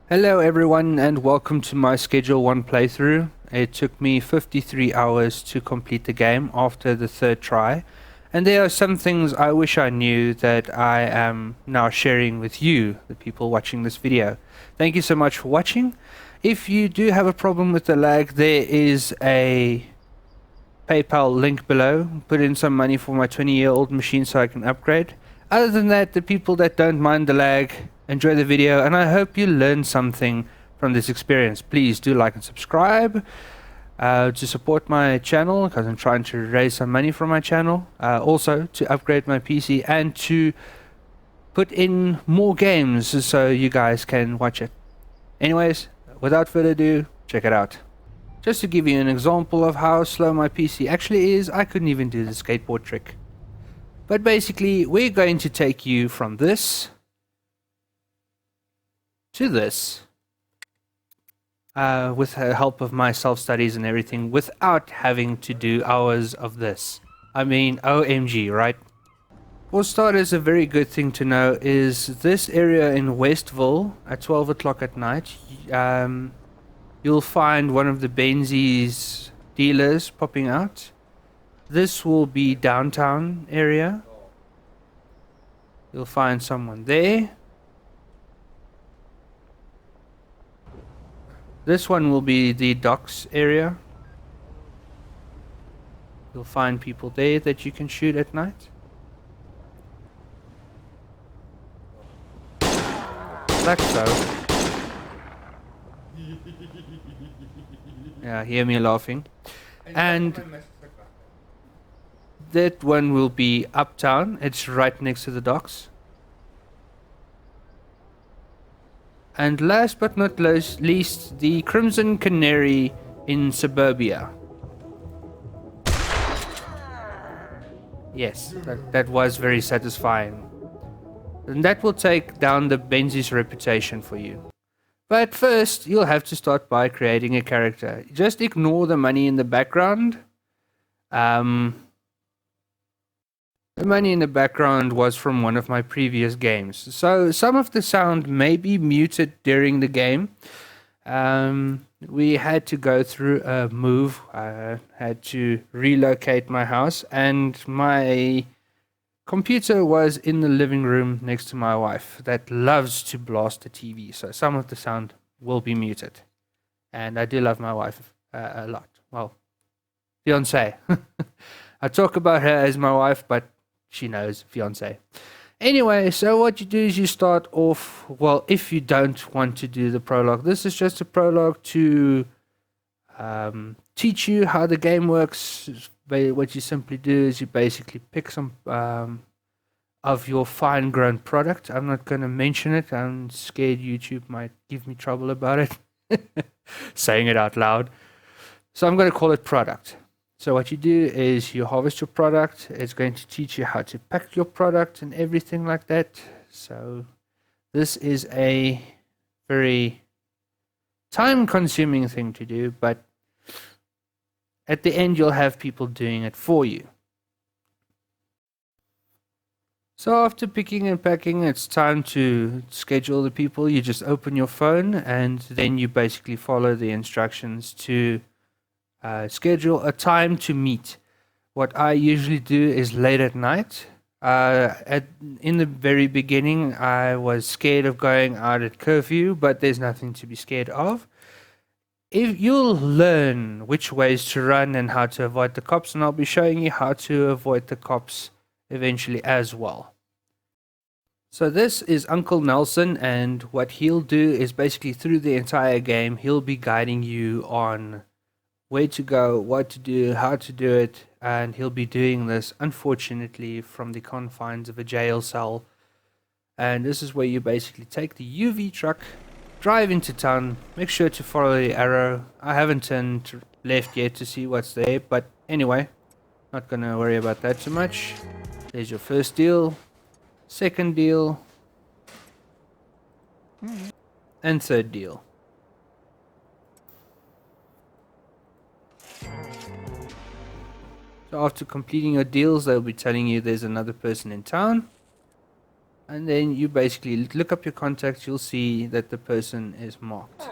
Hello everyone and welcome to my Schedule 1 playthrough. It took me 53 hours to complete the game after the third try, and there are some things I wish I knew that I am now sharing with you, the people watching this video. Thank you so much for watching. If you do have a problem with the lag, there is a PayPal link below. Put in some money for my 20-year-old machine so I can upgrade. Other than that, the people that don't mind the lag, enjoy the video, and I hope you learn something from this experience. Please do like and subscribe to support my channel, because I'm trying to raise some money from my channel. Also to upgrade my PC and to put in more games so you guys can watch it. Anyways, without further ado, check it out. Just to give you an example of how slow my PC actually is, I couldn't even do the skateboard trick. But basically, we're going to take you from this to this with the help of my self-studies and everything, without having to do hours of this. I mean, OMG, right? For starters, a very good thing to know is this area in Westville at 12 o'clock at night. You'll find one of the Benzies dealers popping out. This will be downtown area. You'll find someone there. This one will be the docks area. You'll find people there that you can shoot at night. Like so. Yeah, hear me laughing. And that one will be uptown. It's right next to the docks. And last but not least, the Crimson Canary in Suburbia. Yes, that was very satisfying. And that will take down the Benzies reputation for you. But first, you'll have to start by creating a character. Just ignore the money in the background. The money in the background was from one of my previous games, so some of the sound may be muted during the game. We had to go through a move. I had to relocate my house, and my computer was in the living room next to my wife that loves to blast the TV, so some of the sound will be muted. And I do love my wife a lot. Well, fiance. I talk about her as my wife, but she knows, fiance. Anyway, so what you do is you start off, well, if you don't want to do the prologue, this is just a prologue to teach you how the game works. What you simply do is you basically pick some of your fine grown product. I'm not going to mention it. I'm scared YouTube might give me trouble about it. Saying it out loud. So I'm going to call it product. So what you do is you harvest your product. It's going to teach you how to pack your product and everything like that. So this is a very time-consuming thing to do, but at the end you'll have people doing it for you. So after picking and packing, it's time to schedule the people. You just open your phone and then you basically follow the instructions to schedule a time to meet. What I usually do is late at night. In the very beginning, I was scared of going out at curfew, but there's nothing to be scared of. If you'll learn which ways to run and how to avoid the cops, and I'll be showing you how to avoid the cops eventually as well. So this is Uncle Nelson, and what he'll do is basically through the entire game, he'll be guiding you on where to go, what to do, how to do it, and he'll be doing this, unfortunately, from the confines of a jail cell. And this is where you basically take the UV truck, drive into town, make sure to follow the arrow. I haven't turned left yet to see what's there, but anyway, not gonna worry about that too much. There's your first deal, second deal, and third deal. So after completing your deals, they'll be telling you there's another person in town. And then you basically look up your contacts, you'll see that the person is marked.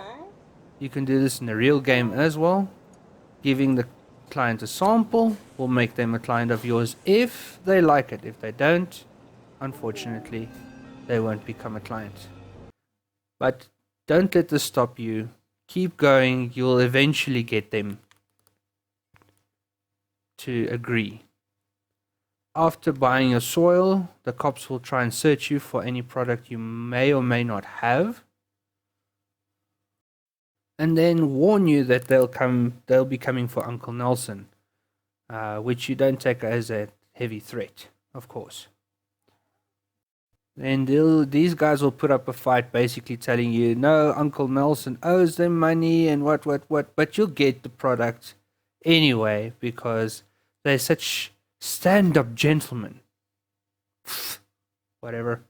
You can do this in a real game as well. Giving the client a sample will make them a client of yours if they like it. If they don't, unfortunately, they won't become a client. But don't let this stop you. Keep going. You'll eventually get them to agree. After buying your soil, the cops will try and search you for any product you may or may not have, and then warn you that they'll be coming for Uncle Nelson, which you don't take as a heavy threat, of course. Then these guys will put up a fight, basically telling you, no, Uncle Nelson owes them money and what, but you'll get the product anyway because they're such stand-up gentlemen. Whatever.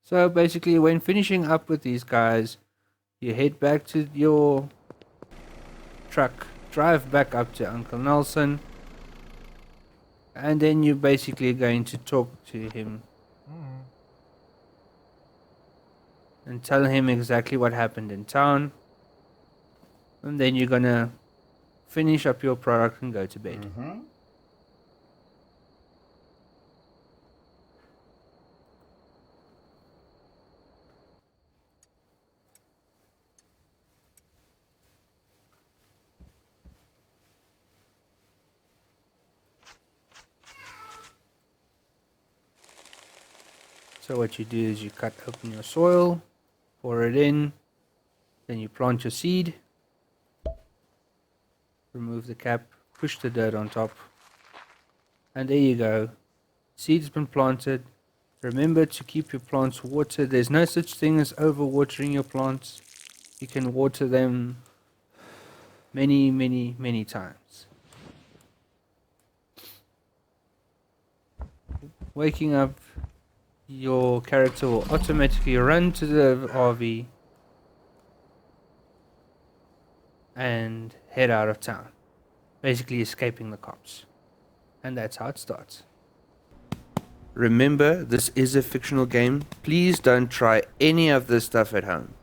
So basically, when finishing up with these guys, you head back to your truck, drive back up to Uncle Nelson, and then you're basically going to talk to him and tell him exactly what happened in town, and then you're gonna finish up your product and go to bed. So what you do is you cut open your soil, pour it in, then you plant your seed, remove the cap, push the dirt on top, and there you go. Seed's been planted. Remember to keep your plants watered. There's no such thing as overwatering your plants. You can water them many, many, many times. Waking up, your character will automatically run to the RV and head out of town, basically escaping the cops. And that's how it starts. Remember, this is a fictional game. Please don't try any of this stuff at home.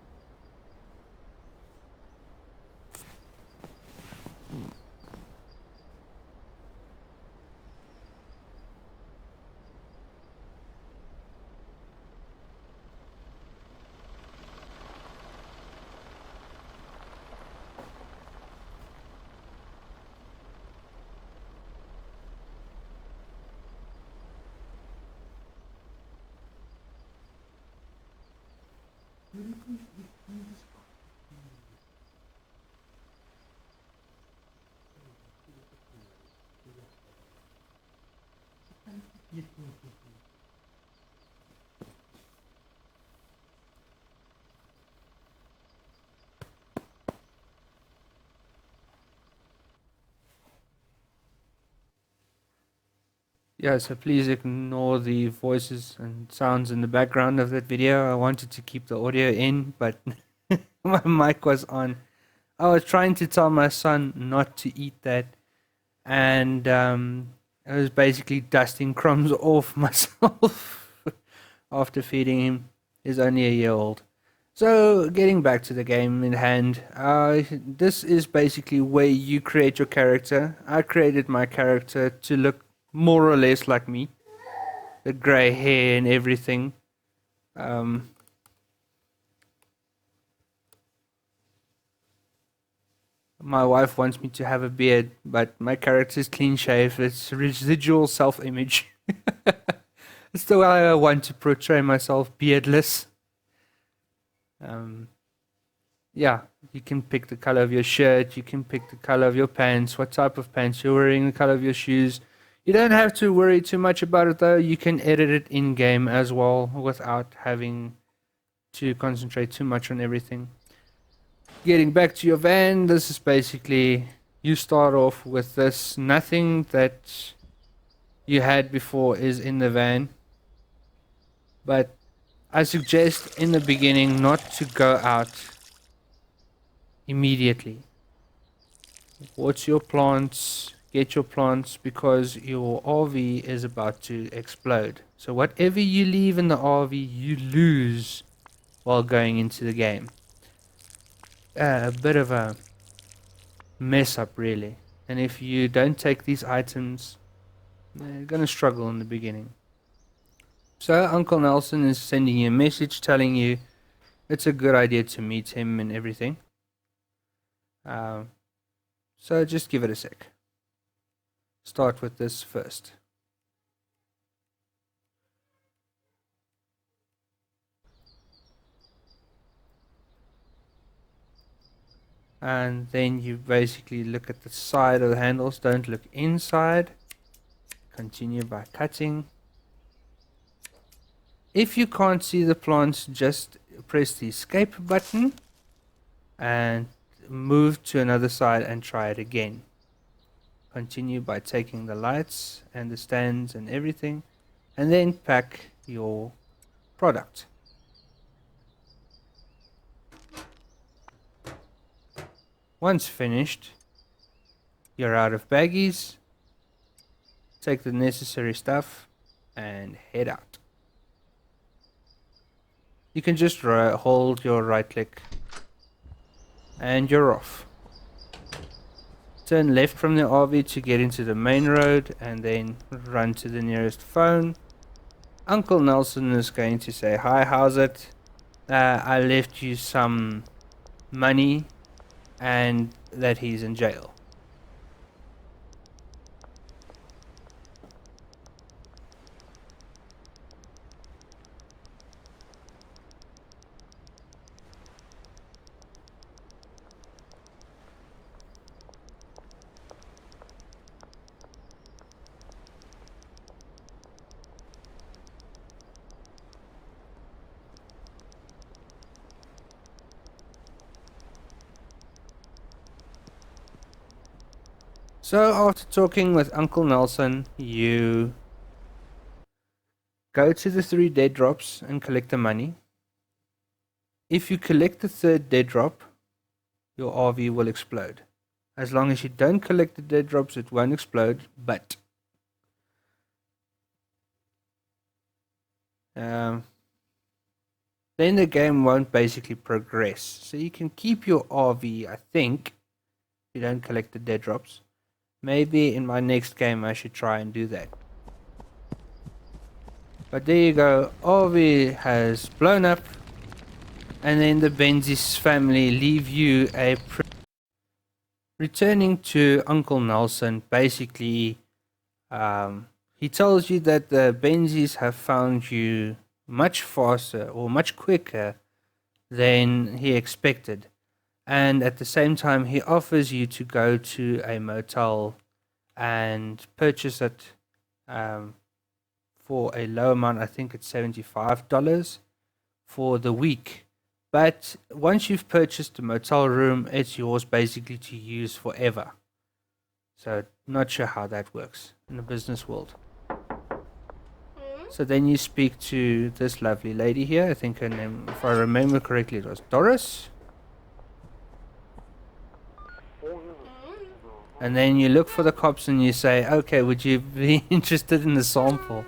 Yeah, so please ignore the voices and sounds in the background of that video. I wanted to keep the audio in, but my mic was on. I was trying to tell my son not to eat that, and I was basically dusting crumbs off myself after feeding him. He's only a year old. So, getting back to the game in hand, this is basically where you create your character. I created my character to look more or less like me. The grey hair and everything. My wife wants me to have a beard, but my character is clean shaved. It's residual self-image. It's the way I want to portray myself, beardless. Yeah, you can pick the color of your shirt, you can pick the color of your pants, what type of pants you're wearing, the color of your shoes. You don't have to worry too much about it though. You can edit it in-game as well without having to concentrate too much on everything. Getting back to your van, this is basically, you start off with this. Nothing that you had before is in the van. But I suggest in the beginning not to go out immediately. Water your plants, get your plants because your RV is about to explode. So whatever you leave in the RV, you lose while going into the game. A bit of a mess up, really. And if you don't take these items, you're going to struggle in the beginning. So Uncle Nelson is sending you a message telling you it's a good idea to meet him and everything. So just give it a sec. Start with this first. And then you basically look at the side of the handles, don't look inside. Continue by cutting. If you can't see the plants, just press the escape button and move to another side and try it again. Continue by taking the lights and the stands and everything, and then pack your product. Once finished, you're out of baggies. Take the necessary stuff and head out. You can just hold your right click and you're off. Turn left from the RV to get into the main road and then run to the nearest phone. Uncle Nelson is going to say, "Hi, how's it? I left you some money and that he's in jail." So after talking with Uncle Nelson, you go to the 3 dead drops and collect the money. If you collect the 3rd dead drop, your RV will explode. As long as you don't collect the dead drops, it won't explode, but then the game won't basically progress. So you can keep your RV, I think, if you don't collect the dead drops. Maybe in my next game I should try and do that. But there you go, RV has blown up, and then the Benzies family leave you a... Returning to Uncle Nelson, basically, he tells you that the Benzies have found you much faster or much quicker than he expected. And at the same time, he offers you to go to a motel and purchase it for a low amount. I think it's $75 for the week. But once you've purchased the motel room, it's yours basically to use forever. So not sure how that works in the business world. So then you speak to this lovely lady here. I think her name, if I remember correctly, it was Doris. And then you look for the cops and you say, "Okay, would you be interested in the sample?"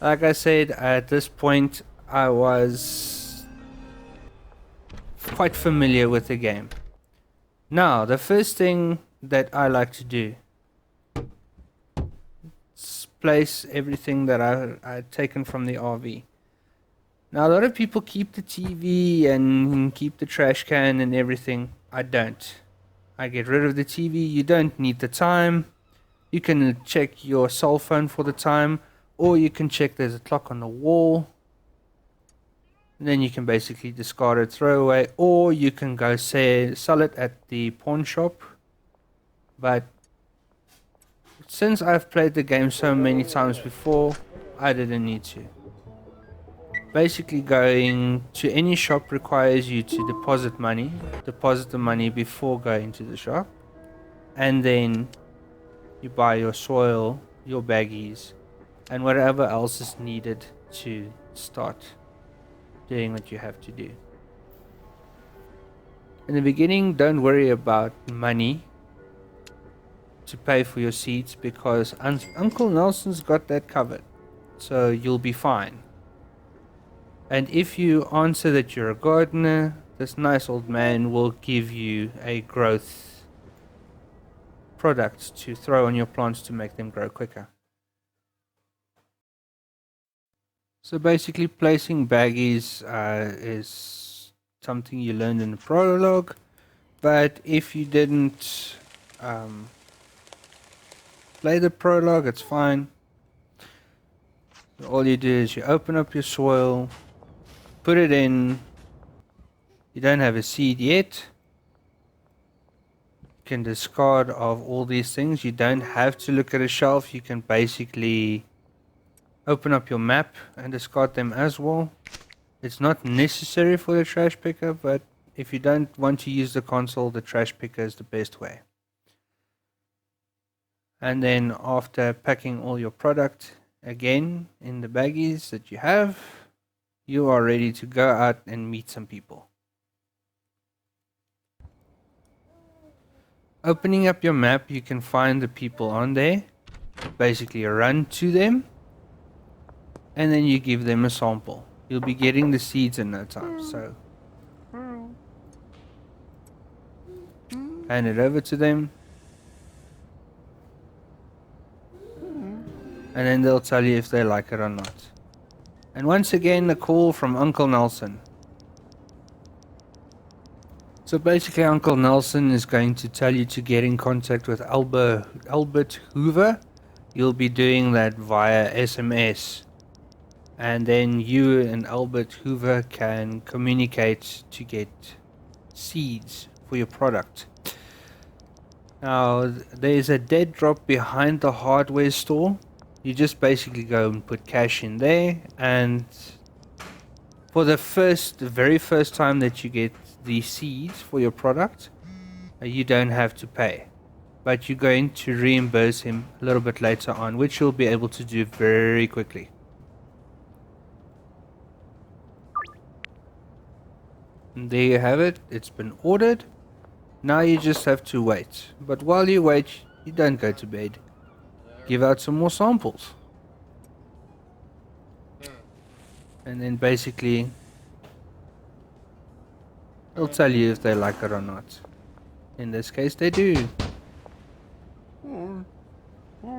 Like I said, at this point, I was quite familiar with the game. Now, the first thing that I like to do is place everything that I've taken from the RV. Now, a lot of people keep the TV and keep the trash can and everything. I don't. I get rid of the TV. You don't need the time. You can check your cell phone for the time, or you can check there's a clock on the wall. And then you can basically discard it, throw away, or you can go sell it at the pawn shop. But since I've played the game so many times before, I didn't need to. Basically, going to any shop requires you to deposit the money before going to the shop, and then you buy your soil, your baggies, and whatever else is needed to start doing what you have to do. In the beginning, don't worry about money. to pay for your seeds because Uncle Nelson's got that covered. So you'll be fine. And if you answer that you're a gardener, this nice old man will give you a growth product to throw on your plants to make them grow quicker. So basically placing baggies is something you learned in the prologue, but if you didn't play the prologue, it's fine. All you do is you open up your soil, put it in. You don't have a seed yet. You can discard of all these things. You don't have to look at a shelf. You can basically open up your map and discard them as well. It's not necessary for the trash picker, but if you don't want to use the console, the trash picker is the best way. And then after packing all your product again in the baggies that you have, you are ready to go out and meet some people. Opening up your map, you can find the people on there. Basically run to them and then you give them a sample. You'll be getting the seeds in no time, so hand it over to them and then they'll tell you if they like it or not. And once again, a call from Uncle Nelson. So basically, Uncle Nelson is going to tell you to get in contact with Albert Hoover. You'll be doing that via SMS. And then you and Albert Hoover can communicate to get seeds for your product. Now, there's a dead drop behind the hardware store. You just basically go and put cash in there, and for the very first time that you get the seeds for your product, you don't have to pay. But you're going to reimburse him a little bit later on, which you'll be able to do very quickly. And there you have it. It's been ordered. Now you just have to wait. But while you wait, you don't go to bed. Give out some more samples. And then basically, they'll tell you if they like it or not. In this case, they do.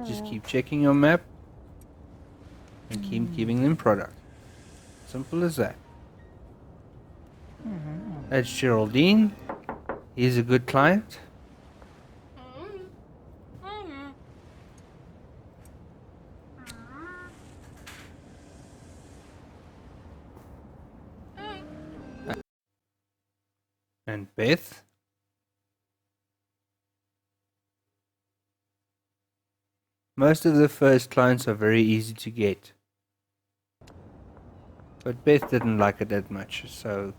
Just keep checking your map and keep giving them product. Simple as that. That's Geraldine. He's a good client. And Beth. Most of the first clients are very easy to get. But Beth didn't like it that much, so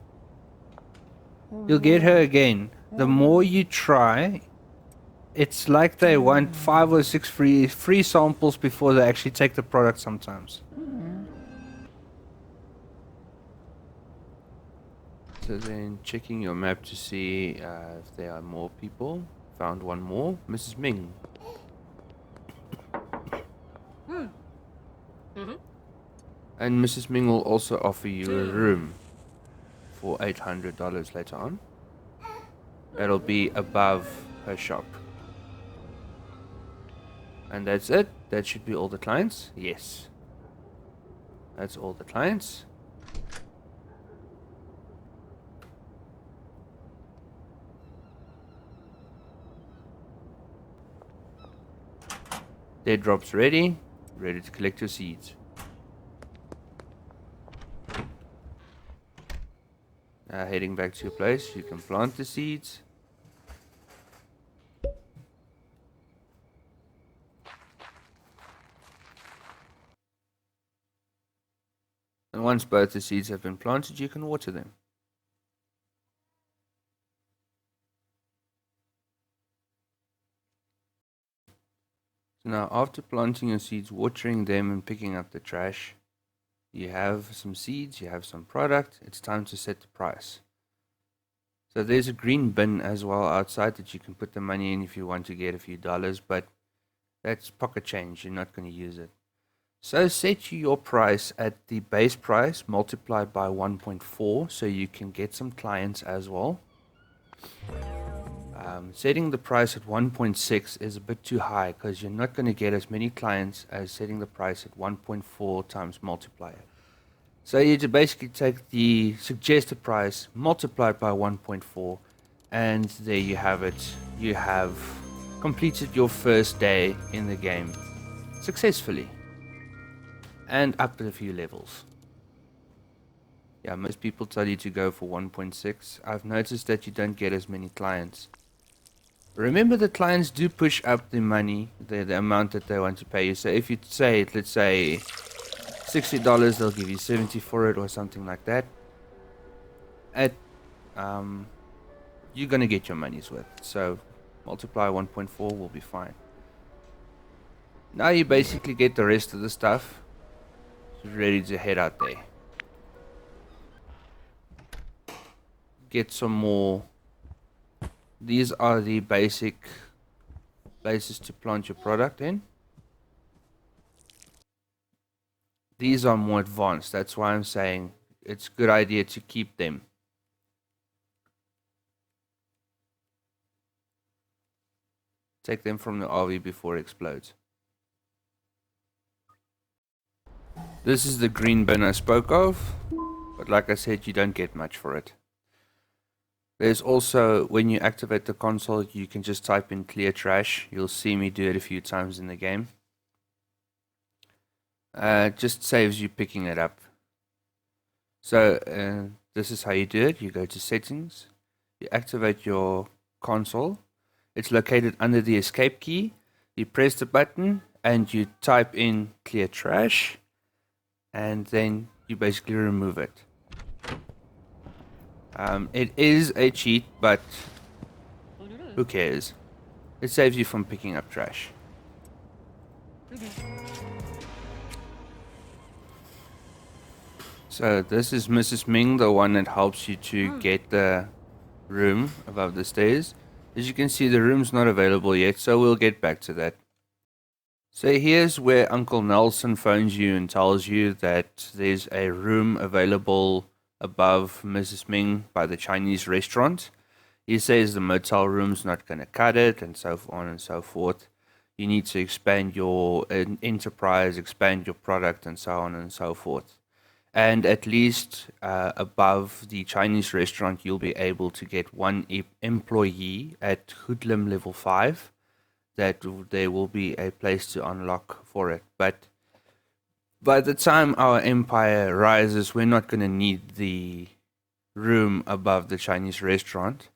you'll get her again. The more you try, it's like they want 5 or 6 free samples before they actually take the product sometimes. So then checking your map to see if there are more people. Found one more, Mrs. Ming. And Mrs. Ming will also offer you a room for $800 later on. That'll be above her shop. And that's it. That should be all the clients. Yes. That's all the clients. Dead drops ready to collect your seeds. Heading back to your place, you can plant the seeds. And once both the seeds have been planted, you can water them. So now, after planting your seeds, watering them and picking up the trash, you have some seeds, you have some product, it's time to set the price. So there's a green bin as well outside that you can put the money in if you want to get a few dollars, but That's pocket change. You're not going to use it. So set your price at the base price multiplied by 1.4 so you can get some clients as well. Setting the price at 1.6 is a bit too high because you're not going to get as many clients as setting the price at 1.4 times multiplier. So you basically take the suggested price multiplied by 1.4 and there you have it. You have completed your first day in the game successfully and up a few levels. Yeah, most people tell you to go for 1.6. I've noticed that you don't get as many clients. Remember, the clients do push up the money, the amount that they want to pay you. So if you say, let's say $60, they'll give you 70 for it or something like that. You're gonna get your money's worth. So multiply 1.4 will be fine. Now you basically get the rest of the stuff ready to head out there. Get some more. These are the basic places to plant your product in. These are more advanced. That's why I'm saying it's a good idea to keep them. Take them from the RV before it explodes. This is the green bin I spoke of, but like I said, you don't get much for it. There's also, when you activate the console, you can just type in clear trash. You'll see me do it a few times in the game. Just saves you picking it up. So this is how you do it. You go to settings, you activate your console. It's located under the escape key. You press the button and you type in clear trash, and then you basically remove it. It is a cheat, but who cares? It saves you from picking up trash. So this is Mrs. Ming, the one that helps you to get the room above the stairs. As you can see, the room's not available yet, so we'll get back to that. So here's where Uncle Nelson phones you and tells you that there's a room available above Mrs. Ming by the Chinese restaurant. He says the motel room's not going to cut it, and so on and so forth. You need to expand your enterprise, expand your product, and so on and so forth. And at least above the Chinese restaurant, you'll be able to get one employee at Hoodlum level 5. That there will be a place to unlock for it. But by the time our empire rises, we're not going to need the room above the Chinese restaurant.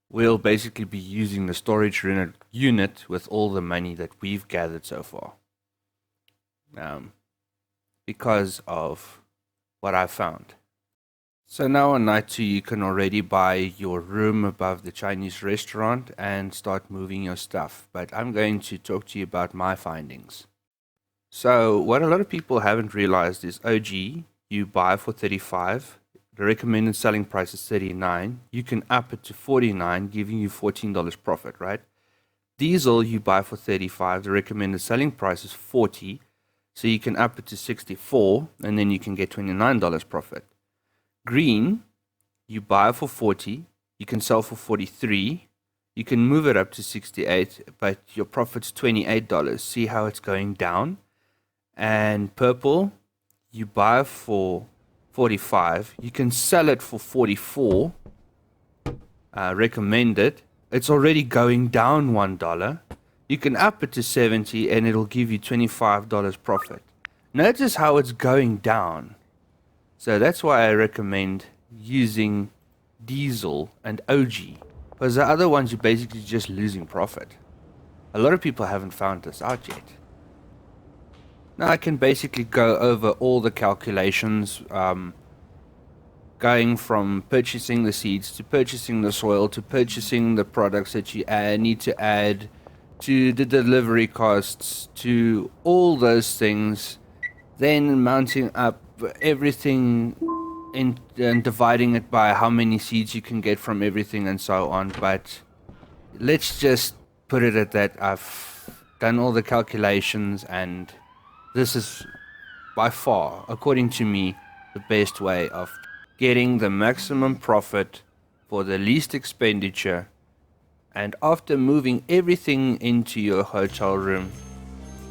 We'll basically be using the storage unit with all the money that we've gathered so far. Because of what I found. So now on night 2, you can already buy your room above the Chinese restaurant and start moving your stuff. But I'm going to talk to you about my findings. So what a lot of people haven't realized is OG, you buy for 35. The recommended selling price is 39. You can up it to 49, giving you $14 profit, right? Diesel, you buy for 35. The recommended selling price is 40. So you can up it to 64, and then you can get $29 profit. Green, you buy for 40, you can sell for 43, you can move it up to 68, but your profit's $28. See how it's going down? And purple, you buy for 45, you can sell it for 44, recommended. It's already going down $1. You can up it to 70 and it'll give you $25 profit. Notice how it's going down. So that's why I recommend using Diesel and OG. Because the other ones, you're basically just losing profit. A lot of people haven't found this out yet. Now I can basically go over all the calculations, going from purchasing the seeds to purchasing the soil to purchasing the products that you need to add, to the delivery costs, to all those things, then mounting up everything and dividing it by how many seeds you can get from everything and so on. But let's just put it at that. I've done all the calculations, and this is by far, according to me, the best way of getting the maximum profit for the least expenditure. And after moving everything into your hotel room,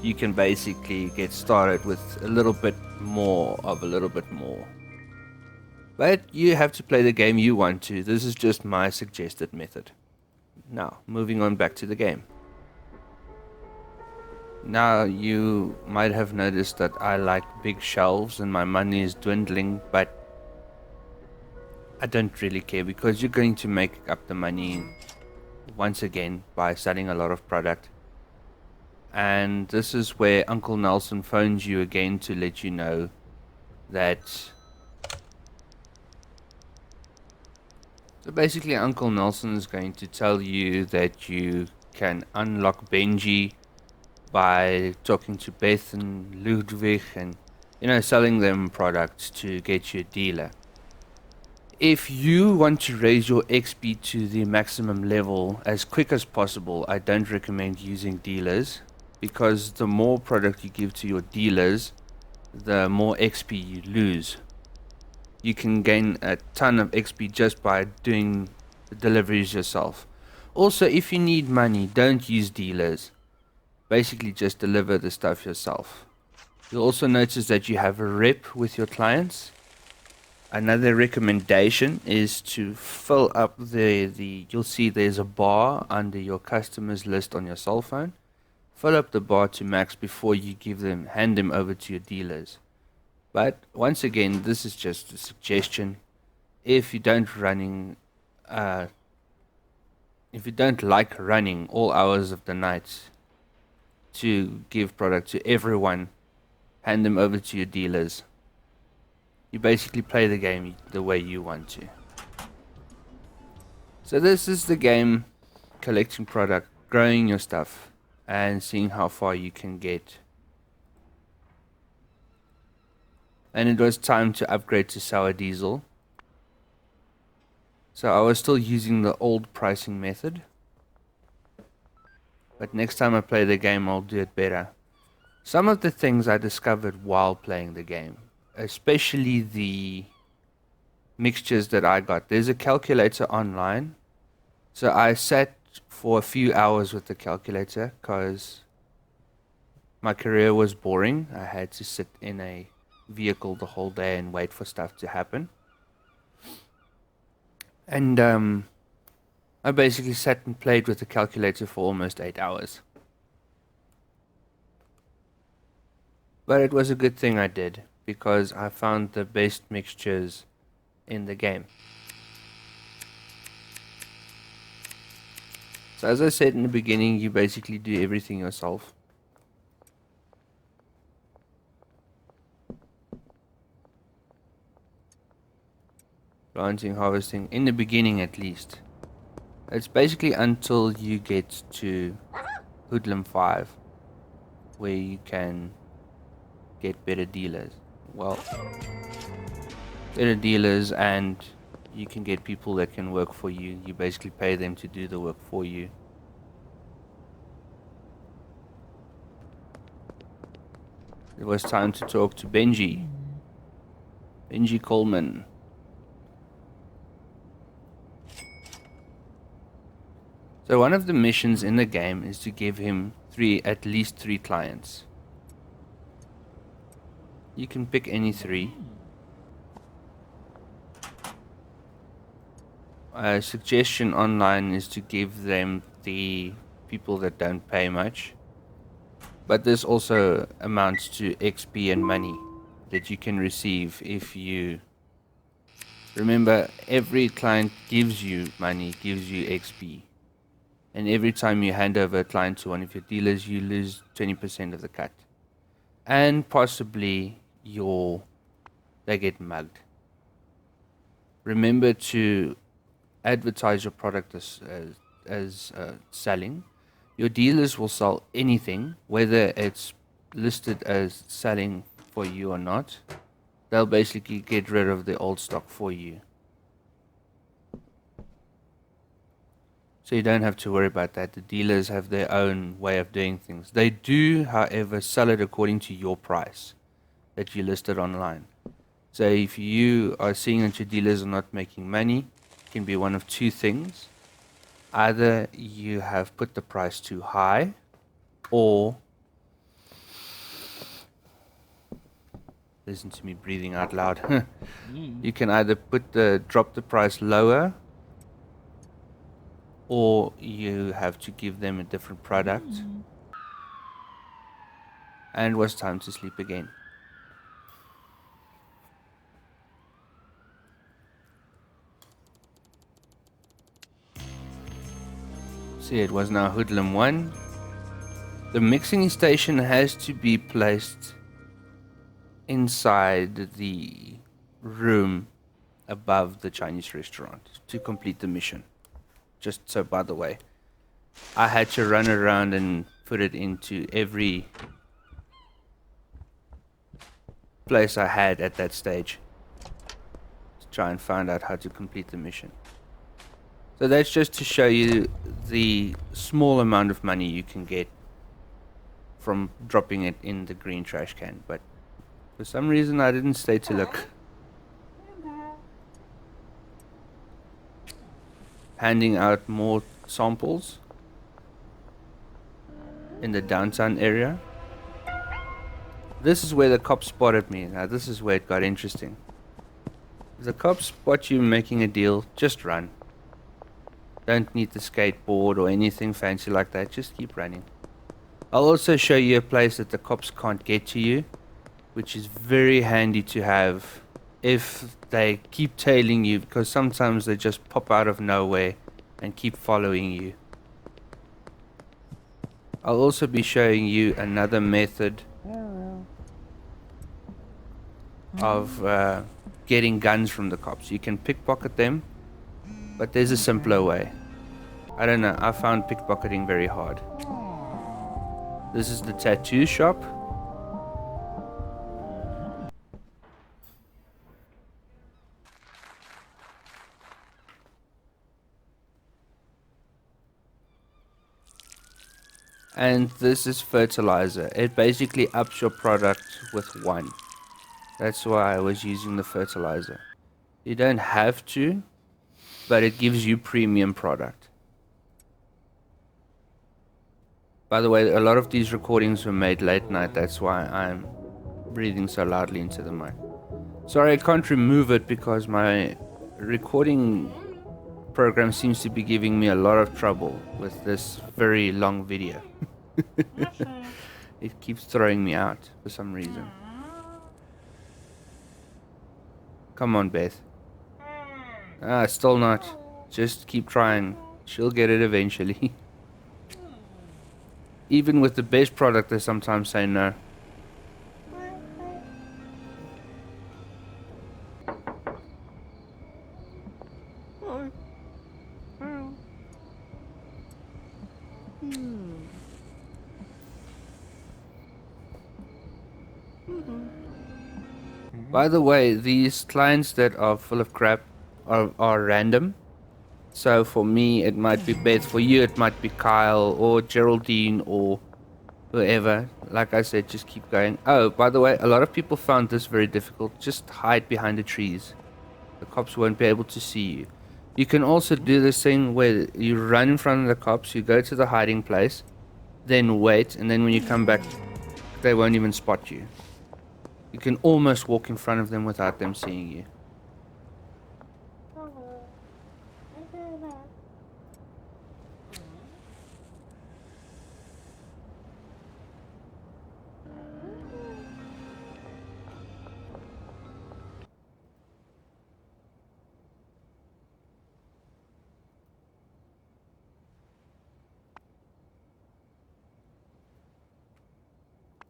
you can basically get started with a little bit more of a little bit more. But you have to play the game you want to. This is just my suggested method. Now, moving on back to the game. Now, you might have noticed that I like big shelves and my money is dwindling, but I don't really care because you're going to make up the money once again by selling a lot of product. And this is where Uncle Nelson phones you again to let you know that... So basically Uncle Nelson is going to tell you that you can unlock Benji by talking to Beth and Ludwig and, selling them products to get you a dealer. If you want to raise your XP to the maximum level as quick as possible, I don't recommend using dealers, because the more product you give to your dealers, the more XP you lose. You can gain a ton of XP just by doing the deliveries yourself. Also, if you need money, don't use dealers. Basically just deliver the stuff yourself. You'll also notice that you have a rep with your clients. Another recommendation is to fill up you'll see there's a bar under your customers list on your cell phone. Fill up the bar to max before you hand them over to your dealers. But once again, this is just a suggestion. If you don't like running all hours of the night to give product to everyone, hand them over to your dealers. You basically play the game the way you want to. So this is the game, collecting product, growing your stuff, and seeing how far you can get. And it was time to upgrade to sour diesel. So I was still using the old pricing method. But next time I play the game, I'll do it better. Some of the things I discovered while playing the game, especially the mixtures that I got. There's a calculator online. So I sat for a few hours with the calculator because my career was boring. I had to sit in a vehicle the whole day and wait for stuff to happen. And I basically sat and played with the calculator for almost 8 hours. But it was a good thing I did, because I found the best mixtures in the game. So as I said in the beginning, you basically do everything yourself. Planting, harvesting, in the beginning at least. It's basically until you get to Hoodlum 5, where you can get better dealers. Well, better dealers, and you can get people that can work for you. You basically pay them to do the work for you. It was time to talk to Benji Coleman. So one of the missions in the game is to give him at least three clients. You can pick any three. A suggestion online is to give them the people that don't pay much. But this also amounts to XP and money that you can receive if you... Remember, every client gives you money, gives you XP. And every time you hand over a client to one of your dealers, you lose 20% of the cut. And possibly they get mugged. Remember to advertise your product as selling. Your dealers will sell anything, whether it's listed as selling for you or not. They'll basically get rid of the old stock for you. So you don't have to worry about that. The dealers have their own way of doing things. They do, however, sell it according to your price that you listed online. So if you are seeing that your dealers are not making money, it can be one of two things. Either you have put the price too high, or listen to me breathing out loud. You can either drop the price lower, or you have to give them a different product. And it was time to sleep again. See, it was now Hoodlum 1. The mixing station has to be placed inside the room above the Chinese restaurant to complete the mission. Just so, by the way, I had to run around and put it into every place I had at that stage to try and find out how to complete the mission. So that's just to show you the small amount of money you can get from dropping it in the green trash can. But for some reason I didn't stay to look. Handing out more samples in the downtown area. This is where the cops spotted me. Now this is where it got interesting. If the cops spot you making a deal, just run. Don't need the skateboard or anything fancy like that, just keep running. I'll also show you a place that the cops can't get to you, which is very handy to have if they keep tailing you, because sometimes they just pop out of nowhere and keep following you. I'll also be showing you another method of getting guns from the cops. You can pickpocket them, but there's a simpler way. I don't know, I found pickpocketing very hard. This is the tattoo shop. And this is fertilizer. It basically ups your product with 1. That's why I was using the fertilizer. You don't have to, but it gives you premium product. By the way, a lot of these recordings were made late night. That's why I'm breathing so loudly into the mic. Sorry, I can't remove it because my recording program seems to be giving me a lot of trouble with this very long video. It keeps throwing me out for some reason. Come on, Beth. Still not. Just keep trying. She'll get it eventually. Even with the best product, they sometimes say no. By the way, these clients that are full of crap are random. So for me, it might be Beth. For you, it might be Kyle or Geraldine or whoever. Like I said, just keep going. Oh, by the way, a lot of people found this very difficult. Just hide behind the trees. The cops won't be able to see you. You can also do this thing where you run in front of the cops, you go to the hiding place, then wait, and then when you come back, they won't even spot you. You can almost walk in front of them without them seeing you.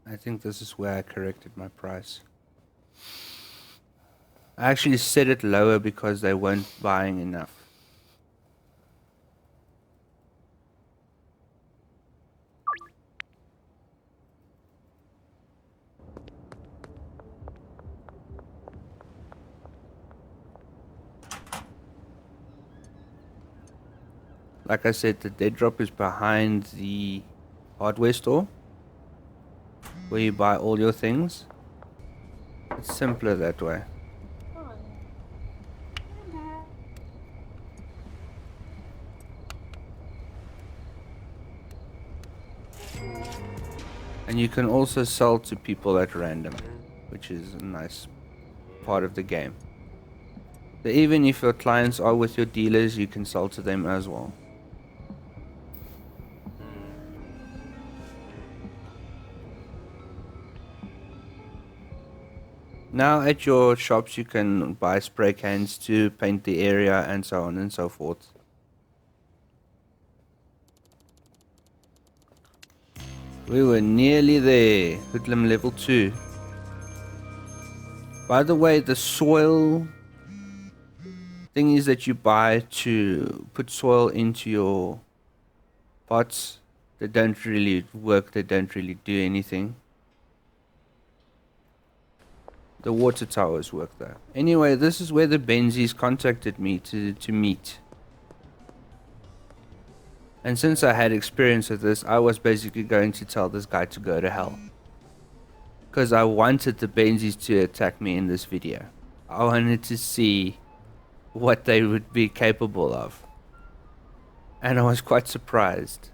I think this is where I corrected my price. I actually set it lower because they weren't buying enough. Like I said, the dead drop is behind the hardware store, where you buy all your things. It's simpler that way. And you can also sell to people at random, which is a nice part of the game. So even if your clients are with your dealers, you can sell to them as well. Now at your shops you can buy spray cans to paint the area and so on and so forth. We were nearly there. Hoodlum level 2. By the way, the soil thingies that you buy to put soil into your pots, they don't really work, they don't really do anything. The water towers work though. Anyway, this is where the Benzies contacted me to meet. And since I had experience with this, I was basically going to tell this guy to go to hell. Because I wanted the Benzies to attack me in this video. I wanted to see what they would be capable of. And I was quite surprised.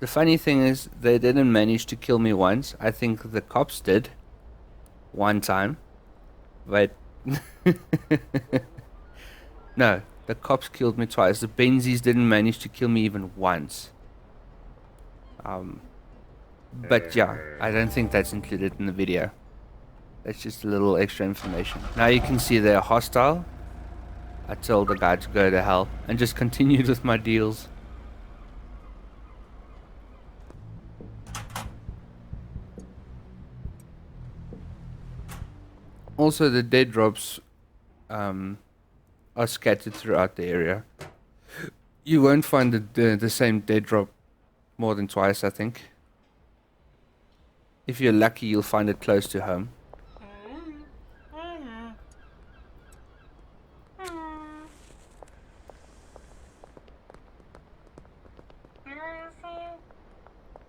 The funny thing is, they didn't manage to kill me once. I think the cops did. One time. But... no, the cops killed me twice. The Benzies didn't manage to kill me even once. But yeah, I don't think that's included in the video. That's just a little extra information. Now you can see they're hostile. I told the guy to go to hell and just continued with my deals. Also, the dead drops are scattered throughout the area. You won't find the same dead drop more than twice, I think. If you're lucky, you'll find it close to home.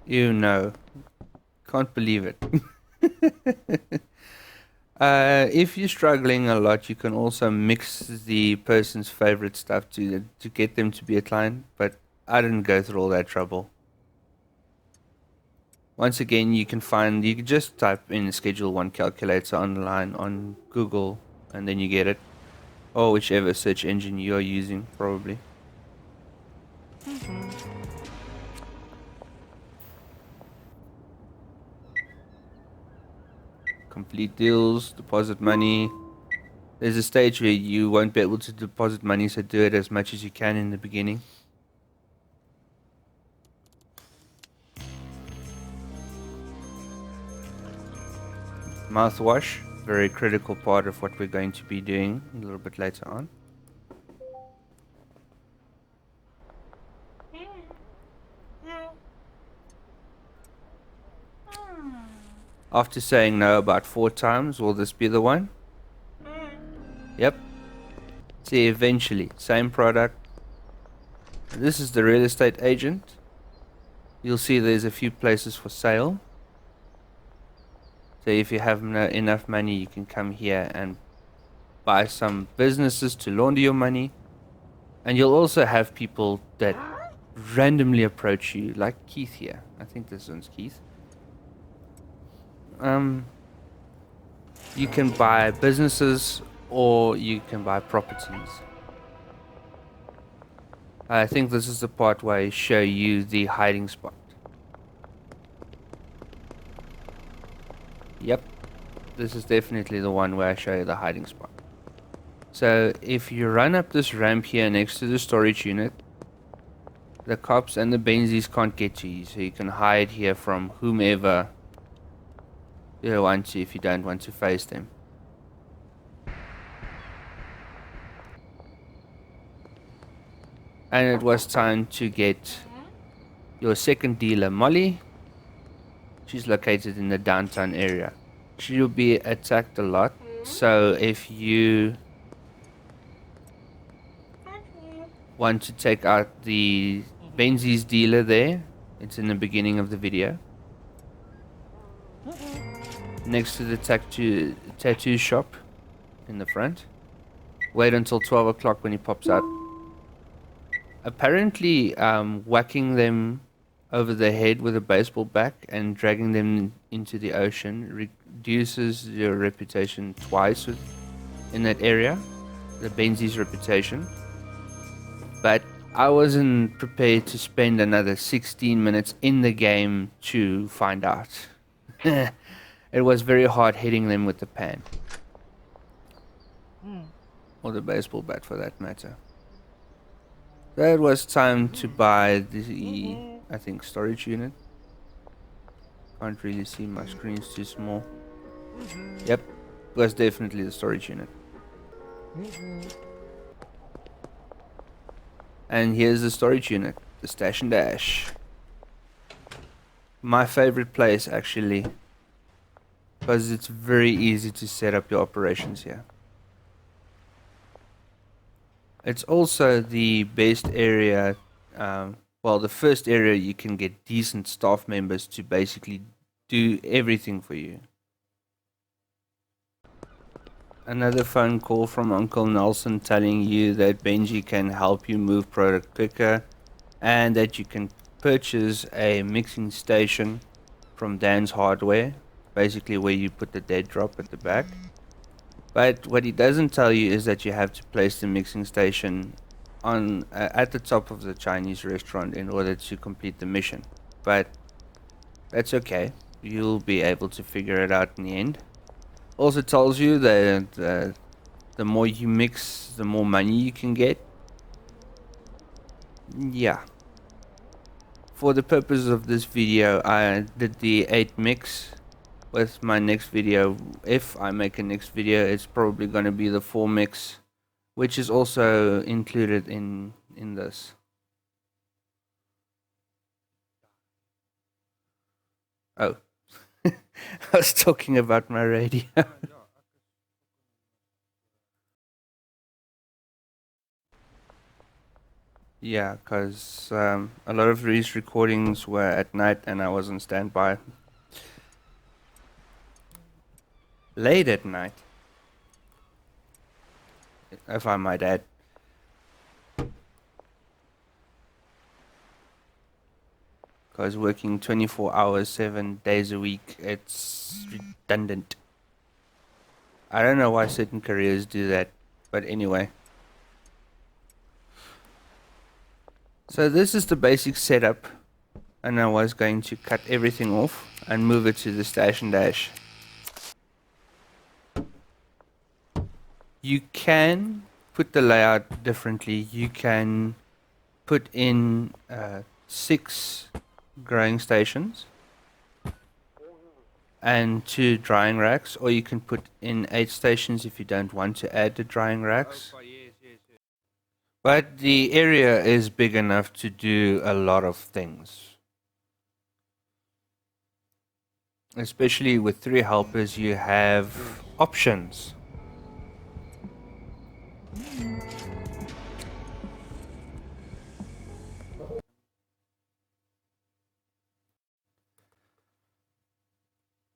You know. Can't believe it. If you're struggling a lot, you can also mix the person's favorite stuff to get them to be a client, but I didn't go through all that trouble. Once again, you can just type in Schedule 1 calculator online on Google, and then you get it. Or whichever search engine you're using, probably. Complete deals, deposit money. There's a stage where you won't be able to deposit money, so do it as much as you can in the beginning. Mouthwash, very critical part of what we're going to be doing a little bit later on. After saying no about 4 times, will this be the one? Yep. See, eventually, same product. This is the real estate agent. You'll see there's a few places for sale. So if you have enough money, you can come here and buy some businesses to launder your money. And you'll also have people that randomly approach you, like Keith here. I think this one's Keith. You can buy businesses or you can buy properties. I think this is the part where I show you the hiding spot. Yep, this is definitely the one where I show you the hiding spot. So if you run up this ramp here next to the storage unit, the cops and the Benzies can't get to you, so you can hide here from whomever you want to if you don't want to face them. And it was time to get your second dealer, Molly. She's located in the downtown area. She'll be attacked a lot, so if you want to take out the Benzies dealer there. It's in the beginning of the video. Next to the tattoo shop in the front. Wait until 12 o'clock when he pops out. Apparently, whacking them over the head with a baseball bat and dragging them into the ocean reduces your reputation twice in that area, the Benzies reputation. But I wasn't prepared to spend another 16 minutes in the game to find out. It was very hard hitting them with the pan. Or the baseball bat for that matter. So it was time to buy the, I think, storage unit. Can't really see, my screen's too small. Yep, it was definitely the storage unit. And here's the storage unit, the Stash and Dash. My favorite place actually, because it's very easy to set up your operations here. It's also the best area, well, the first area you can get decent staff members to basically do everything for you. Another phone call from Uncle Nelson telling you that Benji can help you move product quicker and that you can purchase a mixing station from Dan's Hardware, basically where you put the dead drop at the back. But what he doesn't tell you is that you have to place the mixing station on at the top of the Chinese restaurant in order to complete the mission. But that's okay. You'll be able to figure it out in the end. Also tells you that the more you mix, the more money you can get. Yeah. For the purpose of this video, I did the 8 mix. With my next video, if I make a next video, it's probably going to be the 4 mix, which is also included in this. Oh, I was talking about my radio. Yeah, because a lot of these recordings were at night and I was on standby. Late at night, if I might add. Because working 24 hours, 7 days a week, it's redundant. I don't know why certain careers do that, but anyway. So this is the basic setup, and I was going to cut everything off and move it to the Stash and Dash. You can put the layout differently. You can put in 6 growing stations and 2 drying racks, or you can put in 8 stations if you don't want to add the drying racks. But the area is big enough to do a lot of things. Especially with 3 helpers, you have options.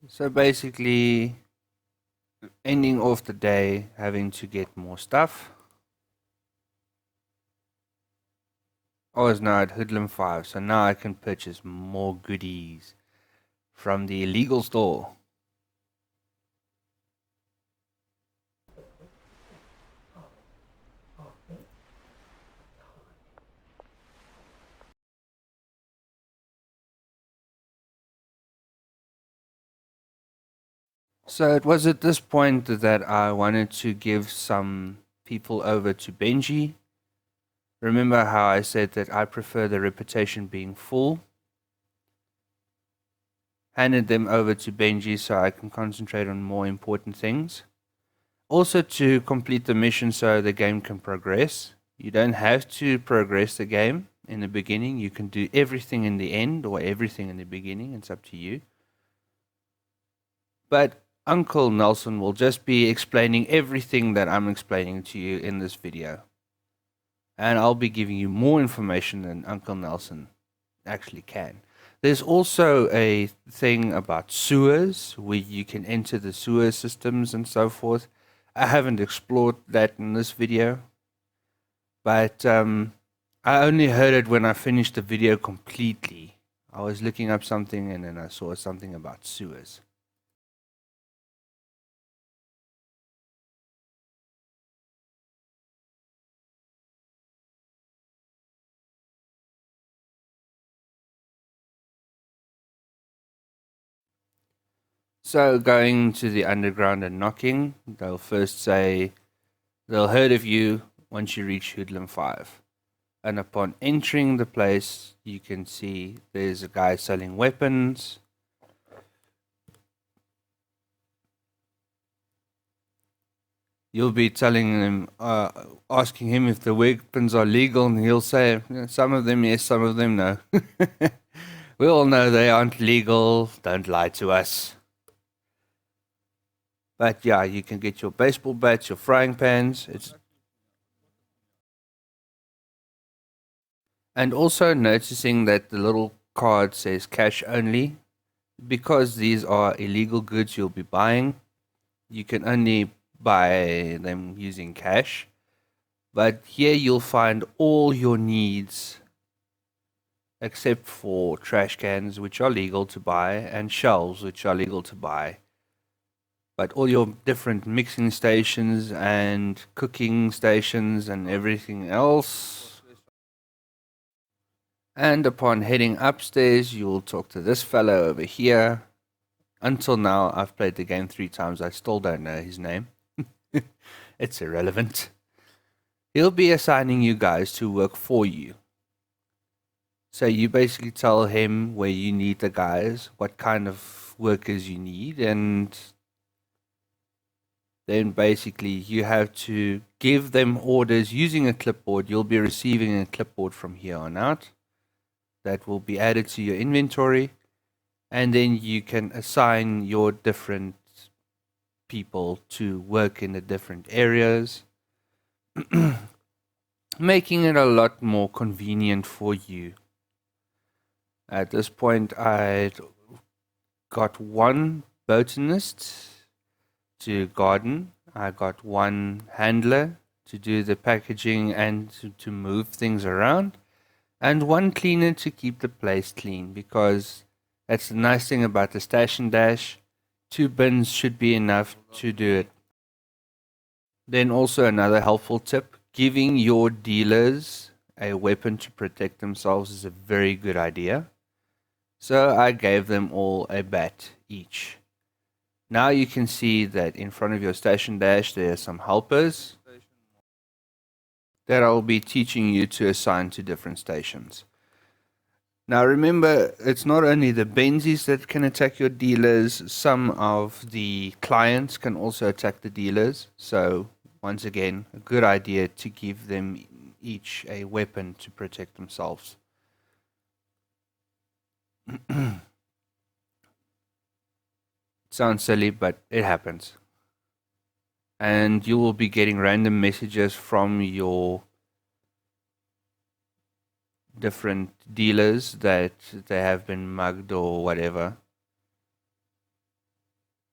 So basically, ending off the day having to get more stuff. I was now at Hoodlum 5, so now I can purchase more goodies from the illegal store. So it was at this point that I wanted to give some people over to Benji. Remember how I said that I prefer the reputation being full? Handed them over to Benji so I can concentrate on more important things. Also to complete the mission so the game can progress. You don't have to progress the game in the beginning. You can do everything in the end or everything in the beginning. It's up to you. But Uncle Nelson will just be explaining everything that I'm explaining to you in this video. and I'll be giving you more information than Uncle Nelson actually can. There's also a thing about sewers where you can enter the sewer systems and so forth. I haven't explored that in this video, but I only heard it when I finished the video completely. I was looking up something and then I saw something about sewers. So going to the underground and knocking, they'll first say they'll heard of you once you reach Hoodlum 5. And upon entering the place, you can see there's a guy selling weapons. You'll be telling him, asking him if the weapons are legal, and he'll say, some of them yes, some of them no. We all know they aren't legal, don't lie to us. But yeah, you can get your baseball bats, your frying pans. And also noticing that the little card says cash only. Because these are illegal goods you'll be buying, you can only buy them using cash. But here you'll find all your needs except for trash cans, which are legal to buy, and shelves, which are legal to buy. But all your different mixing stations and cooking stations and everything else. And upon heading upstairs, you'll talk to this fellow over here. Until now, I've played the game 3 times. I still don't know his name. It's irrelevant. He'll be assigning you guys to work for you. So you basically tell him where you need the guys, what kind of workers you need, and then basically you have to give them orders using a clipboard. You'll be receiving a clipboard from here on out that will be added to your inventory, and then you can assign your different people to work in the different areas, making it a lot more convenient for you. At this point, I got 1 botanist to garden. I got 1 handler to do the packaging and to move things around, and 1 cleaner to keep the place clean, because that's the nice thing about the stash and dash. 2 bins should be enough to do it. Then also another helpful tip, giving your dealers a weapon to protect themselves is a very good idea. So I gave them all a bat each. Now you can see that in front of your station dash there are some helpers that I'll be teaching you to assign to different stations. Now remember, it's not only the Benzies that can attack your dealers, some of the clients can also attack the dealers. So once again, a good idea to give them each a weapon to protect themselves. Sounds silly, but it happens. And you will be getting random messages from your different dealers that they have been mugged or whatever.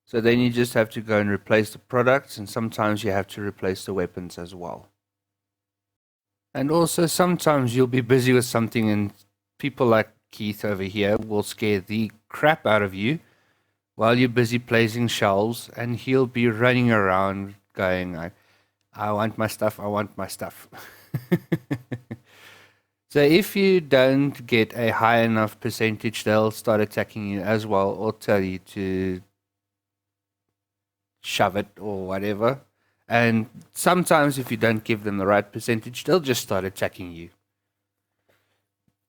So then you just have to go and replace the products, and sometimes you have to replace the weapons as well. And also sometimes you'll be busy with something and people like Keith over here will scare the crap out of you while you're busy placing shelves, and he'll be running around going, I want my stuff, I want my stuff. So if you don't get a high enough percentage, they'll start attacking you as well, or tell you to shove it or whatever. And sometimes if you don't give them the right percentage, they'll just start attacking you.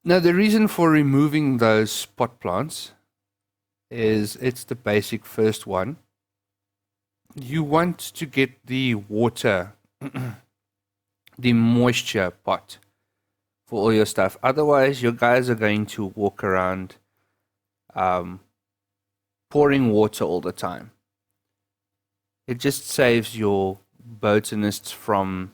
Now the reason for removing those pot plants is it's the basic first one. You want to get the water, the moisture pot for all your stuff. Otherwise, your guys are going to walk around pouring water all the time. It just saves your botanists from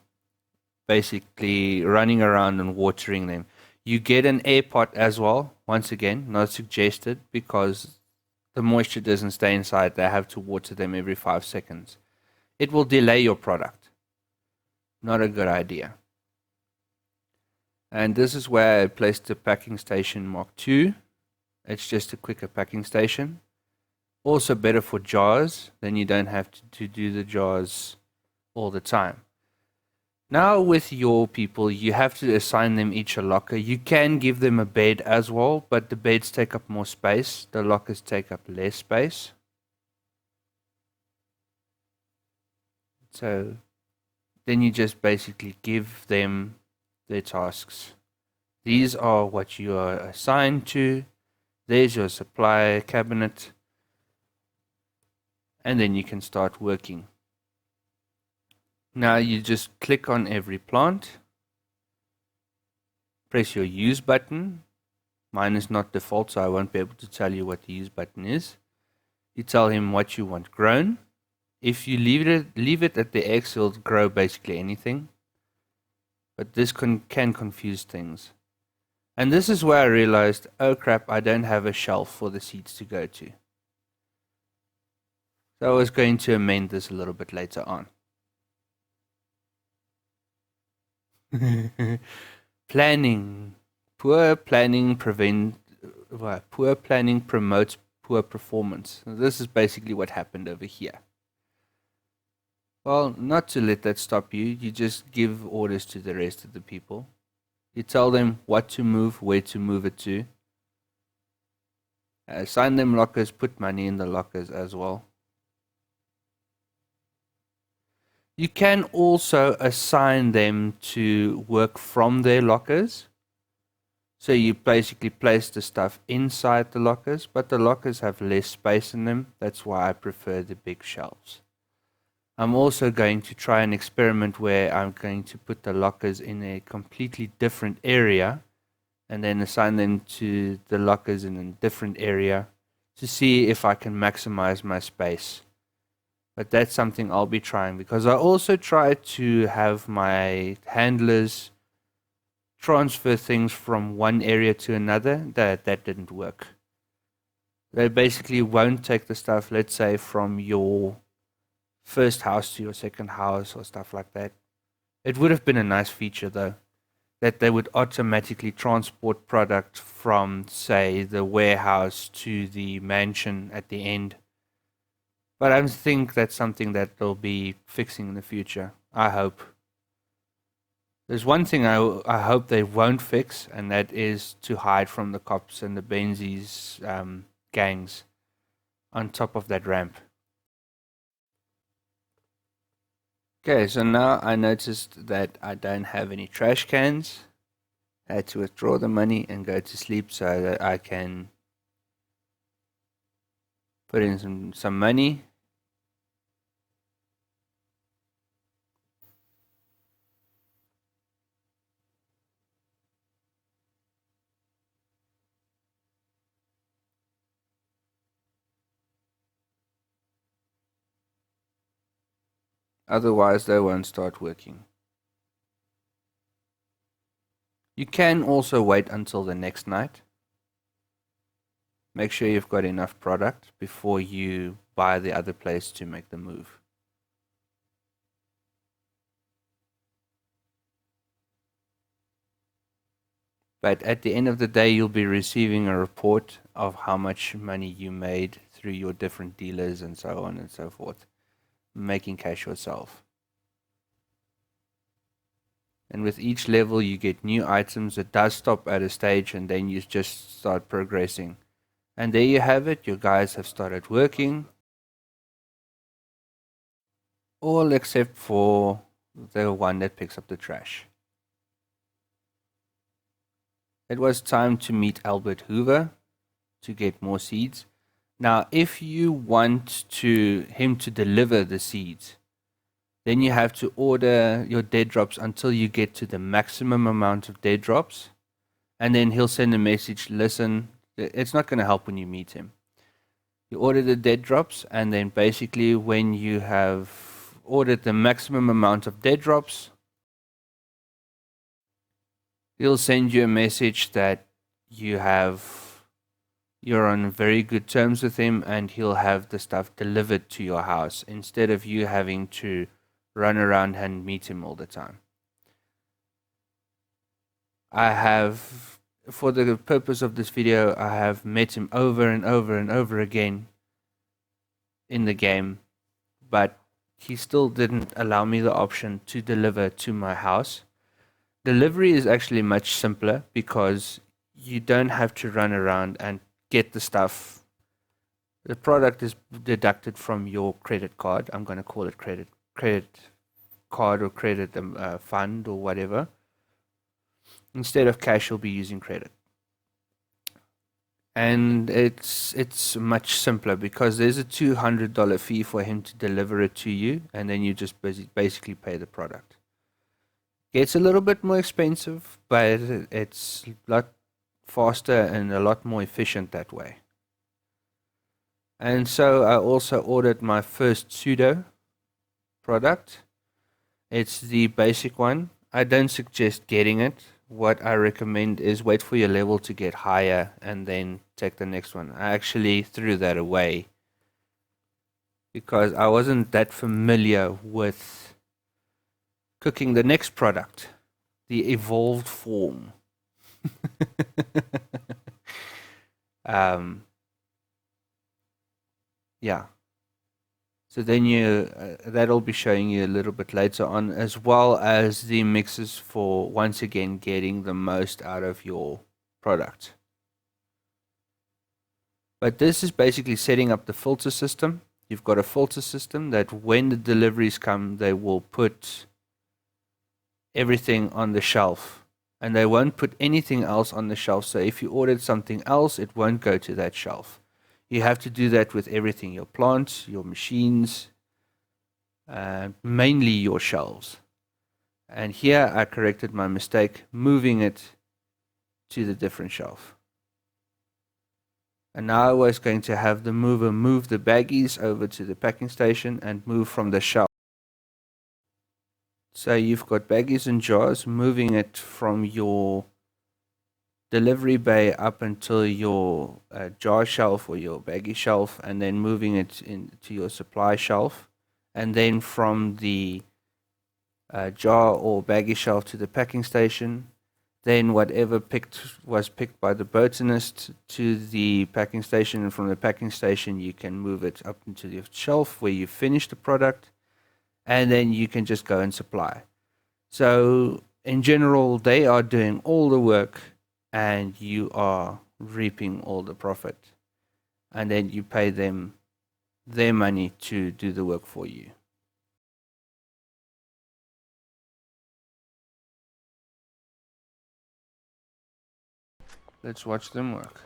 basically running around and watering them. You get an air pot as well. Once again, not suggested because the moisture doesn't stay inside. They have to water them every 5 seconds. It will delay your product. Not a good idea. And this is where I placed the packing station Mark II. It's just a quicker packing station. Also better for jars, then you don't have to do the jars all the time. Now with your people, you have to assign them each a locker. You can give them a bed as well, but the beds take up more space. The lockers take up less space. So then you just basically give them their tasks. These are what you are assigned to. There's your supply cabinet. And then you can start working. Now you just click on every plant. Press your use button. Mine is not default, so I won't be able to tell you what the use button is. You tell him what you want grown. If you leave it at the X, it'll grow basically anything. But this can confuse things. And this is where I realized, oh crap, I don't have a shelf for the seeds to go to. So I was going to amend this a little bit later on. Planning. Poor planning promotes poor performance. This is basically what happened over here. Well, not to let that stop you. You just give orders to the rest of the people. You tell them what to move, where to move it to. Assign them lockers, put money in the lockers as well. You can also assign them to work from their lockers. So you basically place the stuff inside the lockers, but the lockers have less space in them. That's why I prefer the big shelves. I'm also going to try an experiment where I'm going to put the lockers in a completely different area and then assign them to the lockers in a different area to see if I can maximize my space. But that's something I'll be trying because I also tried to have my handlers transfer things from one area to another. That didn't work. They basically won't take the stuff, let's say, from your first house to your second house or stuff like that. It would have been a nice feature though, that they would automatically transport product from, say, the warehouse to the mansion at the end. But I think that's something that they'll be fixing in the future. I hope. There's one thing I hope they won't fix, and that is to hide from the cops and the Benzies gangs on top of that ramp. Okay, so now I noticed that I don't have any trash cans. I had to withdraw the money and go to sleep so that I can put in some money. Otherwise, they won't start working. You can also wait until the next night. Make sure you've got enough product before you buy the other place to make the move. But at the end of the day, you'll be receiving a report of how much money you made through your different dealers and so on and so forth. Making cash yourself. And with each level you get new items. It does stop at a stage and then you just start progressing. And there you have it. Your guys have started working. All except for the one that picks up the trash. It was time to meet Albert Hoover to get more seeds. Now, if you want him to deliver the seeds, then you have to order your dead drops until you get to the maximum amount of dead drops. And then he'll send a message, listen, it's not going to help when you meet him. You order the dead drops, and then basically when you have ordered the maximum amount of dead drops, He'll send you a message that you're on very good terms with him, and he'll have the stuff delivered to your house instead of you having to run around and meet him all the time. I have, for the purpose of this video, I have met him over and over and over again in the game, but he still didn't allow me the option to deliver to my house. Delivery is actually much simpler because you don't have to run around and get the stuff. The product is deducted from your credit card. I'm going to call it credit card or credit fund or whatever. Instead of cash, you'll be using credit. And it's much simpler because there's a $200 fee for him to deliver it to you, and then you just basically pay the product. Gets a little bit more expensive, but it's a lot faster and a lot more efficient that way. And so I also ordered my first pseudo product. It's the basic one. I don't suggest getting it. What I recommend is wait for your level to get higher and then take the next one. I actually threw that away because I wasn't that familiar with cooking the next product, the evolved form. Yeah. So then that'll be showing you a little bit later on, as well as the mixes for, once again, getting the most out of your product. But this is basically setting up the filter system. You've got a filter system that when the deliveries come, they will put everything on the shelf. And they won't put anything else on the shelf. So if you ordered something else, it won't go to that shelf. You have to do that with everything, your plants, your machines, mainly your shelves. And here I corrected my mistake, moving it to the different shelf. And now I was going to have the mover move the baggies over to the packing station and move from the shelf. So you've got baggies and jars, moving it from your delivery bay up until your jar shelf or your baggie shelf, and then moving it into your supply shelf, and then from the jar or baggie shelf to the packing station, then whatever was picked by the botanist to the packing station, and from the packing station you can move it up into the shelf where you finish the product, and then you can just go and supply. So in general, they are doing all the work and you are reaping all the profit, and then you pay them their money to do the work for you. Let's watch them work.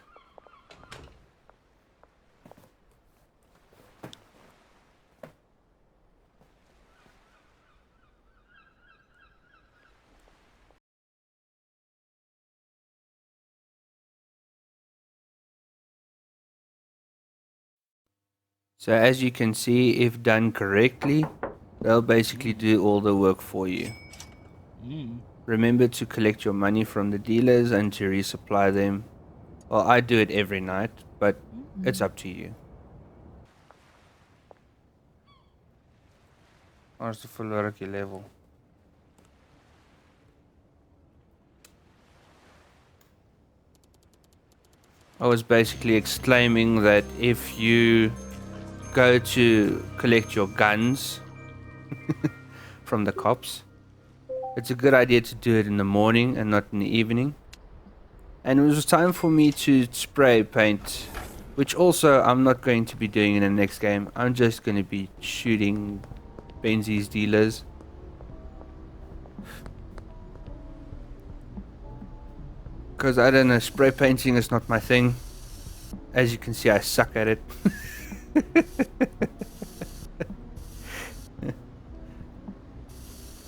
So as you can see, if done correctly, they'll basically do all the work for you. Remember to collect your money from the dealers and to resupply them. Well, I do it every night, but it's up to you. Where's the For Louis level? I was basically exclaiming that if you go to collect your guns from the cops, it's a good idea to do it in the morning and not in the evening. And it was time for me to spray paint, which also I'm not going to be doing in the next game. I'm just going to be shooting Benzies dealers. Because I don't know, spray painting is not my thing. As you can see, I suck at it.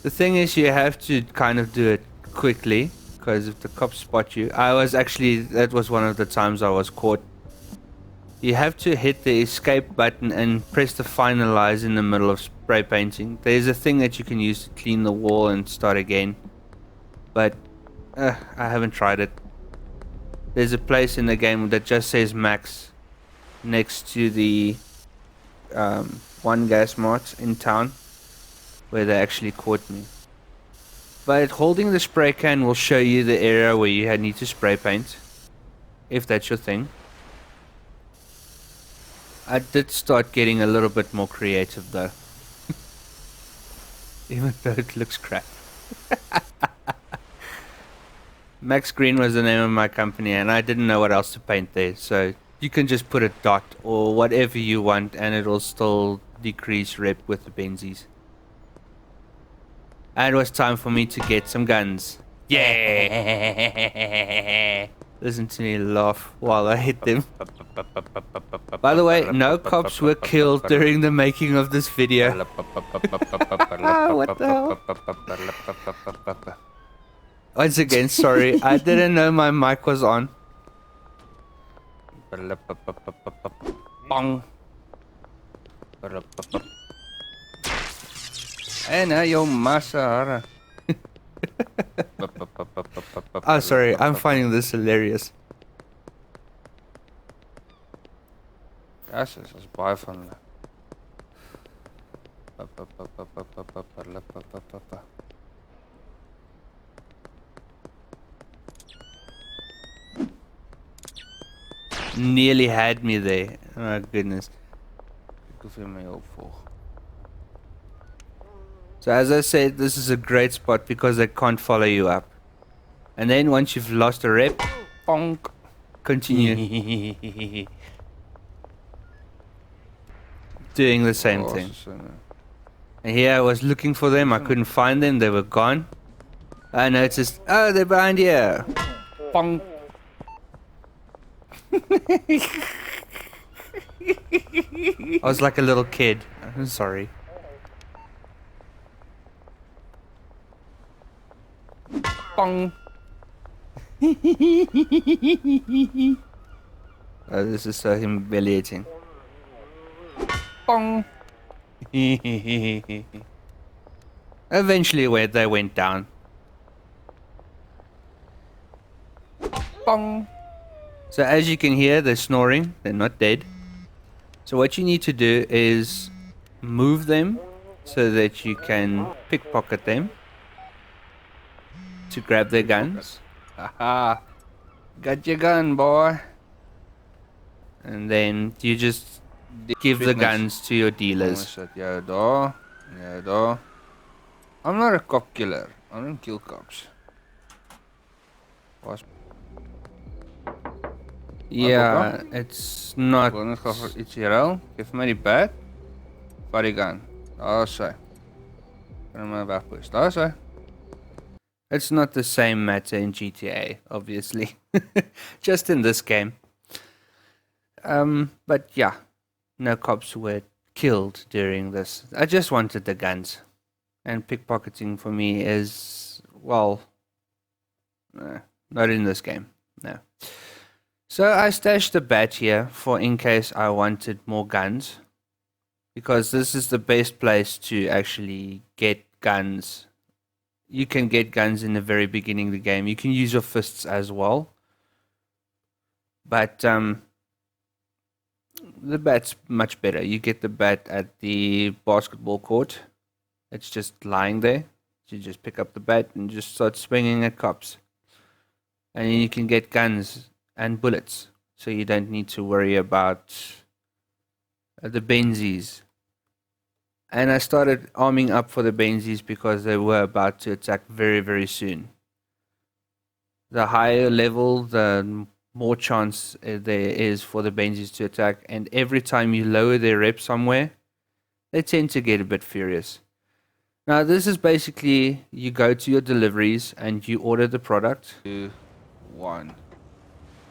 The thing is, you have to kind of do it quickly, because if the cops spot you, that was one of the times I was caught. You have to hit the escape button and press the finalize in the middle of spray painting. There's a thing that you can use to clean the wall and start again, but I haven't tried it. There's a place in the game that just says max next to the one gas mart in town where they actually caught me. But holding the spray can will show you the area where you need to spray paint, if that's your thing. I did start getting a little bit more creative though. Even though it looks crap. Max Green was the name of my company and I didn't know what else to paint there, so you can just put a dot or whatever you want and it'll still decrease rep with the Benzies. And it was time for me to get some guns. Yeah! Listen to me laugh while I hit them. By the way, no cops were killed during the making of this video. What the hell? Once again, sorry, I didn't know my mic was on. Bong. Hey, now yo massa. Oh, sorry, I'm finding this hilarious. Yes, is baie van hulle. Nearly had me there. Oh goodness. Ek hoef my opvolg. So as I said, this is a great spot because they can't follow you up. And then once you've lost a rep, bonk, continue. Doing the same thing. And here I was looking for them, I couldn't find them, they were gone. I noticed, oh, they're behind here. Bonk. I was like a little kid. I'm sorry. Bong. Oh, this is so humiliating. Bong. Eventually, they went down. Bong. So as you can hear, they're snoring. They're not dead. So what you need to do is move them so that you can pickpocket them to grab their guns. Aha! Got your gun, boy. And then you just give the guns to your dealers. Yeah, daar. Yeah, daar. I'm not a cop killer. I don't kill cops. Yeah, it's not. Ek wil net gou vir iets hier hou. Geef my die bat. Vat die gun. Daar is hy. Kan my wegpush. Daar is hy. It's not the same matter in GTA, obviously. Just in this game. But yeah, no cops were killed during this. I just wanted the guns. And pickpocketing for me is, well, not in this game, no. So I stashed the bat here for in case I wanted more guns. Because this is the best place to actually get guns. You can get guns in the very beginning of the game. You can use your fists as well. But the bat's much better. You get the bat at the basketball court. It's just lying there. You just pick up the bat and just start swinging at cops. And then you can get guns and bullets. So you don't need to worry about the Benzies. And I started arming up for the Benzies because they were about to attack very, very soon. The higher level, the more chance there is for the Benzies to attack. And every time you lower their rep somewhere, they tend to get a bit furious. Now, this is basically, you go to your deliveries and you order the product. 2, 1.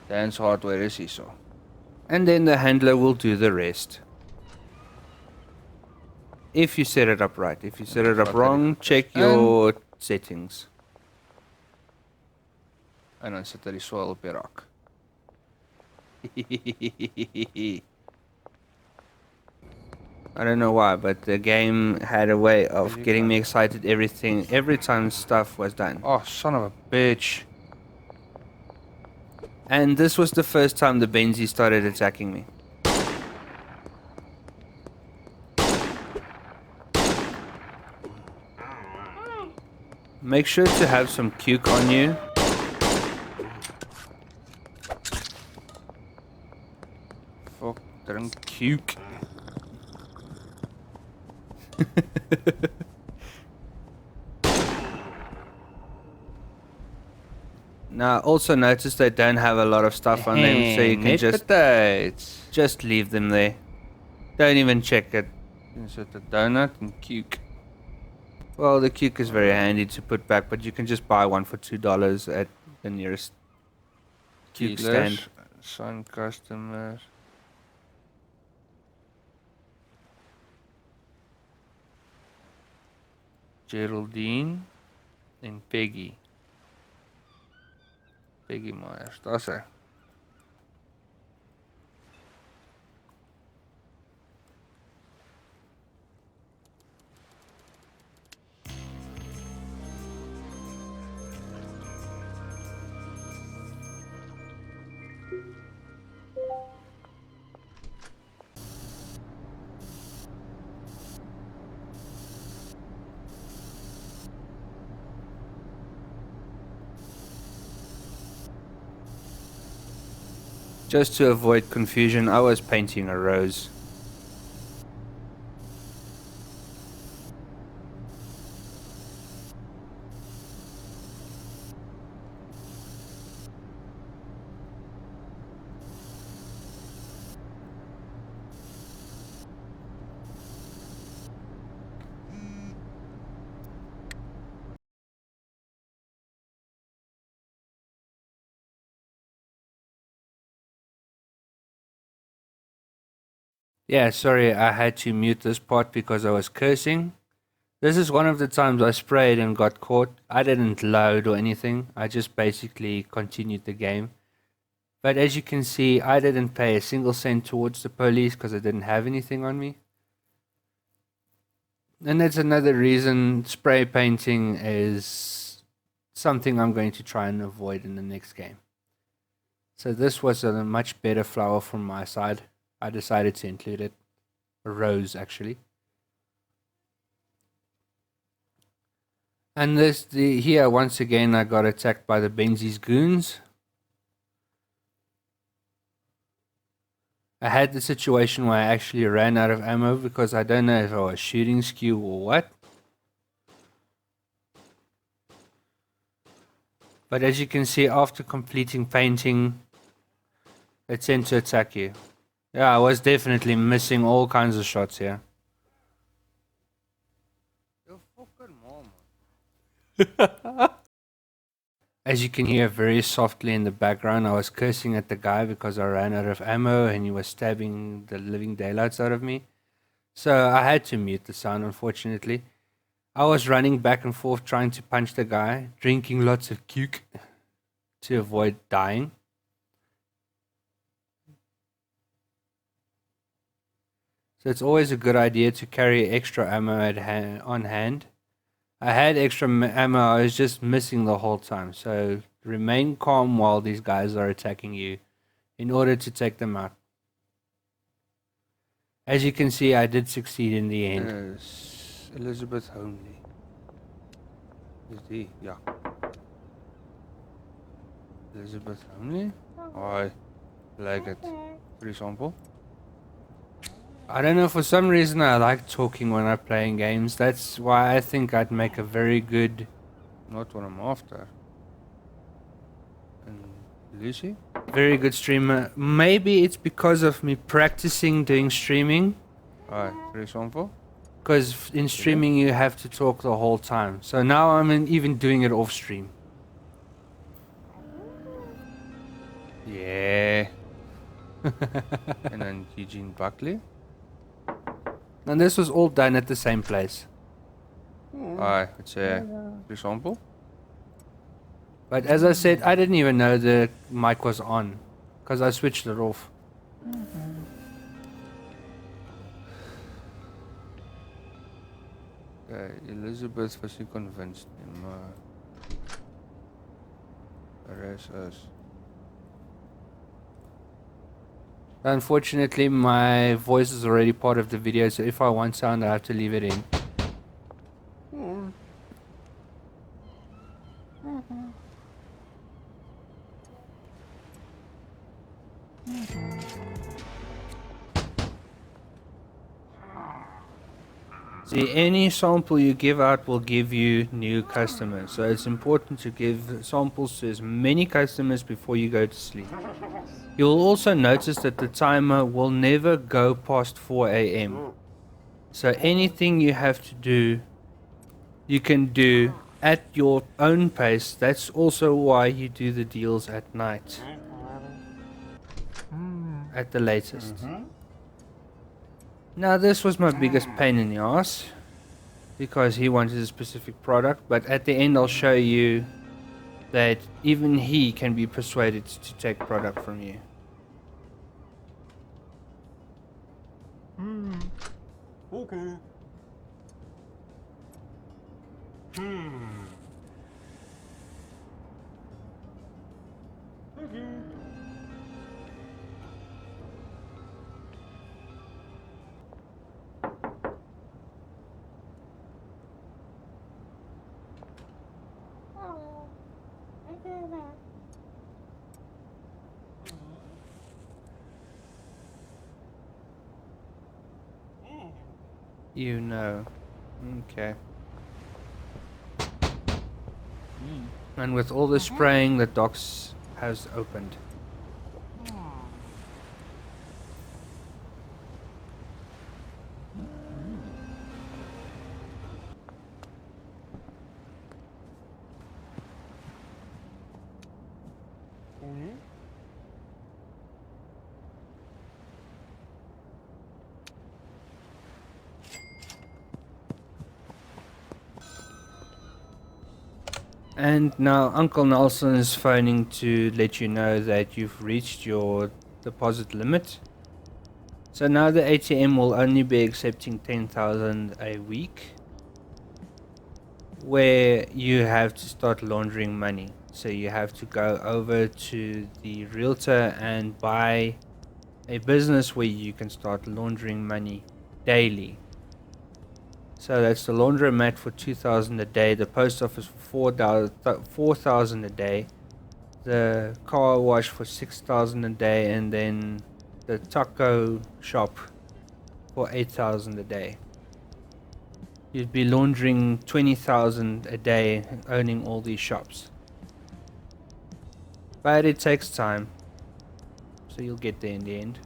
Dance hardware is hier so. And then the handler will do the rest. If you set it up right. If you set it up wrong, check your settings. En dan sit hy die swaal op die rak. I don't know why, but the game had a way of getting me excited every time stuff was done. Oh, son of a bitch. And this was the first time the Benzies started attacking me. Make sure to have some cuke on you. Fuck, drink cuke. Now, also notice they don't have a lot of stuff on them, so you can just leave them there. Don't even check it. Insert a donut and cuke. Well, the cuke is very handy to put back, but you can just buy one for $2 at the nearest cuke stand. Sign customers. Geraldine en Peggy. Peggy Myers, daar's hy. Just to avoid confusion, I was painting a rose. Yeah, sorry, I had to mute this part because I was cursing. This is one of the times I sprayed and got caught. I didn't load or anything. I just basically continued the game. But as you can see, I didn't pay a single cent towards the police because I didn't have anything on me. And that's another reason spray painting is something I'm going to try and avoid in the next game. So this was a much better flower from my side. I decided to include it. A rose, actually. And here, once again, I got attacked by the Benzies goons. I had the situation where I actually ran out of ammo because I don't know if I was shooting skew or what. But as you can see, after completing painting, they tend to attack you. Yeah, I was definitely missing all kinds of shots here. Your fucking mama. As you can hear very softly in the background, I was cursing at the guy because I ran out of ammo and he was stabbing the living daylights out of me. So I had to mute the sound, unfortunately. I was running back and forth trying to punch the guy, drinking lots of cuke to avoid dying. So it's always a good idea to carry extra ammo on hand. I had extra ammo, I was just missing the whole time. So remain calm while these guys are attacking you in order to take them out. As you can see, I did succeed in the end. Yes, Elizabeth Homely. Is die? Ja. Elizabeth Homely? I like it. For example. I don't know, for some reason I like talking when I'm playing games. That's why I think I'd make a very good... Not what I'm after. And Lucy? Very good streamer. Maybe it's because of me practicing doing streaming. Alright, for example. Because in streaming you have to talk the whole time. So now I'm even doing it off stream. Yeah. And then Eugene Buckley. And this was all done at the same place. Alright, it's for example. But as I said, I didn't even know the mic was on. Because I switched it off. Okay, Elizabeth was nie convinced nie, maar... The rest is... Unfortunately, my voice is already part of the video, so if I want sound, I have to leave it in. See, any sample you give out will give you new customers, so it's important to give samples to as many customers before you go to sleep. You'll also notice that the timer will never go past 4 a.m. So anything you have to do, you can do at your own pace. That's also why you do the deals at night, at the latest. Now this was my biggest pain in the ass, because he wanted a specific product, but at the end I'll show you that even he can be persuaded to take product from you. Okay. You know. Okay. And with all the spraying, the docks has opened. And now Uncle Nelson is phoning to let you know that you've reached your deposit limit. So now the ATM will only be accepting 10,000 a week, where you have to start laundering money. So you have to go over to the realtor and buy a business where you can start laundering money daily. So that's the laundromat for 2,000 a day, the post office for 4,000 a day, the car wash for 6,000 a day, and then the taco shop for 8,000 a day. You'd be laundering 20,000 a day owning all these shops. But it takes time, so you'll get there in the end.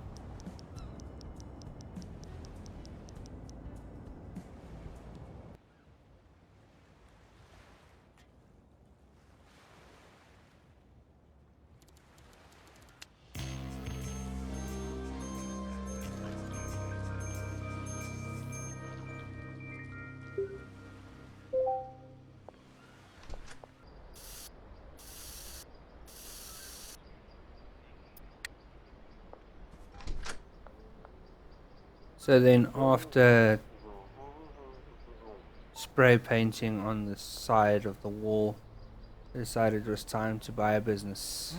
So then after spray painting on the side of the wall, I decided it was time to buy a business.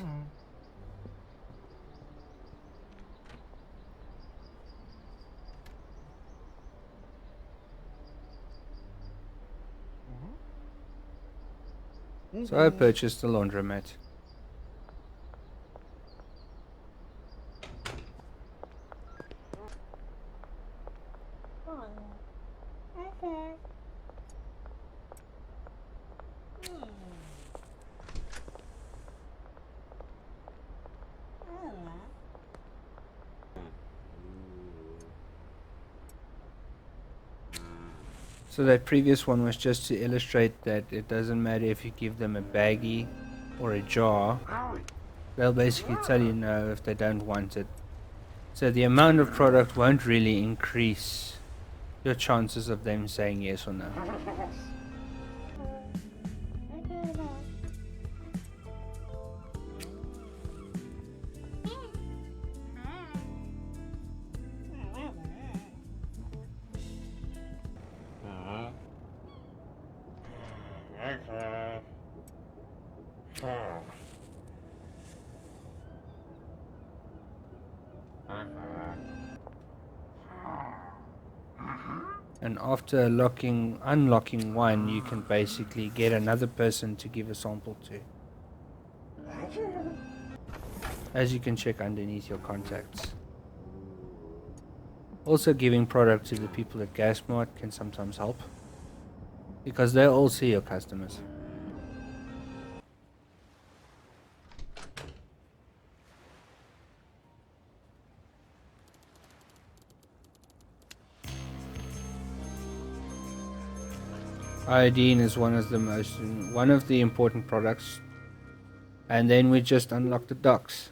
So I purchased a laundromat. So that previous one was just to illustrate that it doesn't matter if you give them a baggie or a jar. They'll basically tell you no if they don't want it. So the amount of product won't really increase your chances of them saying yes or no. And after unlocking one, you can basically get another person to give a sample to. As you can check underneath your contacts. Also, giving product to the people at GasMart can sometimes help, because they'll all see your customers. Iodine is one of the important products. And then we just unlock the docks.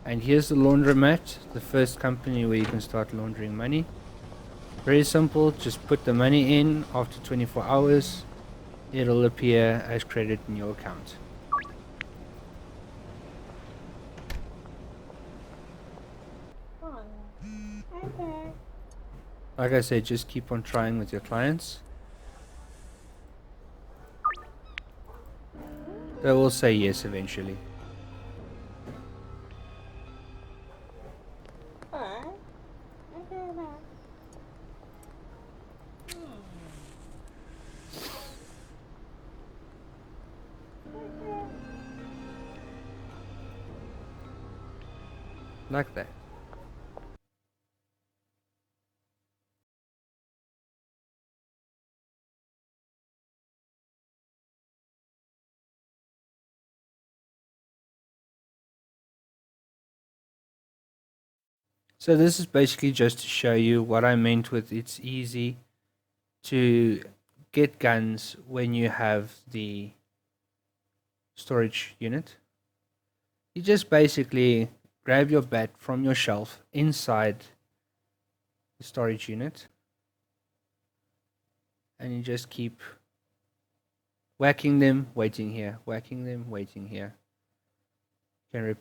And here's the laundromat, the first company where you can start laundering money. Very simple, just put the money in. After 24 hours, it'll appear as credit in your account. Like I said, just keep on trying with your clients. They will say yes eventually. Like that. So this is basically just to show you what I meant with it's easy to get guns when you have the storage unit. You just basically grab your bat from your shelf inside the storage unit and you just keep whacking them, waiting here, whacking them, waiting here. You can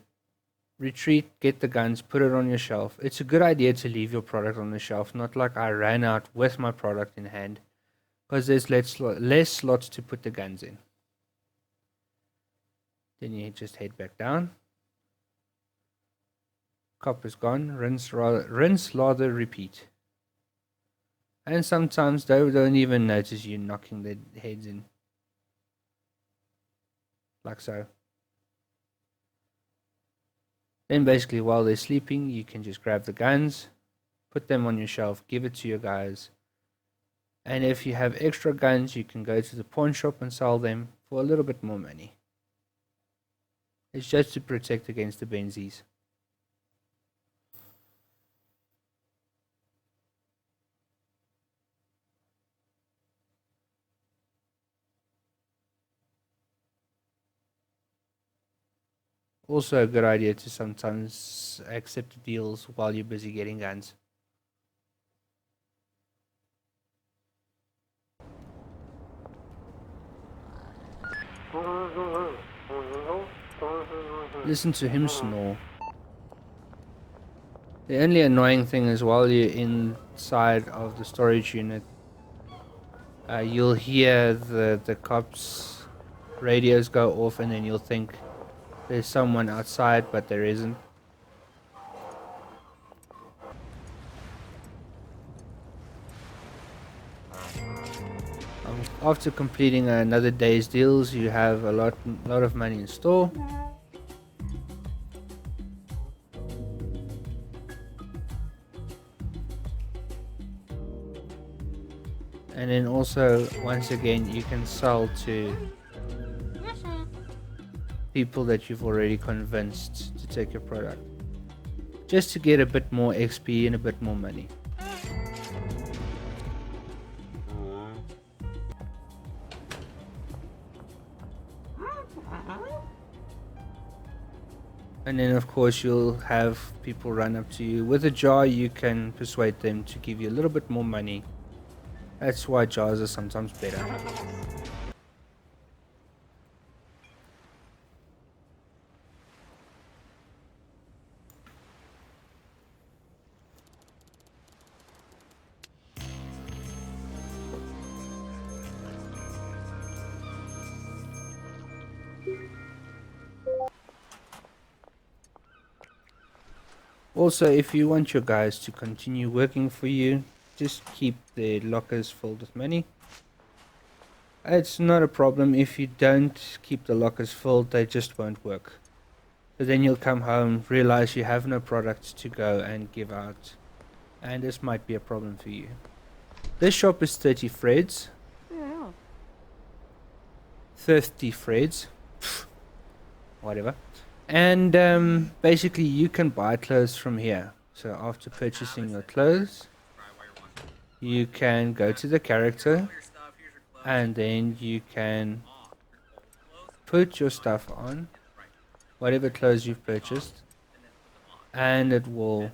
retreat, get the guns, put it on your shelf. It's a good idea to leave your product on the shelf, not like I ran out with my product in hand, because there's less slots to put the guns in. Then you just head back down. Cop is gone. Rinse, lather, repeat. And sometimes they don't even notice you knocking their heads in. Like so. Then basically while they're sleeping, you can just grab the guns, put them on your shelf, give it to your guys. And if you have extra guns, you can go to the pawn shop and sell them for a little bit more money. It's just to protect against the Benzies. Also a good idea to sometimes accept deals while you're busy getting guns. Listen to him snore. The only annoying thing is while you're inside of the storage unit, you'll hear the cops' radios go off and then you'll think there's someone outside, but there isn't. After completing another day's deals, you have a lot of money in store. And then also, once again, you can sell to people that you've already convinced to take your product, just to get a bit more XP and a bit more money. And then of course you'll have people run up to you. With a jar you can persuade them to give you a little bit more money. That's why jars are sometimes better. Also, if you want your guys to continue working for you, just keep their lockers filled with money. It's not a problem if you don't keep the lockers filled, they just won't work. So then you'll come home, realize you have no products to go and give out, and this might be a problem for you. This shop is 30 Freds. Yeah. 30 Freds. Whatever. And basically you can buy clothes from here. So after purchasing your clothes, you can go to the character and then you can put your stuff on, whatever clothes you've purchased, and it will,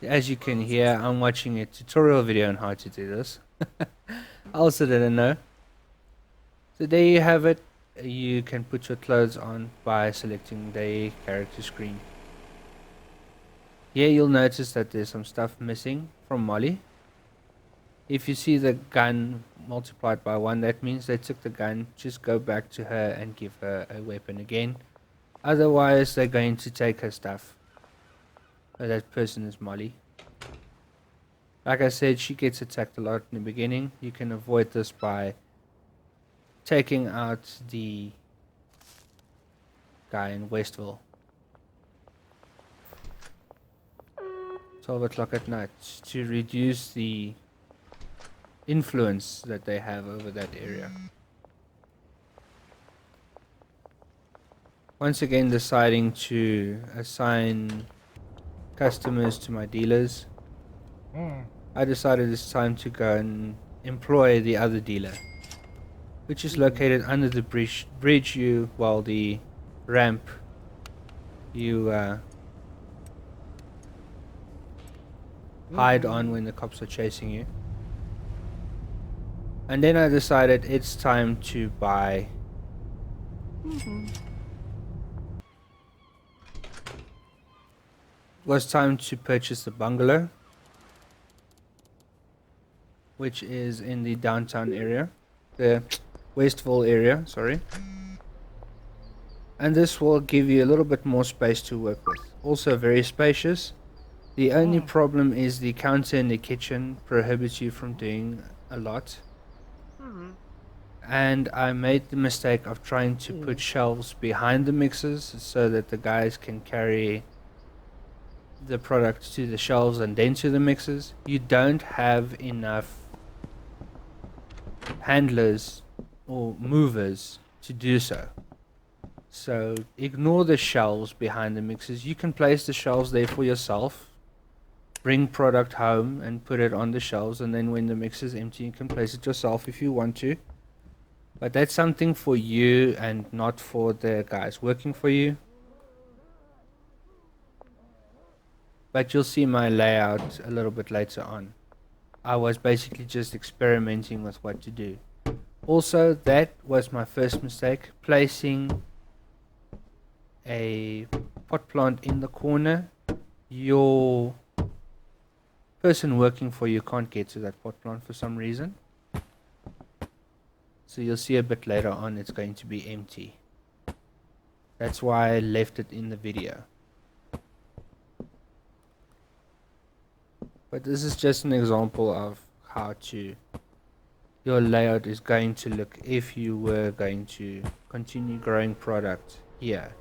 as you can hear, I'm watching a tutorial video on how to do this. I also didn't know. So there you have it. You can put your clothes on by selecting the character screen. Here you'll notice that there's some stuff missing from Molly. If you see the gun multiplied by 1, that means they took the gun. Just go back to her and give her a weapon again. Otherwise they're going to take her stuff. So that person is Molly. Like I said, she gets attacked a lot in the beginning. You can avoid this by taking out the guy in Westville. 12 o'clock at night to reduce the influence that they have over that area. Once again, deciding to assign customers to my dealers, I decided it's time to go and employ the other dealer, which is located under the bridge. While the ramp you hide on when the cops are chasing you. And then I decided it's time to buy was time to purchase the bungalow, which is in the downtown area, the Westville area, sorry. And this will give you a little bit more space to work with. Also very spacious. The only problem is the counter in the kitchen prohibits you from doing a lot. And I made the mistake of trying to put shelves behind the mixers so that the guys can carry the product to the shelves and then to the mixers. You don't have enough handlers or movers to do so. So ignore the shelves behind the mixers. You can place the shelves there for yourself, bring product home and put it on the shelves, and then when the mixer's empty you can place it yourself if you want to. But that's something for you and not for the guys working for you. But you'll see my layout a little bit later on. I was basically just experimenting with what to do. Also, that was my first mistake, placing a pot plant in the corner. Your person working for you can't get to that pot plant for some reason. So you'll see a bit later on it's going to be empty. That's why I left it in the video. But this is just an example of how your layout is going to look if you were going to continue growing product here,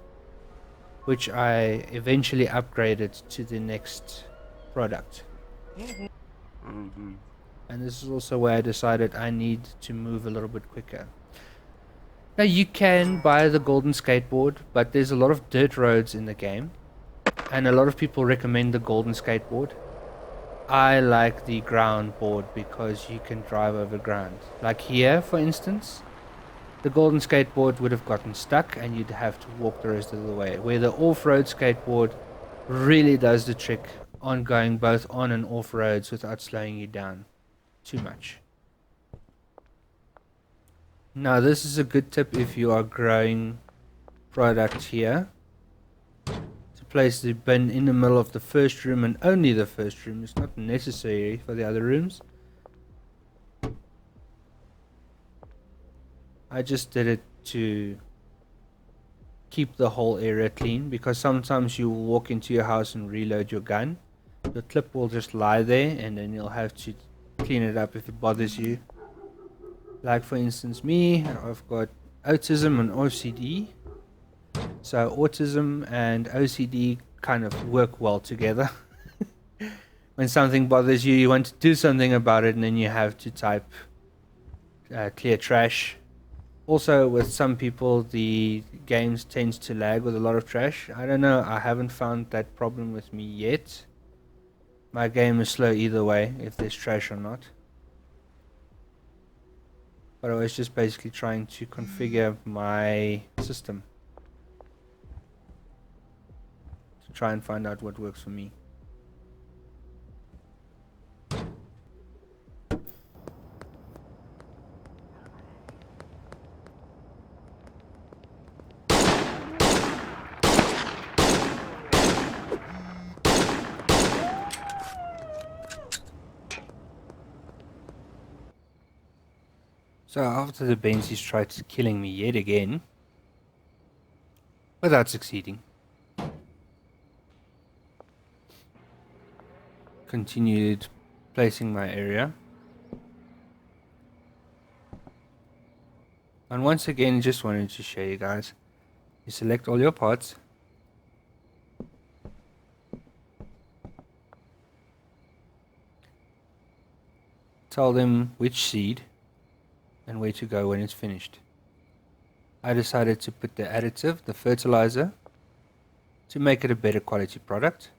which I eventually upgraded to the next product. And this is also where I decided I need to move a little bit quicker. Now you can buy the golden skateboard, but there's a lot of dirt roads in the game, and a lot of people recommend the golden skateboard. I like the ground board because you can drive over ground. Like here, for instance, the golden skateboard would have gotten stuck and you'd have to walk the rest of the way. Where the off-road skateboard really does the trick on going both on and off roads without slowing you down too much. Now this is a good tip if you are growing product here. Place the bin in the middle of the first room and only the first room. It's not necessary for the other rooms. I just did it to keep the whole area clean, because sometimes you walk into your house and reload your gun. The clip will just lie there, and then you'll have to clean it up if it bothers you. Like for instance me, I've got autism and OCD. So autism and OCD kind of work well together. When something bothers you, you want to do something about it, and then you have to type clear trash. Also, with some people, the games tends to lag with a lot of trash. I don't know, I haven't found that problem with me yet. My game is slow either way, if there's trash or not. But I was just basically trying to configure my system to try and find out what works for me. So after the Benzies tried killing me yet again, without succeeding, continued placing my area. And once again, just wanted to show you guys, you select all your parts, tell them which seed and where to go when it's finished. I decided to put the additive, the fertilizer, to make it a better quality product.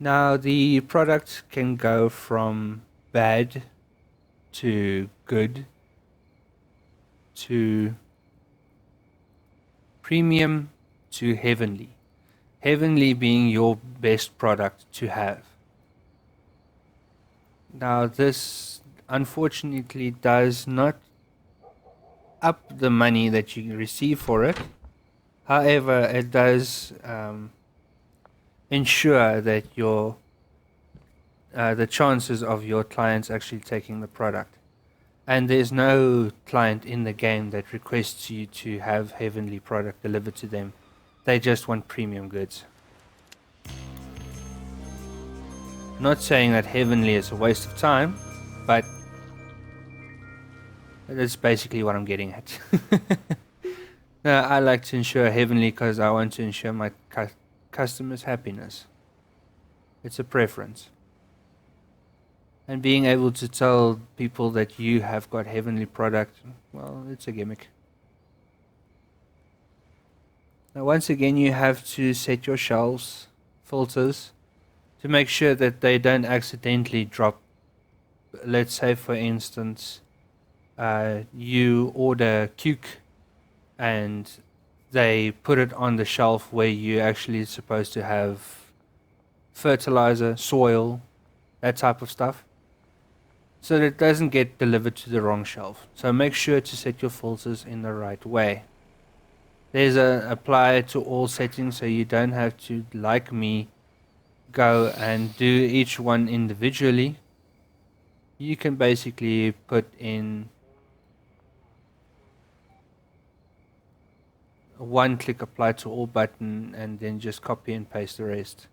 Now the product can go from bad to good to premium to heavenly. Heavenly being your best product to have. Now this unfortunately does not up the money that you receive for it. However, it does ensure that your the chances of your clients actually taking the product. And there's no client in the game that requests you to have heavenly product delivered to them. They just want premium goods. Not saying that heavenly is a waste of time, but that's basically what I'm getting at. I like to ensure heavenly because I want to ensure my customers' happiness. It's a preference. And being able to tell people that you have got heavenly product, well, it's a gimmick. Now once again, you have to set your shelves, filters, to make sure that they don't accidentally drop. Let's say for instance, you order cuke and they put it on the shelf where you're actually supposed to have fertilizer, soil, that type of stuff, so that it doesn't get delivered to the wrong shelf. So make sure to set your filters in the right way. There's a apply to all settings, so you don't have to, like me, go and do each one individually. You can basically put in a one-click apply to all button and then just copy and paste the rest.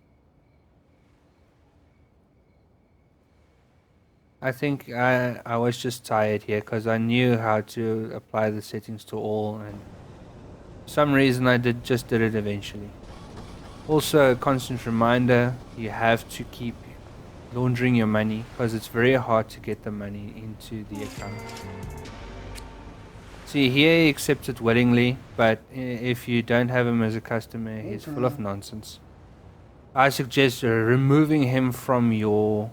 I think I was just tired here because I knew how to apply the settings to all, and for some reason I just did it eventually. Also, a constant reminder, you have to keep laundering your money because it's very hard to get the money into the account. See, here he accepts it willingly, but if you don't have him as a customer, he's full of nonsense. I suggest removing him from your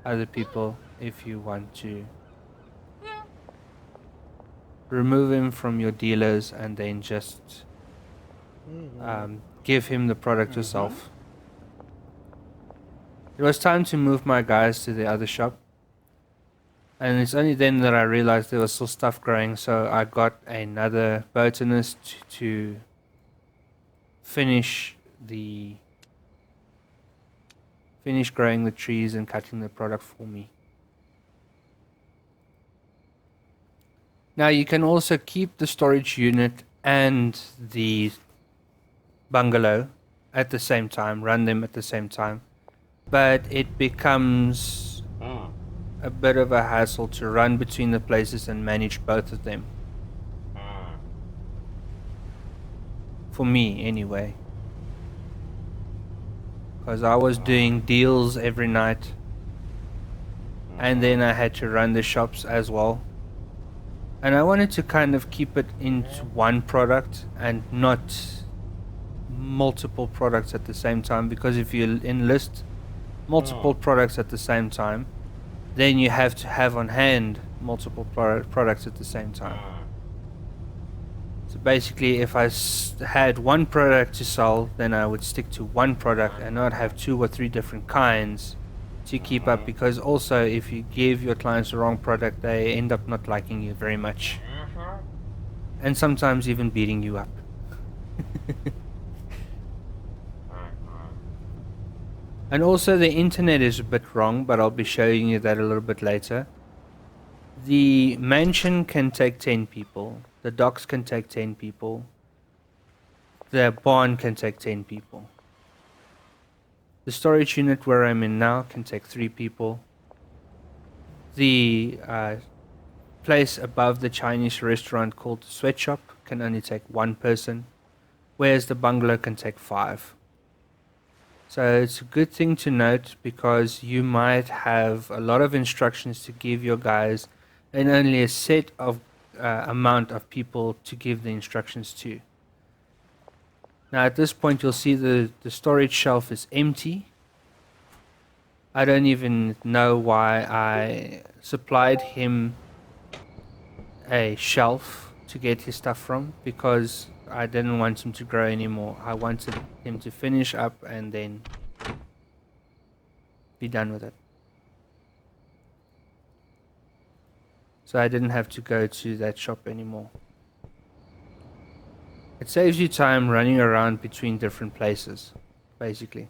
other people if you want to. Remove him from your dealers and then just give him the product yourself. It was time to move my guys to the other shop, and it's only then that I realized there was still stuff growing, so I got another botanist to finish growing the trees and cutting the product for me. Now you can also keep the storage unit and the bungalow at the same time, run them at the same time, but it becomes a bit of a hassle to run between the places and manage both of them. For me, anyway. Because I was doing deals every night, and then I had to run the shops as well. And I wanted to kind of keep it into one product and not multiple products at the same time, because if you enlist multiple products at the same time, then you have to have on hand multiple products at the same time. So basically, if I had one product to sell, then I would stick to one product and not have 2 or 3 different kinds to keep up, because also if you give your clients the wrong product, they end up not liking you very much, and sometimes even beating you up. And also the internet is a bit wrong, but I'll be showing you that a little bit later. The mansion can take 10 people, the docks can take 10 people, the barn can take 10 people. The storage unit where I'm in now can take 3 people. The place above the Chinese restaurant called the Sweatshop can only take 1 person, whereas the bungalow can take 5. So it's a good thing to note, because you might have a lot of instructions to give your guys and only a set of amount of people to give the instructions to. Now at this point you'll see the storage shelf is empty. I don't even know why I supplied him a shelf to get his stuff from, because I didn't want him to grow anymore. I wanted him to finish up and then be done with it. So I didn't have to go to that shop anymore. It saves you time running around between different places, basically.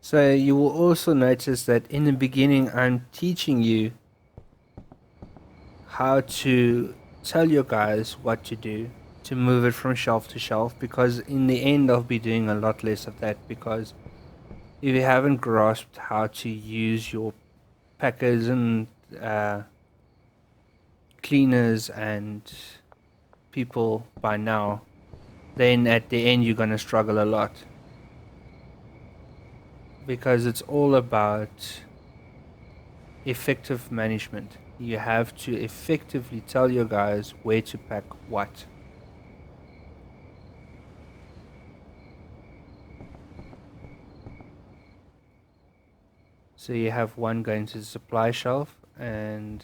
So you will also notice that in the beginning I'm teaching you how to tell your guys what to do to move it from shelf to shelf, because in the end I'll be doing a lot less of that, because if you haven't grasped how to use your packers and cleaners and people by now, then at the end you're going to struggle a lot. Because it's all about effective management. You have to effectively tell your guys where to pack what. So you have one going to the supply shelf and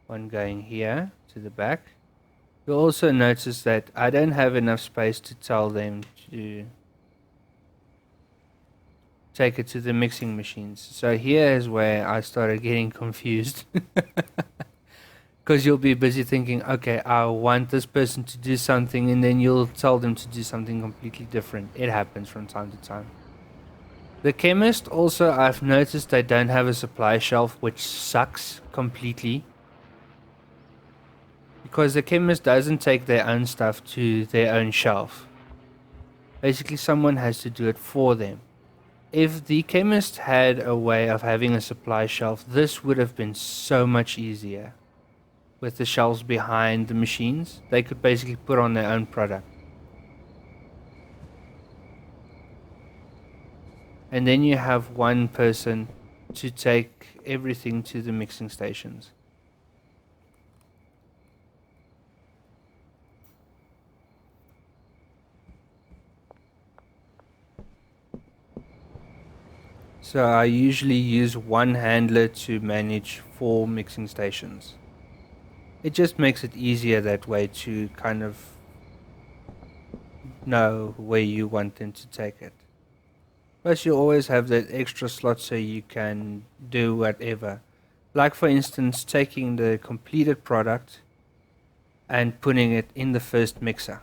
one going here to the back. You'll also notice that I don't have enough space to tell them to take it to the mixing machines. So here is where I started getting confused. Because you'll be busy thinking, okay, I want this person to do something, and then you'll tell them to do something completely different. It happens from time to time. The chemist also, I've noticed they don't have a supply shelf, which sucks completely. Because the chemist doesn't take their own stuff to their own shelf. Basically, someone has to do it for them. If the chemist had a way of having a supply shelf, this would have been so much easier. With the shelves behind the machines, they could basically put on their own product. And then you have one person to take everything to the mixing stations. So I usually use one handler to manage 4 mixing stations. It just makes it easier that way to kind of know where you want them to take it. Plus you always have that extra slot so you can do whatever. Like for instance, taking the completed product and putting it in the first mixer.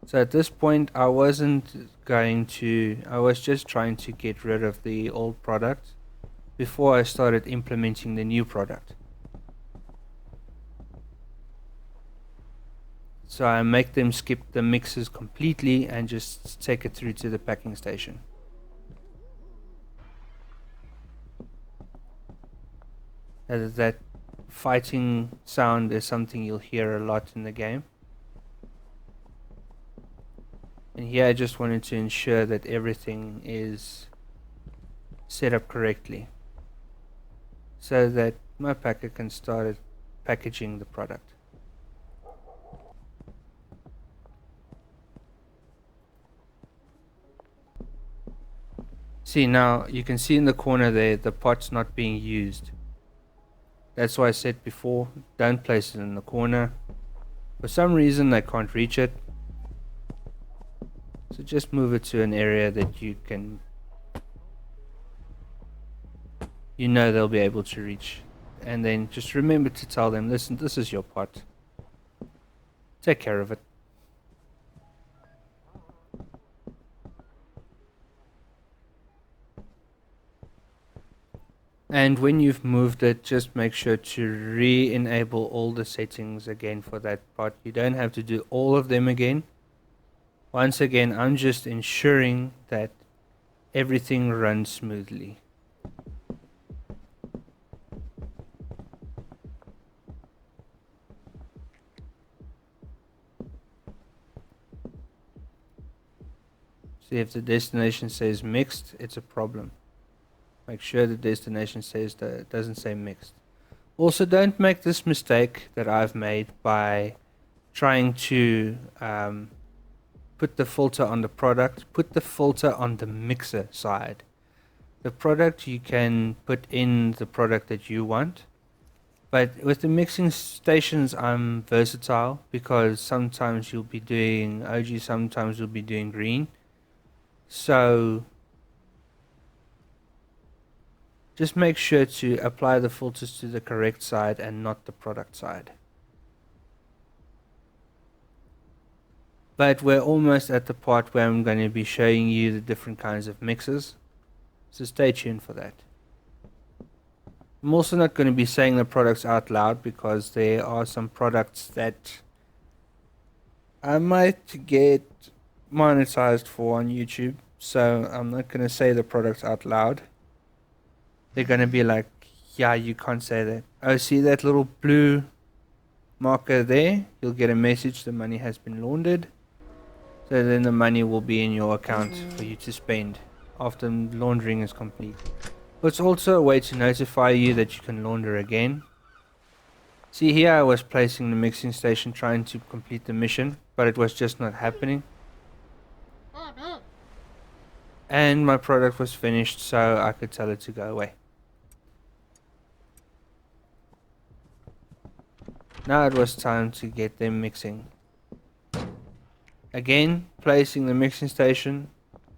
So at this point I was just trying to get rid of the old product before I started implementing the new product. So I make them skip the mixes completely and just take it through to the packing station. That fighting sound is something you'll hear a lot in the game. And here I just wanted to ensure that everything is set up correctly, so that my packer can start packaging the product. See, now you can see in the corner there the pot's not being used. That's why I said before, don't place it in the corner. For some reason I can't reach it, so just move it to an area that you know they'll be able to reach. And then just remember to tell them, listen, this is your pot. Take care of it. And when you've moved it, just make sure to re-enable all the settings again for that pot. You don't have to do all of them again. Once again, I'm just ensuring that everything runs smoothly. See, if the destination says mixed, it's a problem. Make sure the destination doesn't say mixed. Also, don't make this mistake that I've made by trying to put the filter on the product. Put the filter on the mixer side. The product, you can put in the product that you want. But with the mixing stations, I'm versatile, because sometimes you'll be doing OG, sometimes you'll be doing green. So just make sure to apply the filters to the correct side and not the product side. But we're almost at the part where I'm going to be showing you the different kinds of mixes, so stay tuned for that. I'm also not going to be saying the products out loud, because there are some products that I might get monetized for on YouTube, so I'm not going to say the products out loud. They're going to be like, yeah, you can't say that. Oh, see that little blue marker there? You'll get a message, the money has been laundered. So then the money will be in your account for you to spend after laundering is complete. But it's also a way to notify you that you can launder again. See, here I was placing the mixing station trying to complete the mission, but it was just not happening. And my product was finished, so I could tell it to go away. Now it was time to get them mixing. Again, placing the mixing station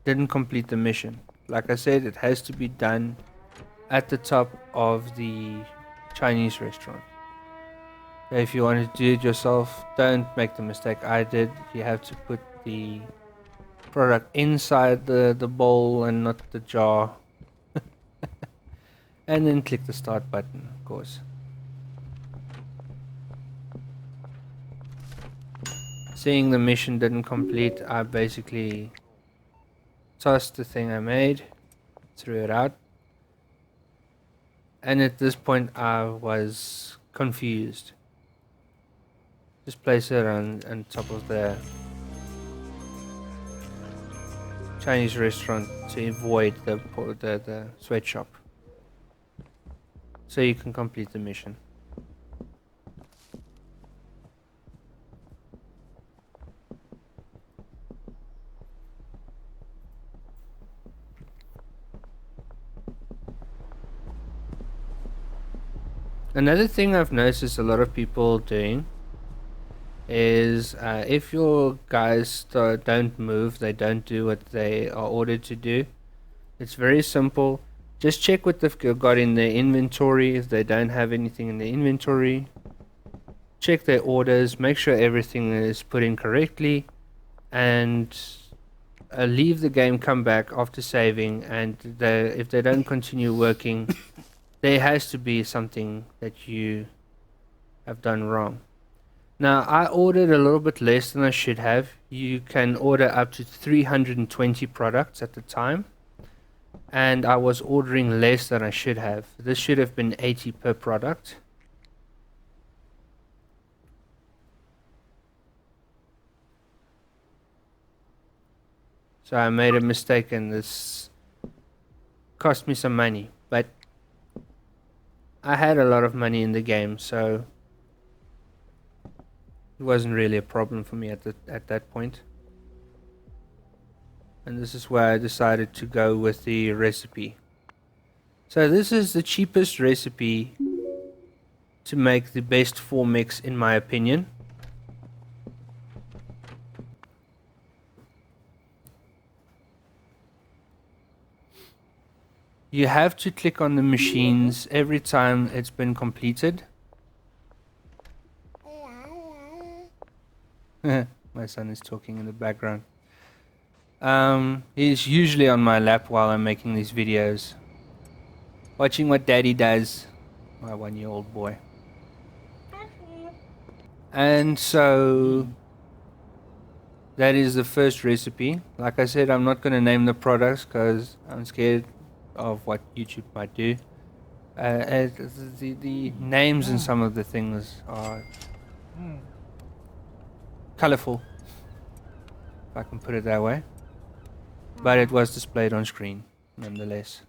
didn't complete the mission. Like I said, it has to be done at the top of the Chinese restaurant. If you want to do it yourself, don't make the mistake I did. You have to put the product inside the bowl and not the jar. And then click the start button, of course. Seeing the mission didn't complete, I basically tossed the thing I made, threw it out, and at this point I was confused. Just place it on top of the Chinese restaurant to avoid the sweatshop, so you can complete the mission. Another thing I've noticed a lot of people doing is if your guys don't move, they don't do what they are ordered to do. It's very simple. Just check what they've got in their inventory. If they don't have anything in their inventory, check their orders, make sure everything is put in correctly, and leave the game, come back after saving, and if they don't continue working, there has to be something that you have done wrong. Now, I ordered a little bit less than I should have. You can order up to 320 products at the time, and I was ordering less than I should have. This should have been 80 per product. So I made a mistake, and this cost me some money, but I had a lot of money in the game, so it wasn't really a problem for me at that point. And this is where I decided to go with the recipe. So this is the cheapest recipe to make the best 4 mix, in my opinion. You have to click on the machines every time it's been completed. My son is talking in the background. He's usually on my lap while I'm making these videos, watching what daddy does, my 1-year-old boy. And so that is the first recipe. Like I said, I'm not going to name the products because I'm scared of what YouTube might do. The names in some of the things are colorful, if I can put it that way, but it was displayed on screen nonetheless.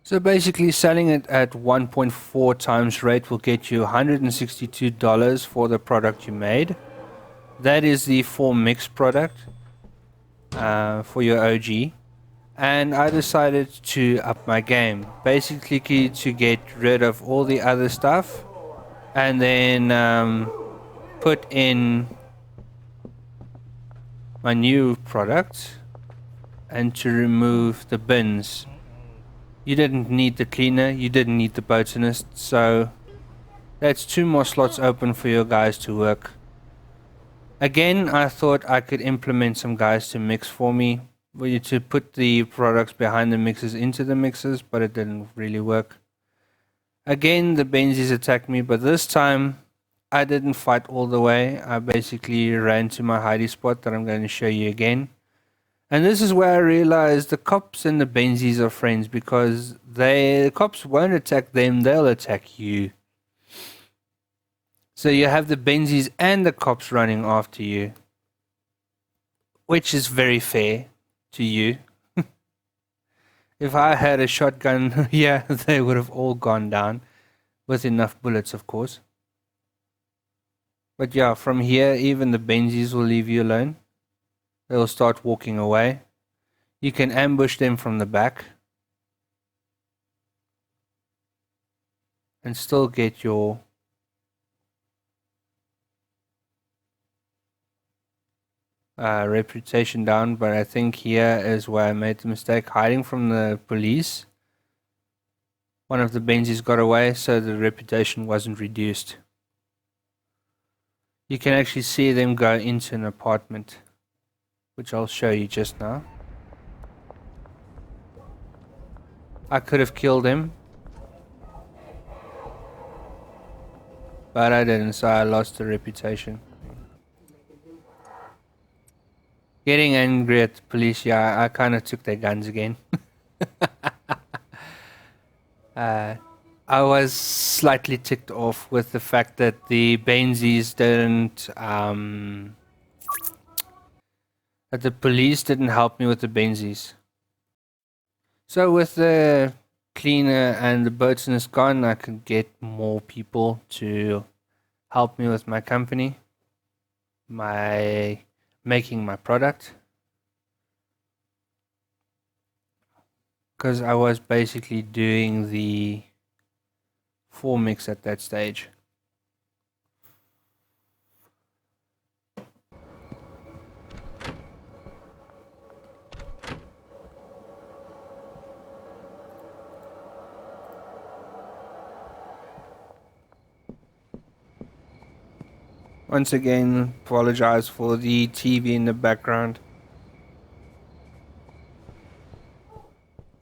So basically, selling it at 1.4 times rate will get you $162 for the product you made. That is the 4 mix product for your OG. And I decided to up my game, basically to get rid of all the other stuff and then put in my new product and to remove the bins. You didn't need the cleaner, you didn't need the botanist, so that's 2 more slots open for your guys to work. Again, I thought I could implement some guys to mix for me, to put the products behind the mixers into the mixers, but it didn't really work. Again, the Benzies attacked me, but this time I didn't fight all the way. I basically ran to my hidey spot that I'm going to show you again. And this is where I realized the cops and the Benzies are friends, because the cops won't attack them, they'll attack you. So you have the Benzies and the cops running after you, which is very fair to you. If I had a shotgun, yeah, they would have all gone down, with enough bullets, of course. But yeah, from here, even the Benzies will leave you alone. They'll start walking away. You can ambush them from the back and still get your reputation down. But I think here is where I made the mistake, hiding from the police. One of the Benzies got away, so the reputation wasn't reduced. You can actually see them go into an apartment, which I'll show you just now. I could have killed him, but I didn't, so I lost the reputation. Getting angry at the police, yeah, I kind of took their guns again. I was slightly ticked off with the fact that the Benzies didn't, that the police didn't help me with the Benzies. So with the cleaner and the boatswain's gone, I could get more people to help me with my company, making my product. Because I was basically doing the full mix at that stage. Once again, apologize for the TV in the background.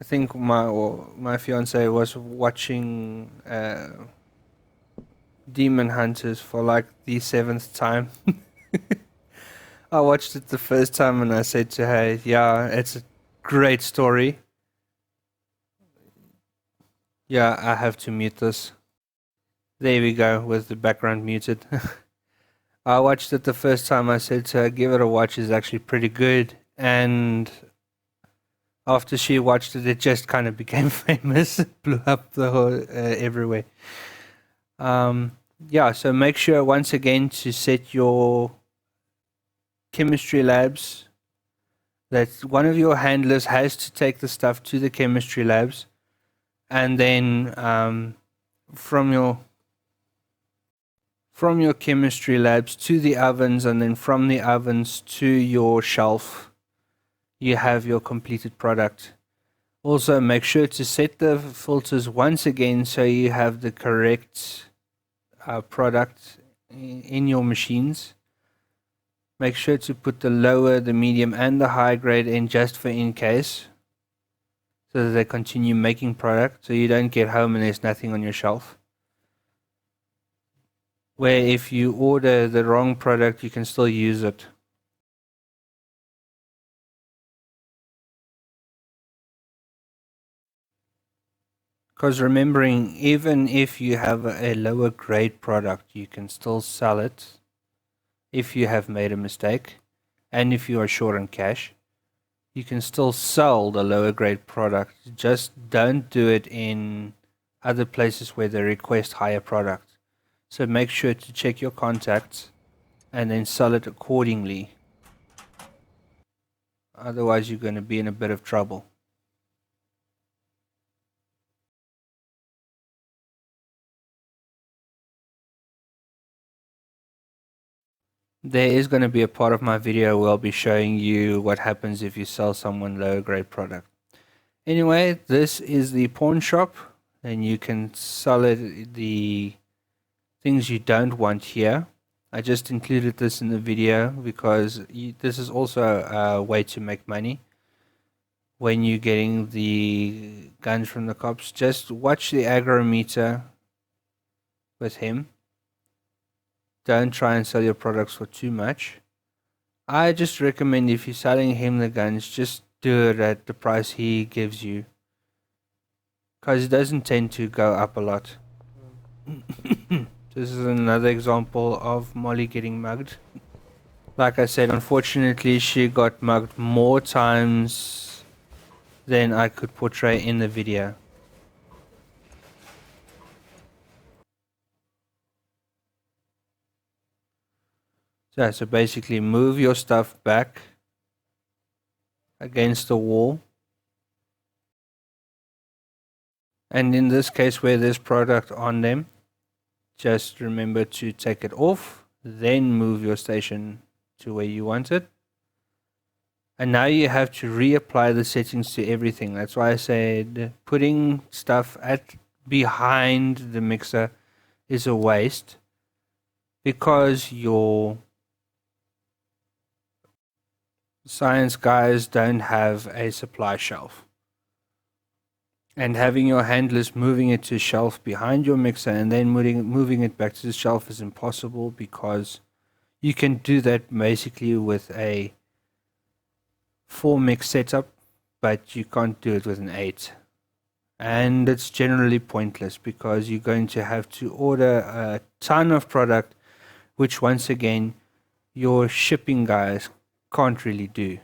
I think my fiance was watching Demon Hunters for like the 7th time. I watched it the first time and I said to her, yeah, it's a great story. Yeah, I have to mute this. There we go, with the background muted. I watched it the first time. I said to her, give it a watch, it's actually pretty good. And after she watched it, it just kind of became famous. It blew up the whole everywhere. Yeah, so make sure once again to set your chemistry labs. That one of your handlers has to take the stuff to the chemistry labs, and then from your chemistry labs to the ovens, and then from the ovens to your shelf, you have your completed product. Also, make sure to set the filters once again so you have the correct product in your machines. Make sure to put the lower, the medium, and the high grade in just for in case, so that they continue making product, so you don't get home and there's nothing on your shelf. Where if you order the wrong product, you can still use it. Because remembering, even if you have a lower grade product, you can still sell it if you have made a mistake, and if you are short on cash, you can still sell the lower grade product. Just don't do it in other places where they request higher product. So make sure to check your contacts and then sell it accordingly. Otherwise, you're going to be in a bit of trouble. There is going to be a part of my video where I'll be showing you what happens if you sell someone lower grade product. Anyway, this is the pawn shop, and you can sell it the things you don't want here. I just included this in the video because this is also a way to make money. When you're getting the guns from the cops, just watch the aggro with him. Don't try and sell your products for too much. I just recommend if you're selling him the guns, just do it at the price he gives you, because it doesn't tend to go up a lot. This is another example of Molly getting mugged. Like I said, unfortunately she got mugged more times than I could portray in the video. So basically move your stuff back against the wall. And in this case where there's product on them, just remember to take it off, then move your station to where you want it. And now you have to reapply the settings to everything. That's why I said putting stuff behind the mixer is a waste, because your science guys don't have a supply shelf. And having your handlers moving it to a shelf behind your mixer and then moving it back to the shelf is impossible, because you can do that basically with a 4 mix setup, but you can't do it with an 8. And it's generally pointless, because you're going to have to order a ton of product, which once again your shipping guys can't really do.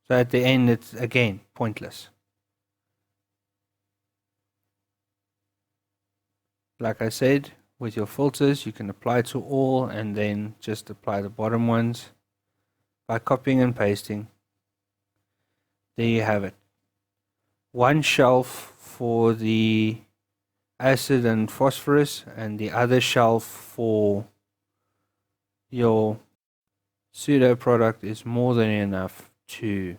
So at the end, it's again pointless. Like I said, with your filters, you can apply to all and then just apply the bottom ones by copying and pasting. There you have it. One shelf for the acid and phosphorus, and the other shelf for your pseudo product is more than enough to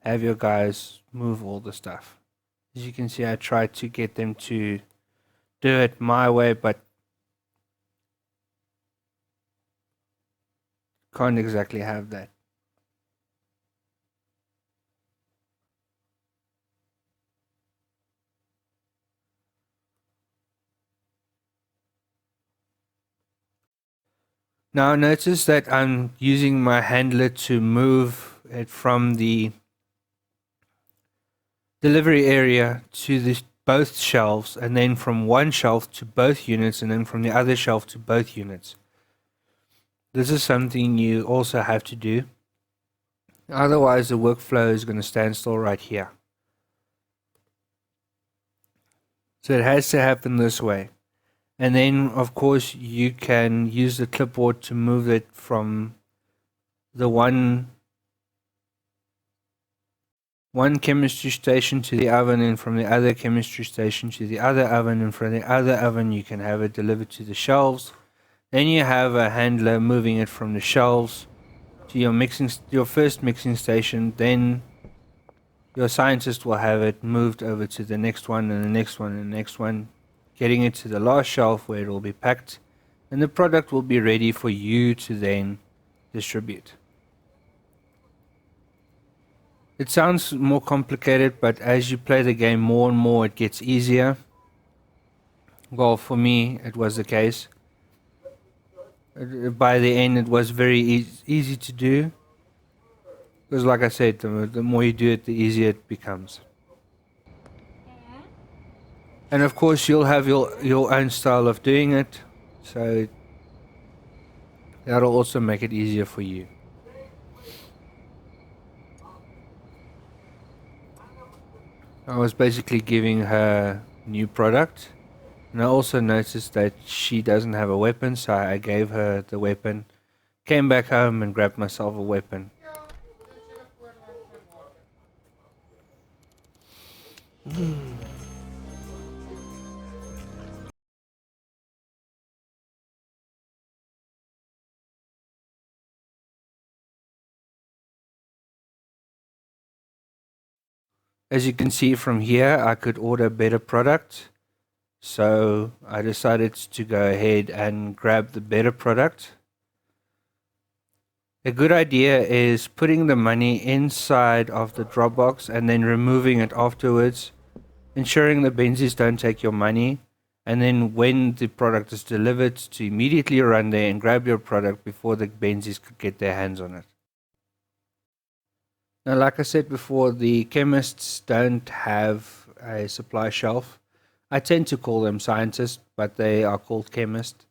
have your guys move all the stuff. As you can see, I tried to get them to do it my way, but can't exactly have that. Now notice that I'm using my handler to move it from the delivery area to both shelves, and then from one shelf to both units, and then from the other shelf to both units. This is something you also have to do. Otherwise, the workflow is going to stand still right here. So it has to happen this way. And then, of course, you can use the clipboard to move it from the one chemistry station to the oven, and from the other chemistry station to the other oven, and from the other oven you can have it delivered to the shelves. Then you have a handler moving it from the shelves to your first mixing station. Then your scientist will have it moved over to the next one, and the next one, and the next one, getting it to the last shelf where it will be packed, and the product will be ready for you to then distribute. It sounds more complicated, but as you play the game more and more, it gets easier. Well, for me, it was the case. By the end, it was very easy to do. Because like I said, the more you do it, the easier it becomes. And of course, you'll have your own style of doing it. So that'll also make it easier for you. I was basically giving her new product, and I also noticed that she doesn't have a weapon, so I gave her the weapon, came back home and grabbed myself a weapon. As you can see from here, I could order better product. So I decided to go ahead and grab the better product. A good idea is putting the money inside of the Dropbox and then removing it afterwards, ensuring the Benzies don't take your money, and then when the product is delivered, to immediately run there and grab your product before the Benzies could get their hands on it. Now, like I said before, the chemists don't have a supply shelf. I tend to call them scientists, but they are called chemists.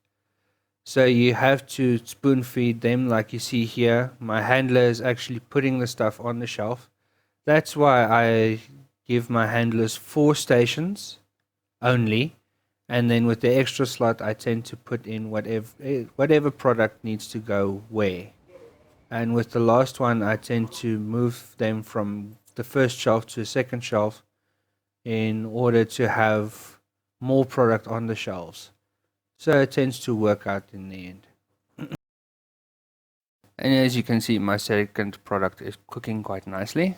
So you have to spoon feed them, like you see here. My handler is actually putting the stuff on the shelf. That's why I give my handlers 4 stations only, and then with the extra slot I tend to put in whatever product needs to go where. And with the last one, I tend to move them from the first shelf to the second shelf in order to have more product on the shelves. So it tends to work out in the end. And as you can see, my second product is cooking quite nicely.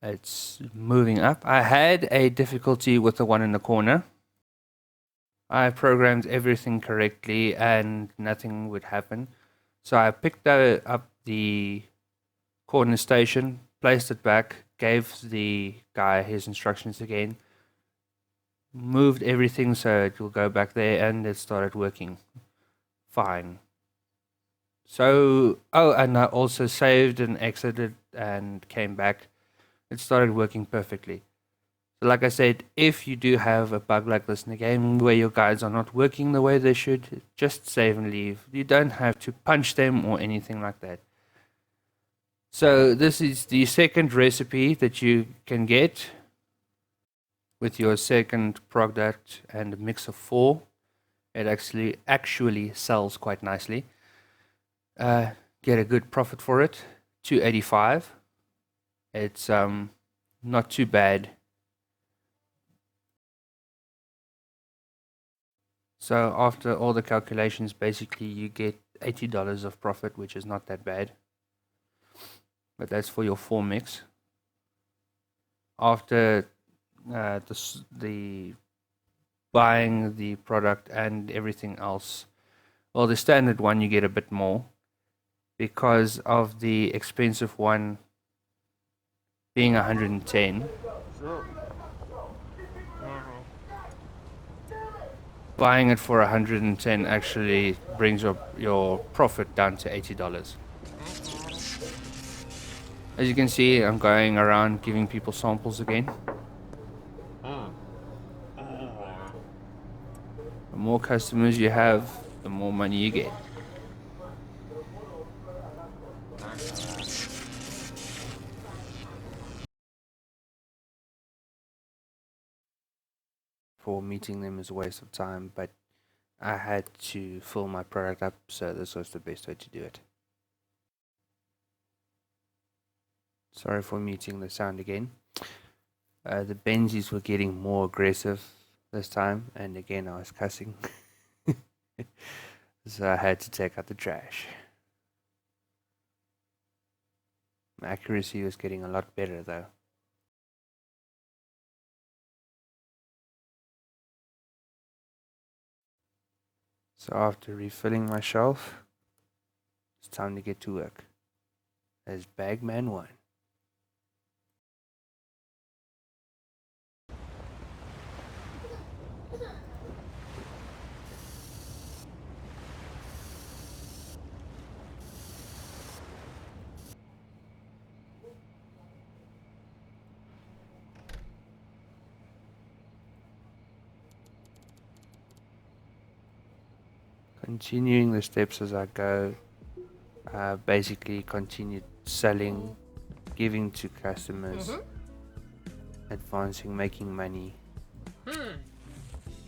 It's moving up. I had a difficulty with the one in the corner. I programmed everything correctly and nothing would happen. So I picked up the corner station, placed it back, gave the guy his instructions again, moved everything so it will go back there, and it started working fine. So, oh, and I also saved and exited and came back. It started working perfectly. So like I said, if you do have a bug like this in the game where your guides are not working the way they should, just save and leave. You don't have to punch them or anything like that. So this is the second recipe that you can get with your second product and a mix of 4. It actually sells quite nicely. Get a good profit for it. 285. It's not too bad. So after all the calculations, basically you get $80 of profit, which is not that bad. But that's for your 4 mix. After the buying the product and everything else, well, the standard one you get a bit more because of the expensive one being 110. Buying it for 110 actually brings your profit down to $80. As you can see, I'm going around giving people samples again. The more customers you have, the more money you get. For meeting them is a waste of time, but I had to fill my product up, so this was the best way to do it. Sorry for muting the sound again. The Benzies were getting more aggressive this time, and again I was cussing. So I had to take out the trash. My accuracy was getting a lot better though. So after refilling my shelf, it's time to get to work as Bagman 1. Continuing the steps as I go, basically continued selling, giving to customers, advancing, making money.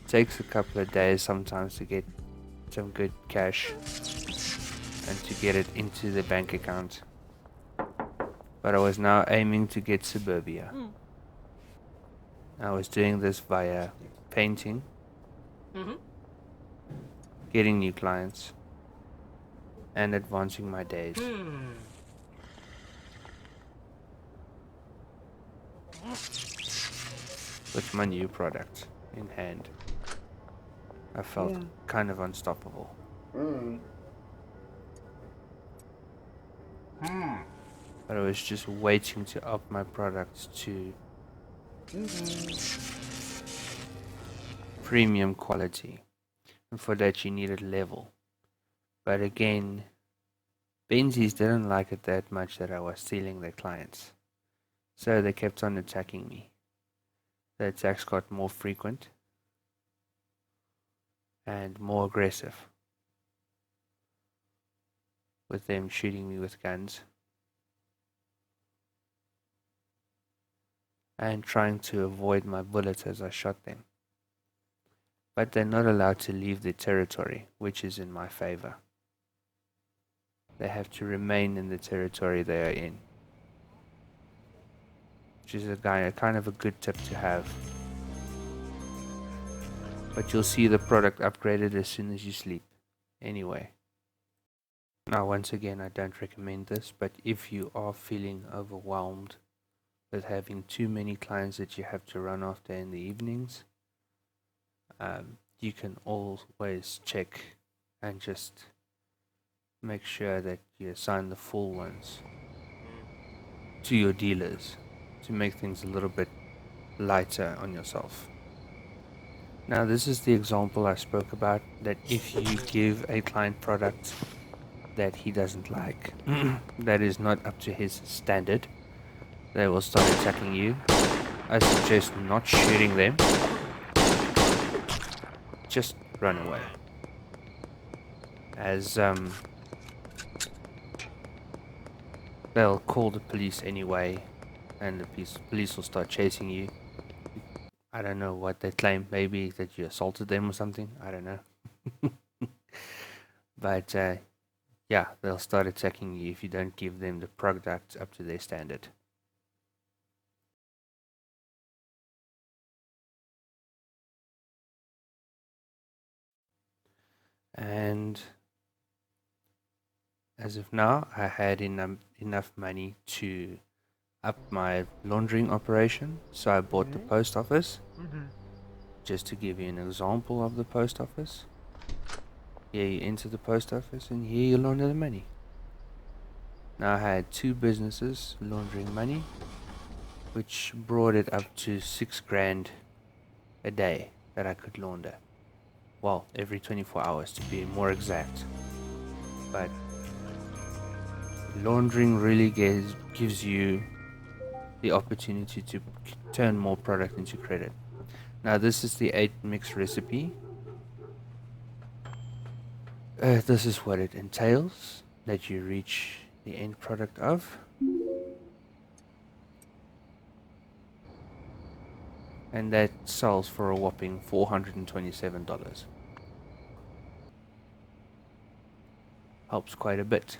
Takes a couple of days sometimes to get some good cash and to get it into the bank account. But I was now aiming to get suburbia. I was doing this via painting, getting new clients, and advancing my days. With my new product in hand, I felt kind of unstoppable. But I was just waiting to up my products to premium quality, and for that you needed level. But again, Benzies didn't like it that much that I was stealing their clients, so they kept on attacking me. The attacks got more frequent and more aggressive, with them shooting me with guns and trying to avoid my bullets as I shot them. But they're not allowed to leave the territory, which is in my favor. They have to remain in the territory they are in, which is a kind of a good tip to have. But you'll see the product upgraded as soon as you sleep. Anyway. Now once again, I don't recommend this, but if you are feeling overwhelmed with having too many clients that you have to run after in the evenings, you can always check and just make sure that you assign the full ones to your dealers to make things a little bit lighter on yourself. Now, this is the example I spoke about, that if you give a client product that he doesn't like, that is not up to his standard, they will start attacking you. I suggest not shooting them. Just run away. As they'll call the police anyway, and the police will start chasing you. I don't know what they claim. Maybe that you assaulted them or something. I don't know. But yeah, they'll start attacking you if you don't give them the product up to their standard. And as of now, I had enough money to up my laundering operation, so I bought the post office. Just to give you an example of the post office, here you enter the post office and here you launder the money. Now I had 2 businesses laundering money, which brought it up to 6 grand a day that I could launder. Well, every 24 hours to be more exact. But laundering really gives you the opportunity to turn more product into credit. Now this is the 8 mix recipe. This is what it entails, that you reach the end product of. And that sells for a whopping $427. Helps quite a bit.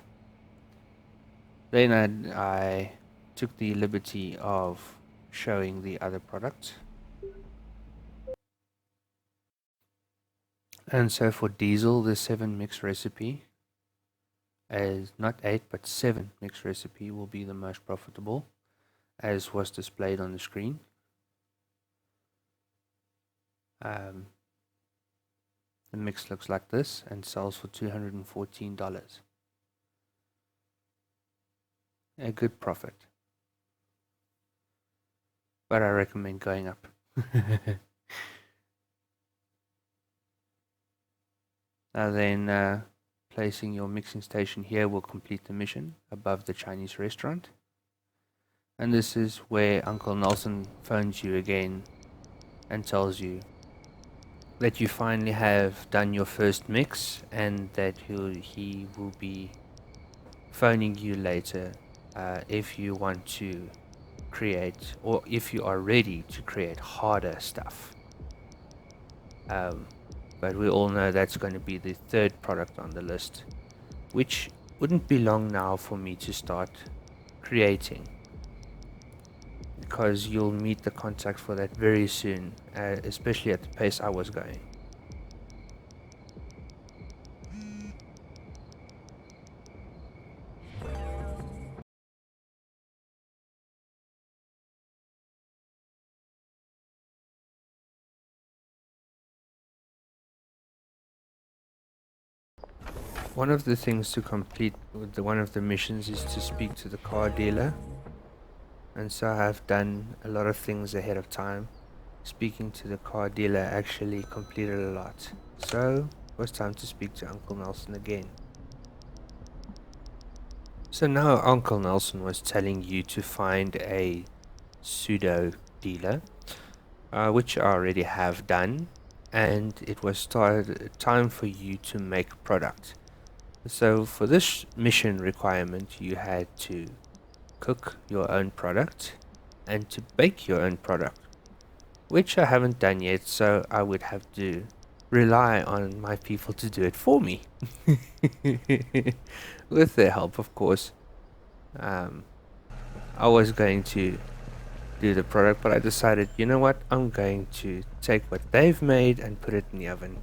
Then I took the liberty of showing the other products. And so for diesel, the 7 mix recipe, as not 8 but 7 mix recipe, will be the most profitable, as was displayed on the screen. The mix looks like this and sells for $214. A good profit, but I recommend going up. Then placing your mixing station here will complete the mission above the Chinese restaurant. And this is where Uncle Nelson phones you again and tells you that you finally have done your first mix, and that he will be phoning you later if you want to create, or if you are ready to create harder stuff. But we all know that's going to be the 3rd product on the list, which wouldn't be long now for me to start creating, because you'll meet the contact for that very soon, especially at the pace I was going. One of the things to complete with one of the missions is to speak to the car dealer. And so I've done a lot of things ahead of time. Speaking to the car dealer actually completed a lot. So it was time to speak to Uncle Nelson again. So now Uncle Nelson was telling you to find a pseudo dealer, which I already have done. And it was time for you to make product. So for this mission requirement, you had to cook your own product and to bake your own product, which I haven't done yet, so I would have to rely on my people to do it for me. With their help, of course. I was going to do the product, but I decided, you know what, I'm going to take what they've made and put it in the oven.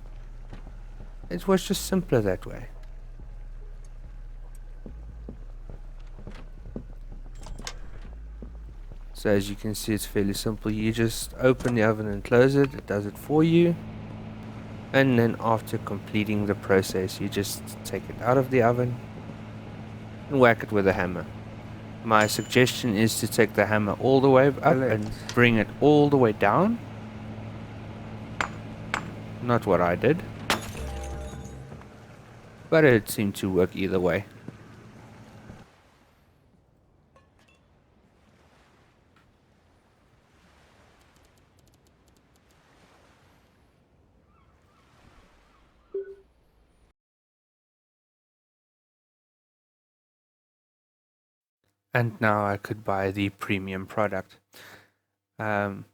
It was just simpler that way. So as you can see, it's fairly simple. You just open the oven and close it. It does it for you. And then after completing the process, you just take it out of the oven and whack it with a hammer. My suggestion is to take the hammer all the way up and bring it all the way down. Not what I did. But it seemed to work either way. And now I could buy the premium product. Even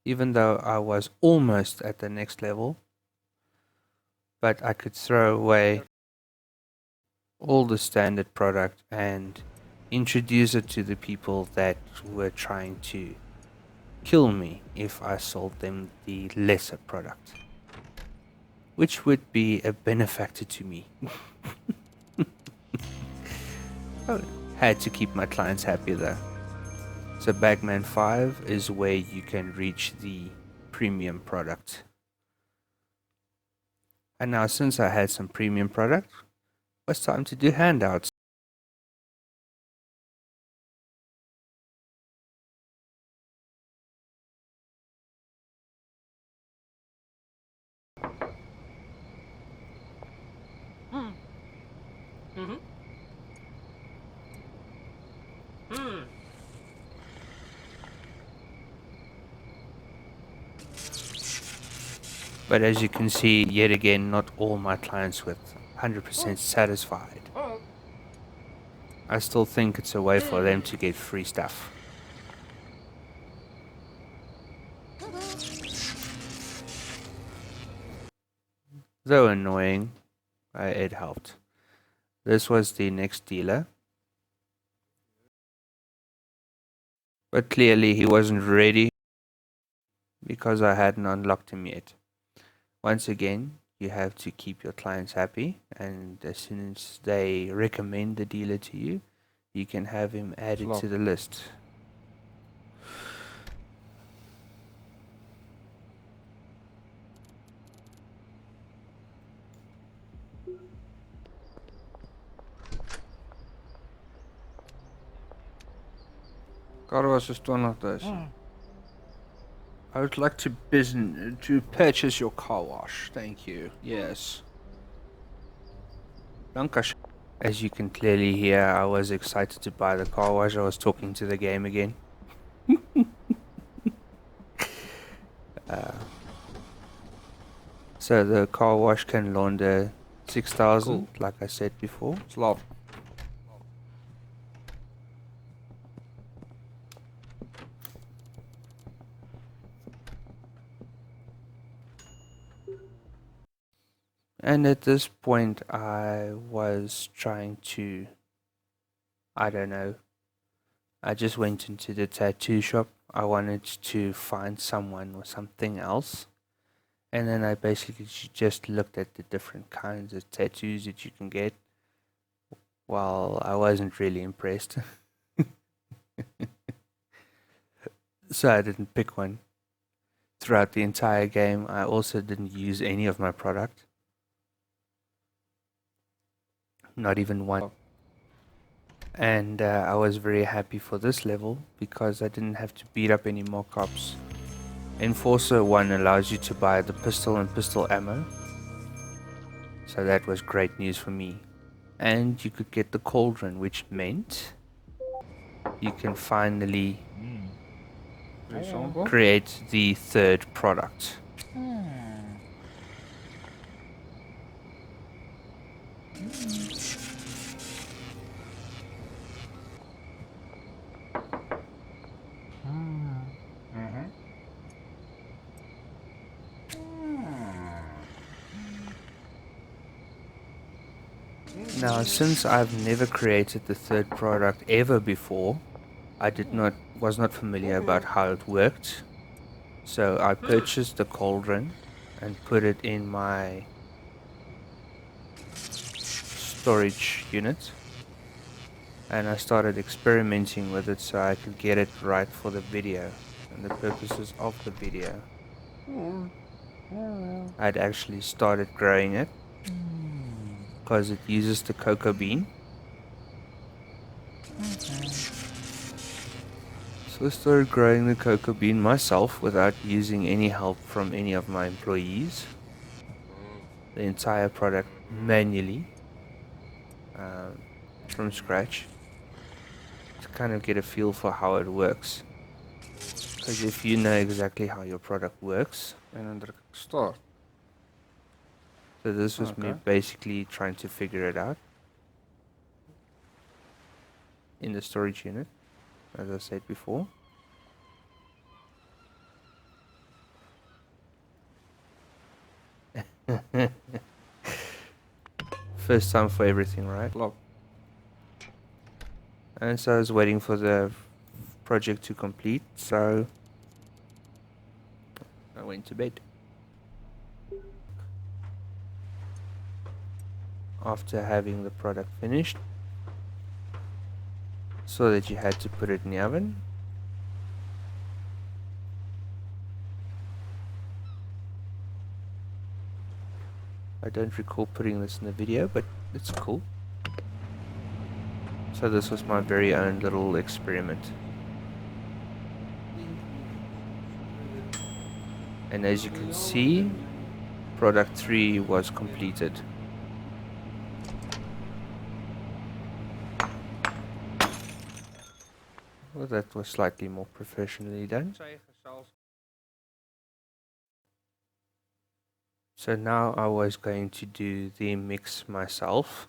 though I was almost at the next level, but I could throw away all the standard product and introduce it to the people that were trying to kill me if I sold them the lesser product, which would be a benefactor to me. I had to keep my clients happy though. So Bagman 5 is where you can reach the premium product. And now since I had some premium product, it's time to do handouts. But as you can see, yet again, not all my clients were 100% satisfied. I still think it's a way for them to get free stuff. Though annoying, it helped. This was the next dealer. But clearly he wasn't ready because I hadn't unlocked him yet. Once again, you have to keep your clients happy, and as soon as they recommend the dealer to you, you can have him added to the list. Car was just one of those. I would like to purchase your car wash. Thank you. Yes. Dankeschön. As you can clearly hear, I was excited to buy the car wash. I was talking to the game again. So the car wash can launder 6,000, like I said before. Slaap. And at this point, I was trying to, I don't know, I just went into the tattoo shop. I wanted to find someone or something else. And then I basically just looked at the different kinds of tattoos that you can get. Well, I wasn't really impressed. So I didn't pick one. Throughout the entire game, I also didn't use any of my product. Not even one. And I was very happy for this level because I didn't have to beat up any more cops. Enforcer 1 allows you to buy the pistol and pistol ammo. So that was great news for me. And you could get the cauldron, which meant you can finally create the third product. Now, since I've never created the third product ever before, I was not familiar about how it worked. So I purchased the cauldron and put it in my storage unit. And I started experimenting with it so I could get it right for the video and the purposes of the video. I'd actually started growing it because it uses the cocoa bean. So I started growing the cocoa bean myself without using any help from any of my employees. The entire product manually, from scratch, to kind of get a feel for how it works. Because if you know exactly how your product works, En dan druk ek start. so this was me Okay. basically trying to figure it out in the storage unit, as I said before. First time for everything, right? Klop. And so I was waiting for the project to complete, so I went to bed. After having the product finished, so that you had to put it in the oven. I don't recall putting this in the video, but it's cool. So this was my very own little experiment. And as you can see, product 3 was completed. Well, that was slightly more professionally done. So now I was going to do the mix myself,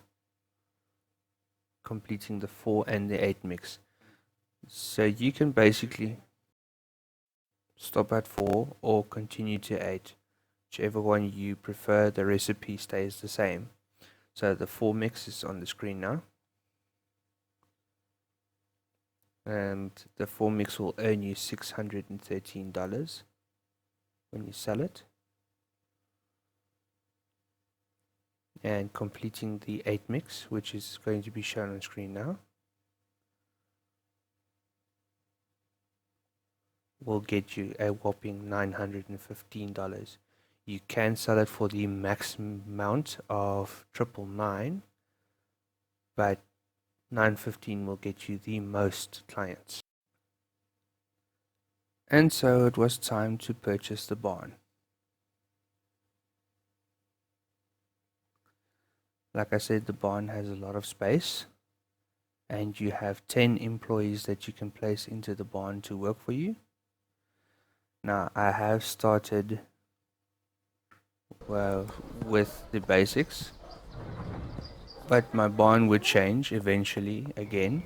completing the 4 and the 8 mix. So you can basically stop at 4 or continue to 8. Whichever one you prefer, the recipe stays the same. So the 4 mix is on the screen now. And the 4 mix will earn you $613 when you sell it. And completing the 8 mix, which is going to be shown on screen now, will get you a whopping $915. You can sell it for the maximum amount of $999, but $915 will get you the most clients. And so it was time to purchase the barn. Like I said, the barn has a lot of space, and you have 10 employees that you can place into the barn to work for you. Now, I have started with the basics, but my barn would change eventually again.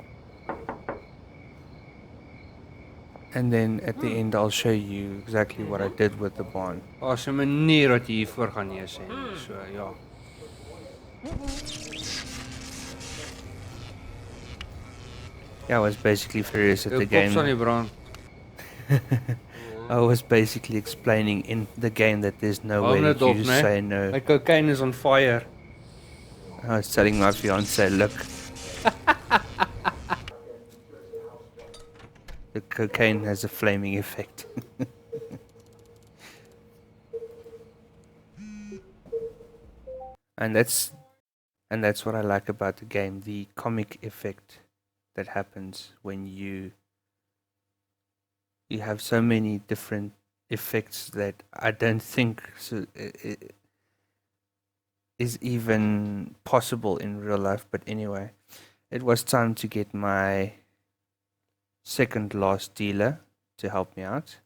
And then at the end, I'll show you exactly what I did with the barn. Daar's 'n manier wat jy hiervoor gaan neus sê. So ja. Yeah, I was basically furious at the Jou kop game. sal nie brand. I was basically explaining in the game that there's no Hou way net that op, you né? say no. My cocaine is on fire. I was telling my fiance, look, the cocaine has a flaming effect. and that's what I like about the game, the comic effect that happens when you have so many different effects that I don't think is even possible in real life. But anyway, it was time to get my second last dealer to help me out.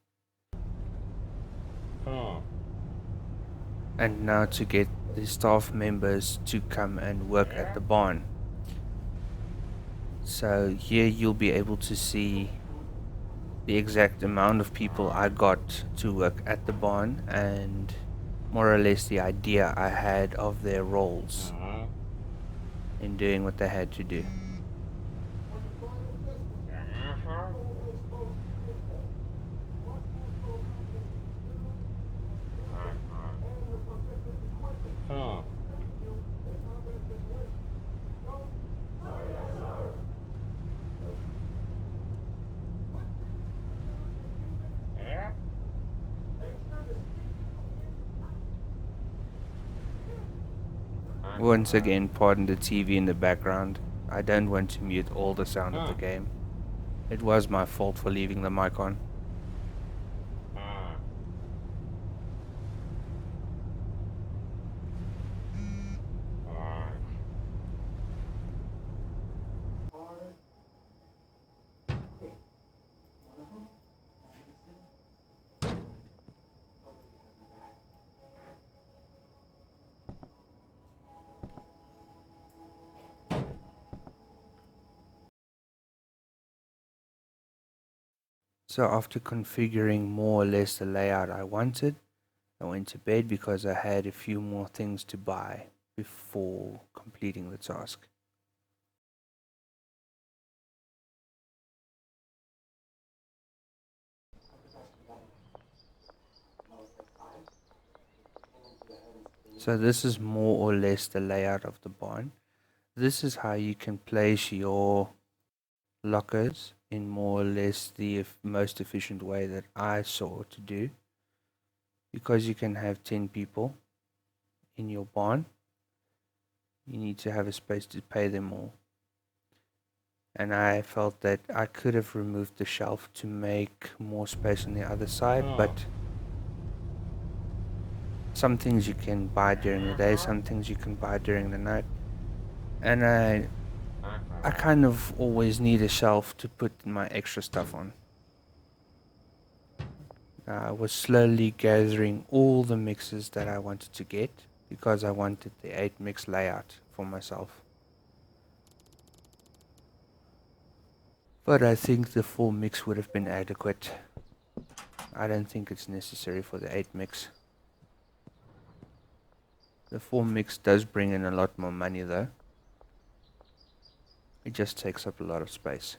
And now to get the staff members to come and work at the barn. So here you'll be able to see the exact amount of people I got to work at the barn and more or less the idea I had of their roles in doing what they had to do. Once again, pardon the TV in the background. I don't want to mute all the sound of the game. It was my fault for leaving the mic on. So after configuring more or less the layout I wanted, I went to bed because I had a few more things to buy before completing the task. So this is more or less the layout of the barn. This is how you can place your lockers in more or less the most efficient way that I saw to do. Because you can have 10 people in your barn, you need to have a space to pay them all. And I felt that I could have removed the shelf to make more space on the other side, but some things you can buy during the day, some things you can buy during the night. And I kind of always need a shelf to put my extra stuff on. I was slowly gathering all the mixes that I wanted to get because I wanted the 8 mix layout for myself. But I think the 4 mix would have been adequate. I don't think it's necessary for the 8 mix. The 4 mix does bring in a lot more money though. It just takes up a lot of space.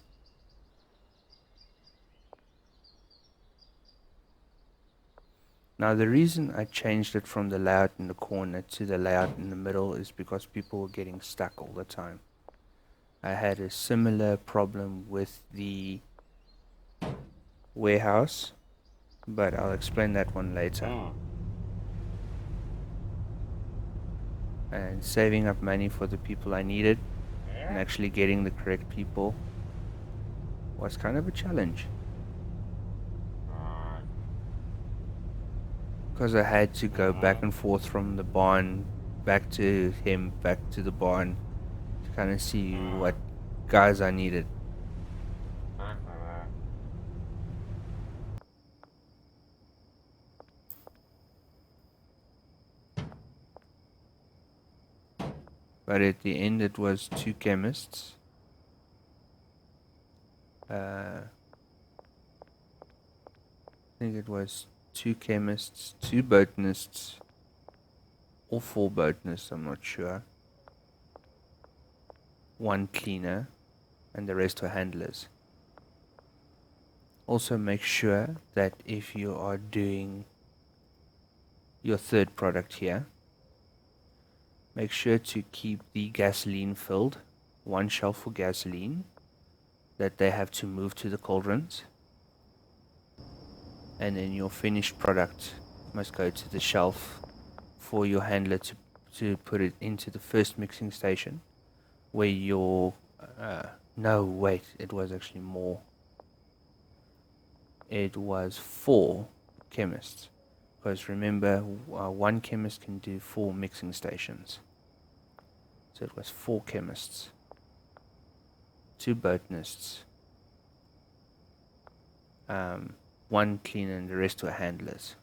Now the reason I changed it from the layout in the corner to the layout in the middle is because people were getting stuck all the time. I had a similar problem with the warehouse, but I'll explain that one later. And saving up money for the people I needed and actually getting the correct people was kind of a challenge. Because I had to go back and forth from the barn, back to him, back to the barn, to kind of see what guys I needed. But at the end it was 2 chemists. I think it was 2 chemists, 2 botanists, or 4 botanists, I'm not sure. 1 cleaner, and the rest were handlers. Also make sure that if you are doing your third product here, make sure to keep the gasoline filled, 1 shelf for gasoline that they have to move to the cauldrons, and then your finished product must go to the shelf for your handler to put it into the first mixing station where your no wait, it was actually more. It was 4 chemists, because remember 1 chemist can do 4 mixing stations. So it was 4 chemists, 2 botanists, 1 cleaner, and the rest were handlers.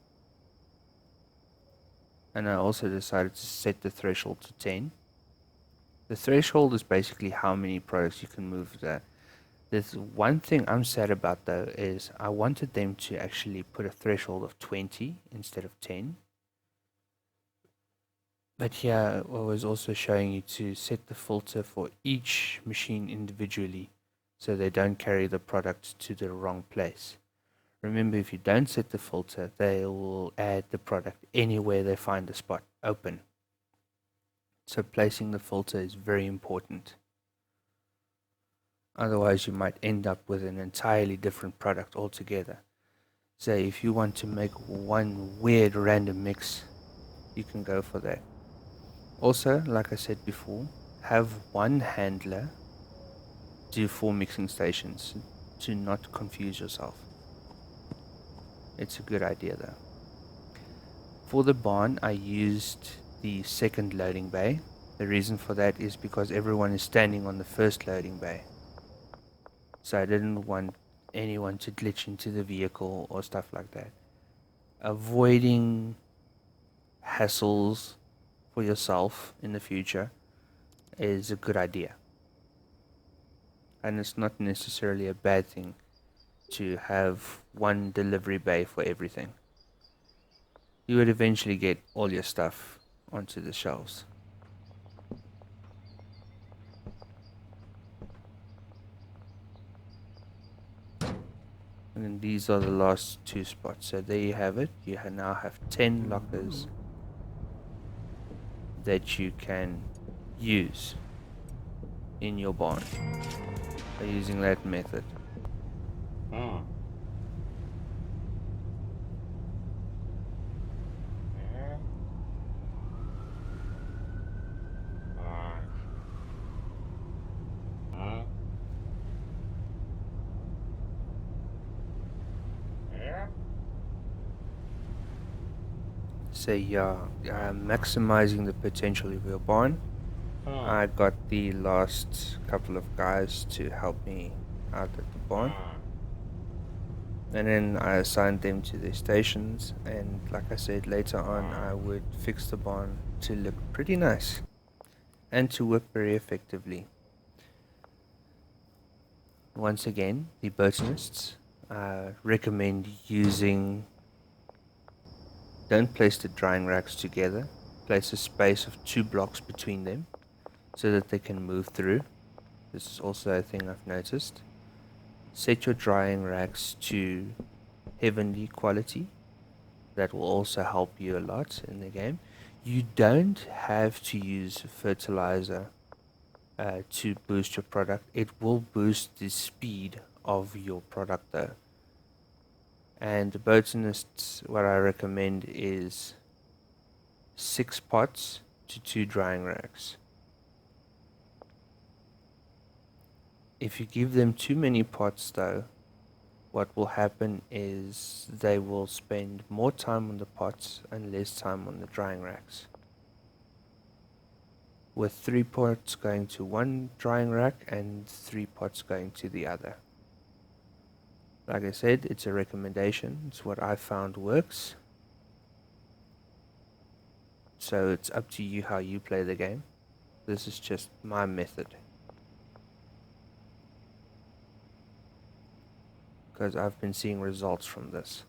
And I also decided to set the threshold to 10. The threshold is basically how many products you can move there. There's one thing I'm sad about though, is I wanted them to actually put a threshold of 20 instead of 10. But here I was also showing you to set the filter for each machine individually so they don't carry the product to the wrong place. Remember, if you don't set the filter, they will add the product anywhere they find the spot open. So placing the filter is very important. Otherwise, you might end up with an entirely different product altogether. Say, if you want to make one weird random mix, you can go for that. Also, like I said before, have 1 handler do 4 mixing stations to not confuse yourself. It's a good idea though. For the barn, I used the second loading bay. The reason for that is because everyone is standing on the first loading bay. So I didn't want anyone to glitch into the vehicle or stuff like that. Avoiding hassles for yourself in the future is a good idea. And it's not necessarily a bad thing to have one delivery bay for everything. You would eventually get all your stuff onto the shelves. And then these are the last 2 spots. So there you have it. You now have 10 lockers that you can use in your barn by using that method. Yeah. So yeah, maximizing the potential of your barn. I got the last couple of guys to help me out at the barn. And then I assigned them to their stations, and like I said, later on I would fix the barn to look pretty nice and to work very effectively. Once again, the botanists recommend using, don't place the drying racks together, place a space of 2 blocks between them so that they can move through. This is also a thing I've noticed. Set your drying racks to heavenly quality. That will also help you a lot in the game. You don't have to use fertilizer to boost your product. It will boost the speed of your product though. And the botanists, what I recommend is 6 pots to 2 drying racks. If you give them too many pots though, what will happen is they will spend more time on the pots and less time on the drying racks. With 3 pots going to one drying rack and 3 pots going to the other. Like I said, it's a recommendation. It's what I found works. So it's up to you how you play the game. This is just my method. Because I've been seeing results from this.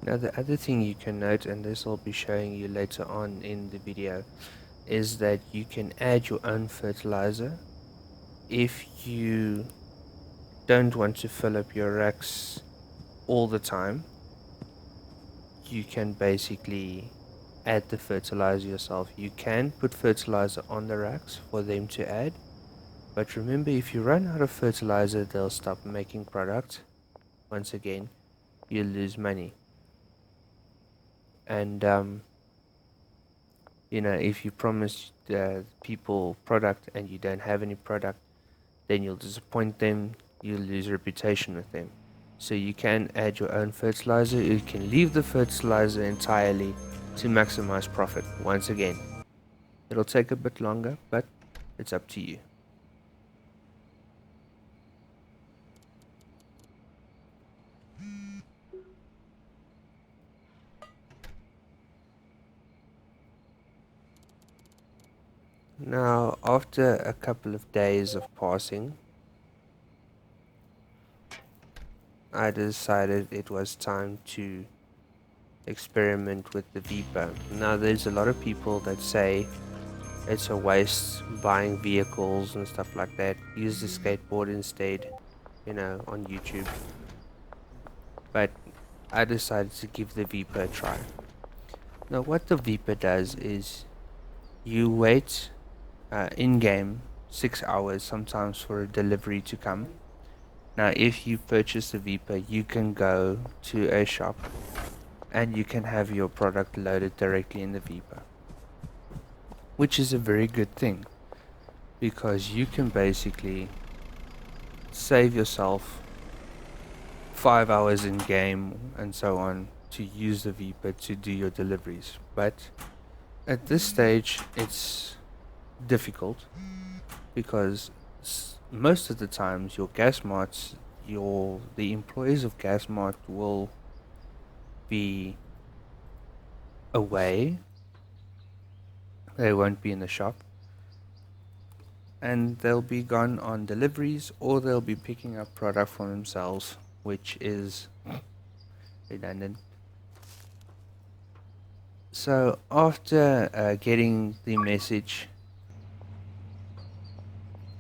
Now the other thing you can note, and this I'll be showing you later on in the video, is that you can add your own fertilizer. If you don't want to fill up your racks all the time, you can basically add the fertilizer yourself. You can put fertilizer on the racks for them to add, but remember, if you run out of fertilizer, they'll stop making product. Once again, you lose money. And you know, if you promise people product and you don't have any product, then you'll disappoint them, you'll lose reputation with them. So you can add your own fertilizer, you can leave the fertilizer entirely to maximize profit. Once again, it'll take a bit longer, but it's up to you. Now, after a couple of days of passing, I decided it was time to experiment with the V-pump. Now, there's a lot of people that say it's a waste buying vehicles and stuff like that. Use the skateboard instead, you know, on YouTube. But I decided to give the Viper a try. Now what the Viper does is you wait in-game 6 hours sometimes for a delivery to come. Now if you purchase the Viper, you can go to a shop and you can have your product loaded directly in the Viper, which is a very good thing because you can basically save yourself 5 hours in game and so on to use the Viper to do your deliveries. But at this stage it's difficult because most of the times your gas marts, the employees of gas mart will be away. They won't be in the shop, and they'll be gone on deliveries, or they'll be picking up product for themselves, which is redundant. So after getting the message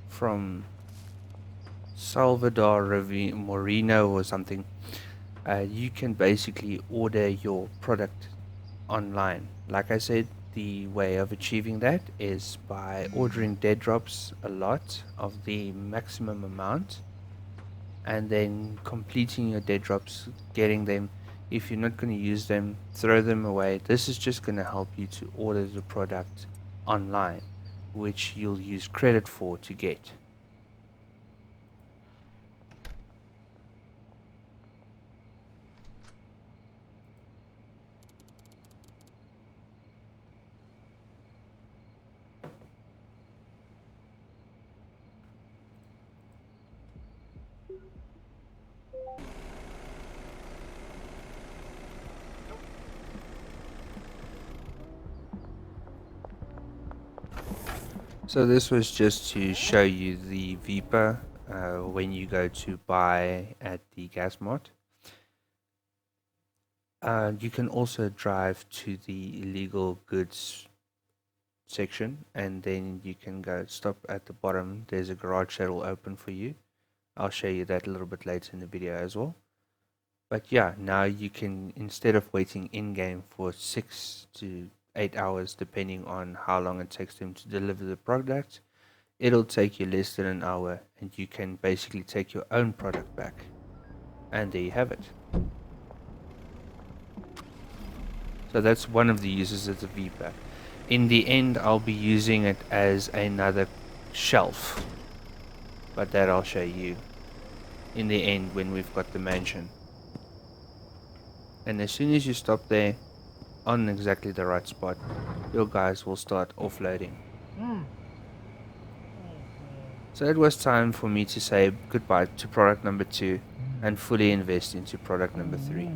from Salvador Moreno or something, you can basically order your product online. Like I said, the way of achieving that is by ordering dead drops, a lot of the maximum amount, and then completing your dead drops, getting them. If you're not going to use them, throw them away. This is just going to help you to order the product online, which you'll use credit for to get. So this was just to show you the Viper when you go to buy at the gas mart. You can also drive to the illegal goods section, and then you can go stop at the bottom. There's a garage that will open for you. I'll show you that a little bit later in the video as well. But yeah, now you can, instead of waiting in-game for 6 to 8 hours, depending on how long it takes them to deliver the product, it'll take you less than an hour, and you can basically take your own product back. And there you have it. So that's one of the uses of the Viper. In the end, I'll be using it as another shelf, but that I'll show you in the end when we've got the mansion. And as soon as you stop there on exactly the right spot, your guys will start offloading. So it was time for me to say goodbye to product number 2 and fully invest into product number 3.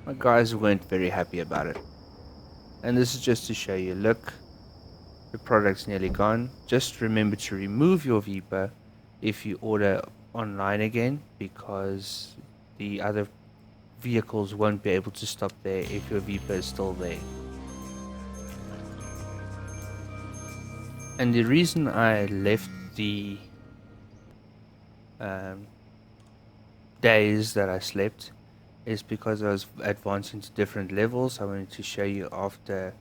My guys weren't very happy about it. And this is just to show you, look, the product's nearly gone. Just remember to remove your Viper if you order online again, because the other vehicles won't be able to stop there if your Viper is still there. And the reason I left the days that I slept is because I was advancing to different levels. I wanted to show you after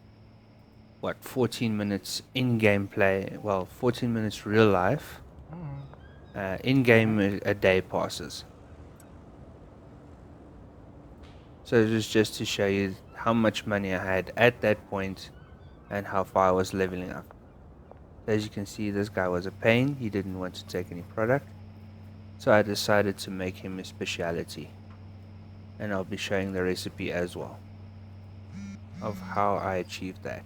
14 minutes in-game play, 14 minutes real life, in-game a day passes. So it was just to show you how much money I had at that point and how far I was leveling up. As you can see, this guy was a pain. He didn't want to take any product, so I decided to make him a speciality, and I'll be showing the recipe as well of how I achieved that.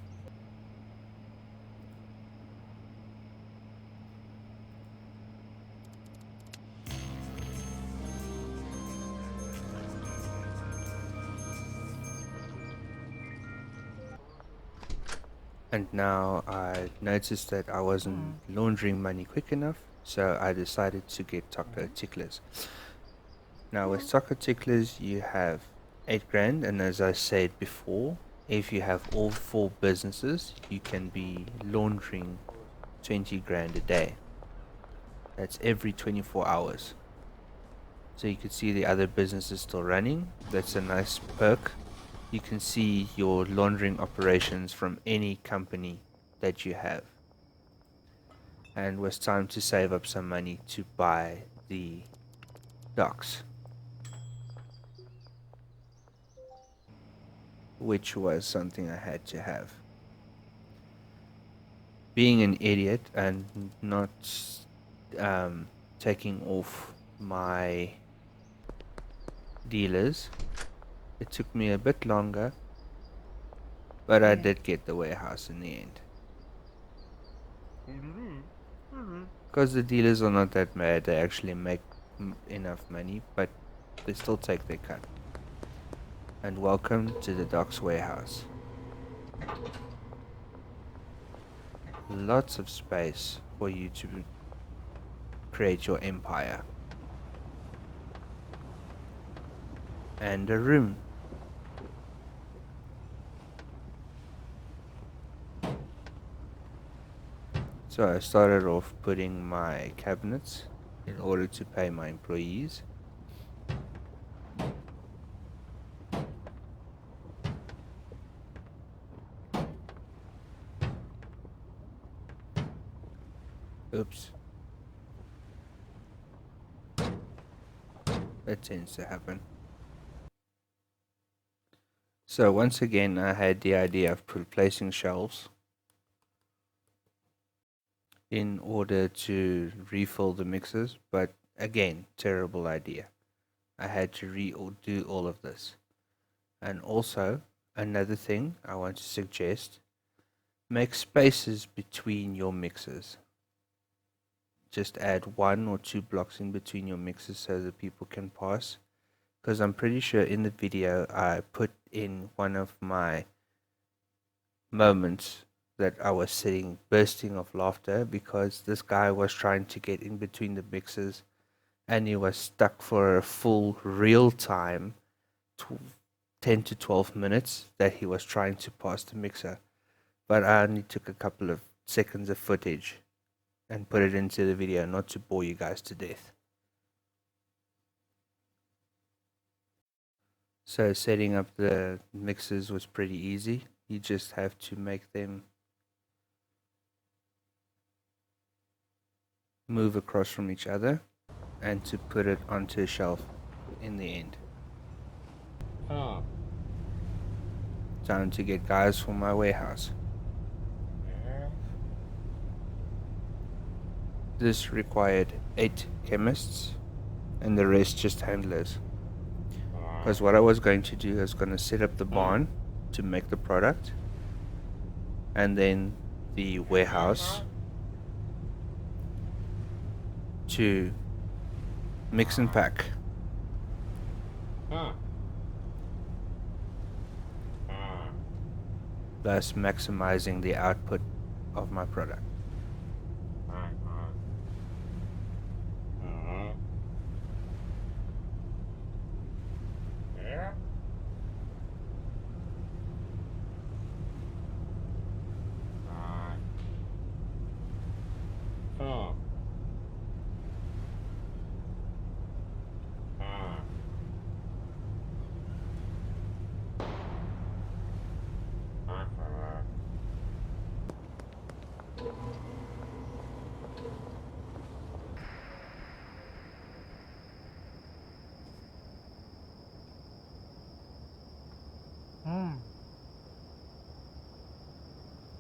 And now I noticed that I wasn't laundering money quick enough, so I decided to get taco ticklers. Now with taco ticklers you have 8 grand, and as I said before, If you have all 4 businesses, you can be laundering 20 grand a day. That's every 24 hours. So you can see the other businesses still running. That's a nice perk. You can see your laundering operations from any company that you have. And it was time to save up some money to buy the docks, which was something I had to have. Being an idiot and not taking off my dealers, it took me a bit longer, but I did get the warehouse in the end. Because the dealers are not that mad, they actually make enough money, but they still take their cut. And welcome to the docks warehouse. Lots of space for you to create your empire. And a room. So I started off putting my cabinets in order to pay my employees. Oops. That tends to happen. So once again, I had the idea of placing shelves in order to refill the mixers, but again, terrible idea. I had to redo all of this. And also, another thing I want to suggest, make spaces between your mixers. Just add 1 or 2 blocks in between your mixers so that people can pass. Because I'm pretty sure in the video I put in one of my moments that I was sitting bursting of laughter because this guy was trying to get in between the mixers and he was stuck for a full real time 10 to 12 minutes that he was trying to pass the mixer. But I only took a couple of seconds of footage and put it into the video not to bore you guys to death. So setting up the mixers was pretty easy. You just have to make them move across from each other and to put it onto a shelf in the end. Time to get guys for my warehouse. This required 8 chemists and the rest just handlers. Because what I was going to do is going to set up the barn to make the product, and then the warehouse to mix and pack. Thus maximizing the output of my product.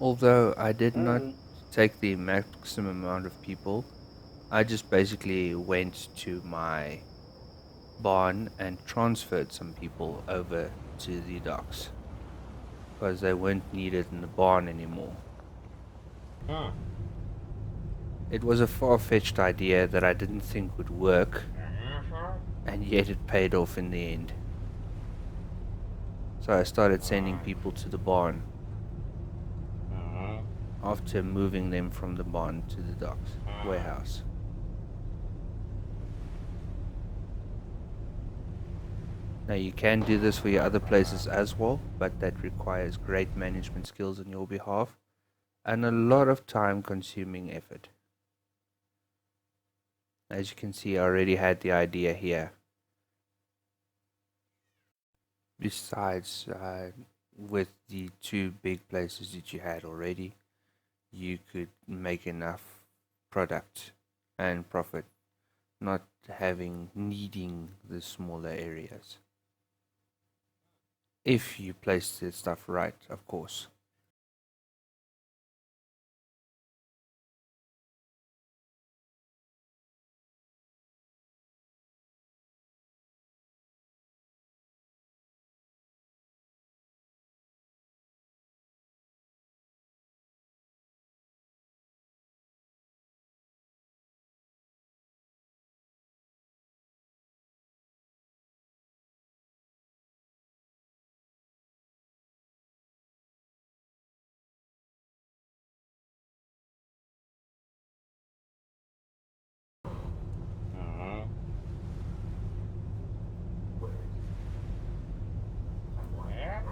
Although I did not take the maximum amount of people, I just basically went to my barn and transferred some people over to the docks because they weren't needed in the barn anymore. It was a far-fetched idea that I didn't think would work, and yet it paid off in the end. So I started sending people to the barn after moving them from the barn to the docks warehouse. Now you can do this for your other places as well, but that requires great management skills on your behalf and a lot of time consuming effort. As you can see, I already had the idea here. Besides, with the two big places that you had already, you could make enough product and profit, not needing the smaller areas. If you place the stuff right, of course. Uh-huh. Yeah.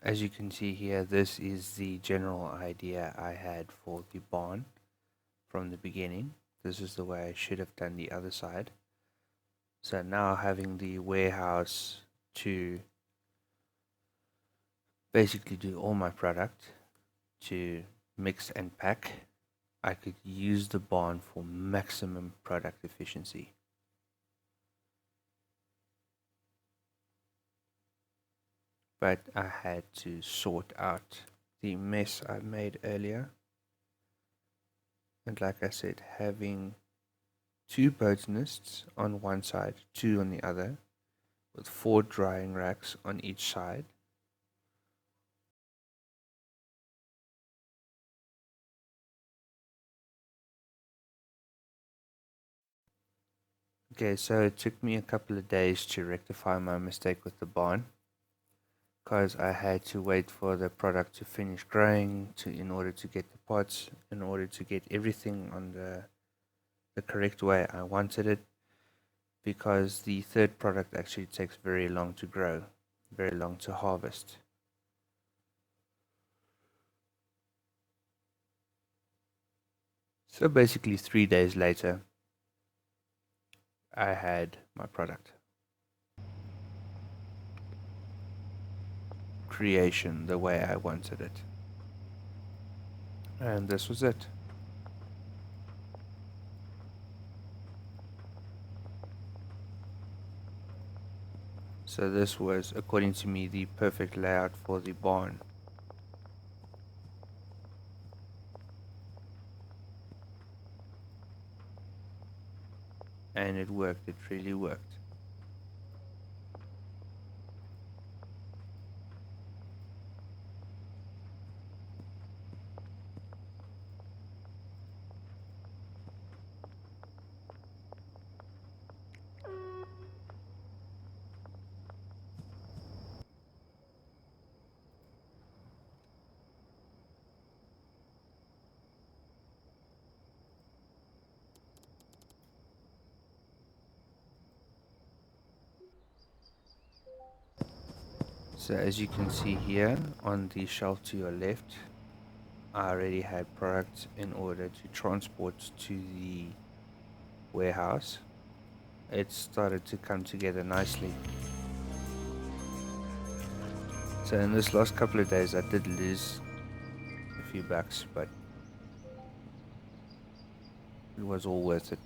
As you can see here, this is the general idea I had for the barn from the beginning. This is the way I should have done the other side. So now having the warehouse to basically do all my product, to mix and pack, I could use the barn for maximum product efficiency. But I had to sort out the mess I made earlier. And like I said, having 2 bird's nests on one side, 2 on the other, with 4 drying racks on each side. Okay, so it took me a couple of days to rectify my mistake with the barn, because I had to wait for the product to finish growing in order to get the pots, in order to get everything on the correct way I wanted it, because the third product actually takes very long to grow, very long to harvest. So basically 3 days later, I had my product. Creation the way I wanted it. And this was it. So this was, according to me, the perfect layout for the barn. And it worked, it really worked. So as you can see here on the shelf to your left, I already had products in order to transport to the warehouse. It started to come together nicely. So in this last couple of days I did lose a few bucks, but it was all worth it.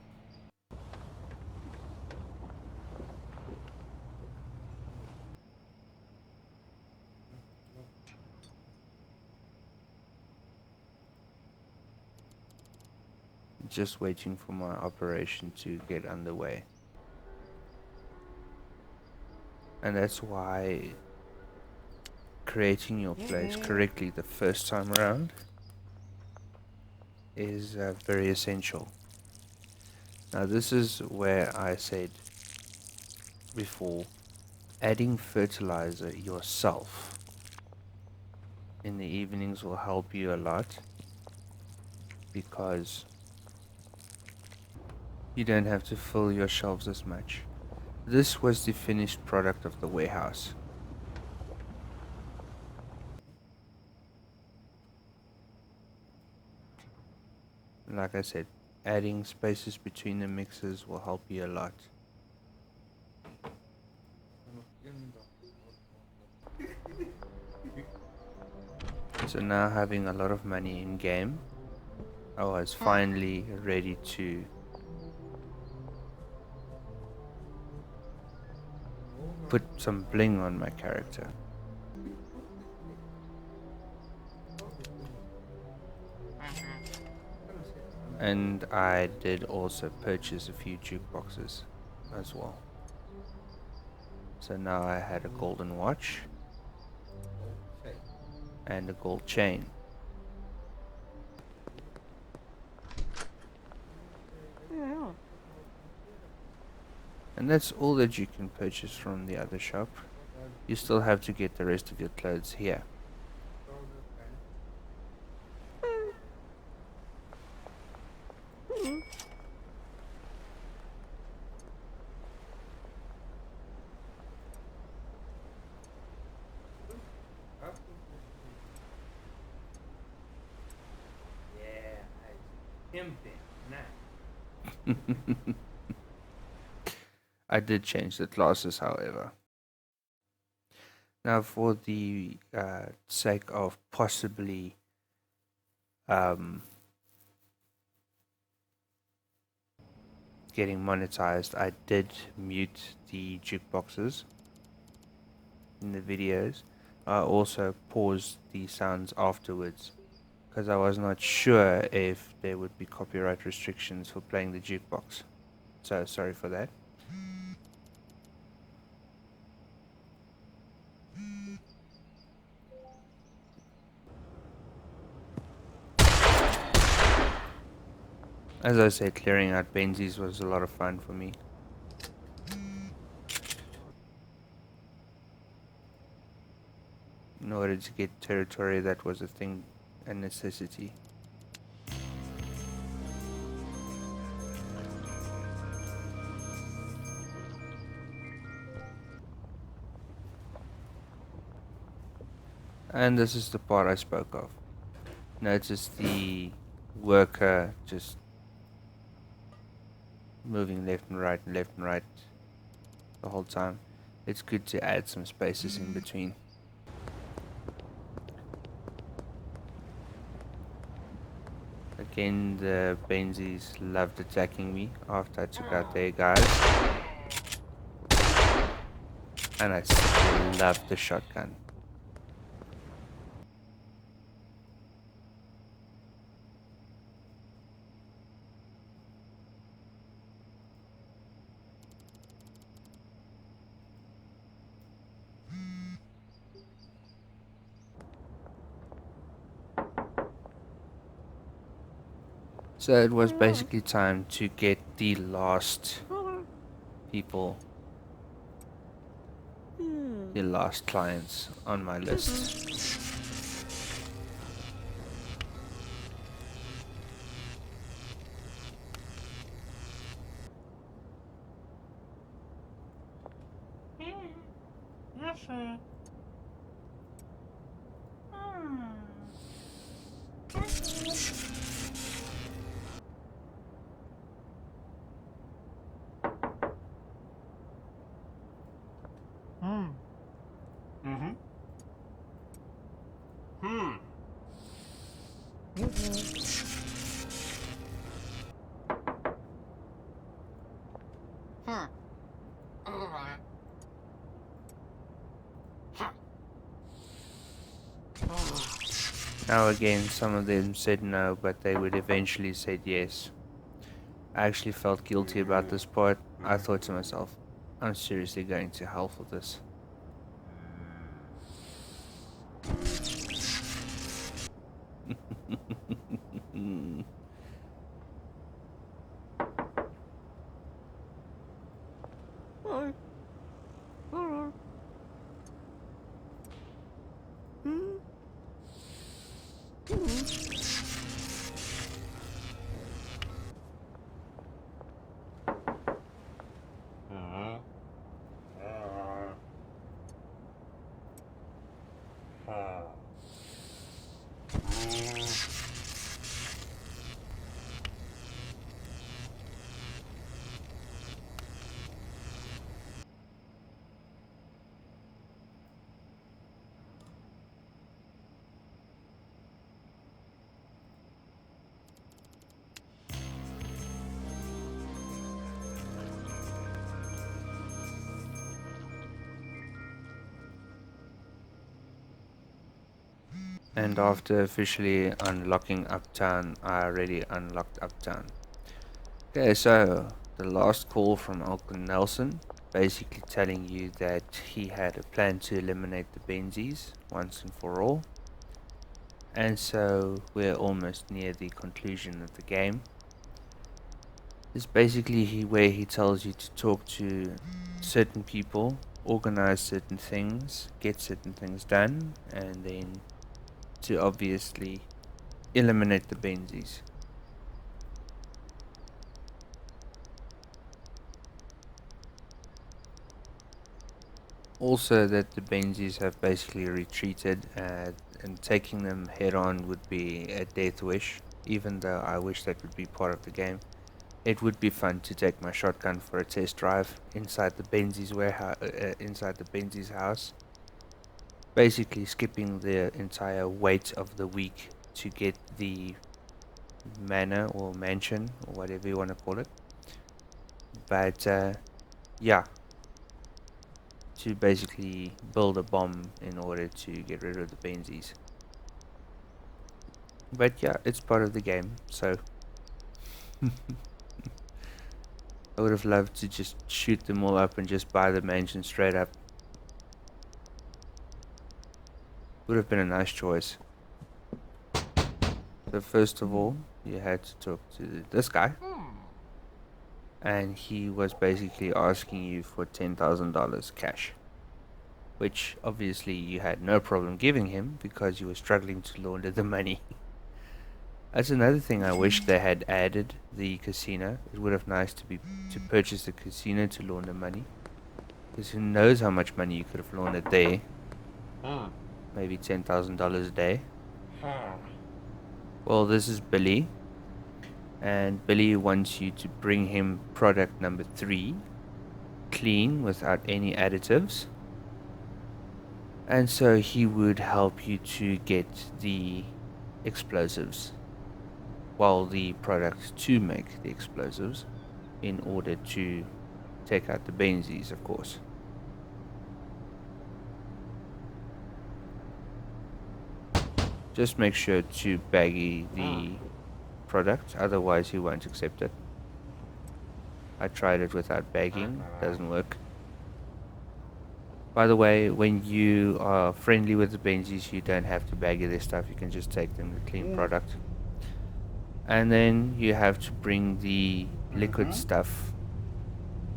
Just waiting for my operation to get underway. And that's why creating your place correctly the first time around is very essential. Now this is where I said before, adding fertilizer yourself in the evenings will help you a lot. because you don't have to fill your shelves as much. This was the finished product of the warehouse. Like I said, adding spaces between the mixes will help you a lot. So now, having a lot of money in game, I was finally ready to put some bling on my character. And I did also purchase a few jukeboxes as well. So now I had a golden watch and a gold chain. And that's all that you can purchase from the other shop. You still have to get the rest of your clothes here. I did change the classes, however. Now, for the sake of possibly getting monetized, I did mute the jukeboxes in the videos. I also paused the sounds afterwards because I was not sure if there would be copyright restrictions for playing the jukebox. So sorry for that. As I said, clearing out Benzies was a lot of fun for me. In order to get territory, that was a necessity. And this is the part I spoke of. Notice the worker just moving left and right the whole time. It's good to add some spaces in between. Again, the Benzies loved attacking me after I took out their guys. And I simply loved the shotgun. So it was basically time to get the last people, the last clients on my list. Now again, some of them said no, but they would eventually said yes. I actually felt guilty about this part. I thought to myself, I'm seriously going to hell for this. And after officially unlocking Uptown, I already unlocked Uptown. Okay, so the last call from Uncle Nelson, basically telling you that he had a plan to eliminate the Benzies once and for all. And so we're almost near the conclusion of the game. It's basically where he tells you to talk to certain people, organize certain things, get certain things done, and then to obviously eliminate the Benzies. Also that the Benzies have basically retreated, and taking them head on would be a death wish, even though I wish that would be part of the game. It would be fun to take my shotgun for a test drive inside the Benzies warehouse, inside the Benzies house. Basically skipping the entire wait of the week to get the manor or mansion or whatever you want to call it. But yeah, to basically build a bomb in order to get rid of the Benzies. But yeah, it's part of the game, so I would have loved to just shoot them all up and just buy the mansion straight up. Would have been a nice choice. So first of all, you had to talk to this guy, and he was basically asking you for $10,000 cash, which obviously you had no problem giving him because you were struggling to launder the money. That's another thing I wish they had added, the casino. It would have nice to purchase the casino to launder money, because who knows how much money you could have laundered there. Maybe $10,000 a day. Well, this is Billy, and Billy wants you to bring him product number 3, clean without any additives. And so he would help you to get the explosives, while the product to make the explosives, in order to take out the Benzies, of course. Just make sure to baggy the product, otherwise he won't accept it. I tried it without bagging, doesn't work. By the way, when you are friendly with the Benzies, you don't have to baggy their stuff, you can just take them the clean product. And then you have to bring the liquid stuff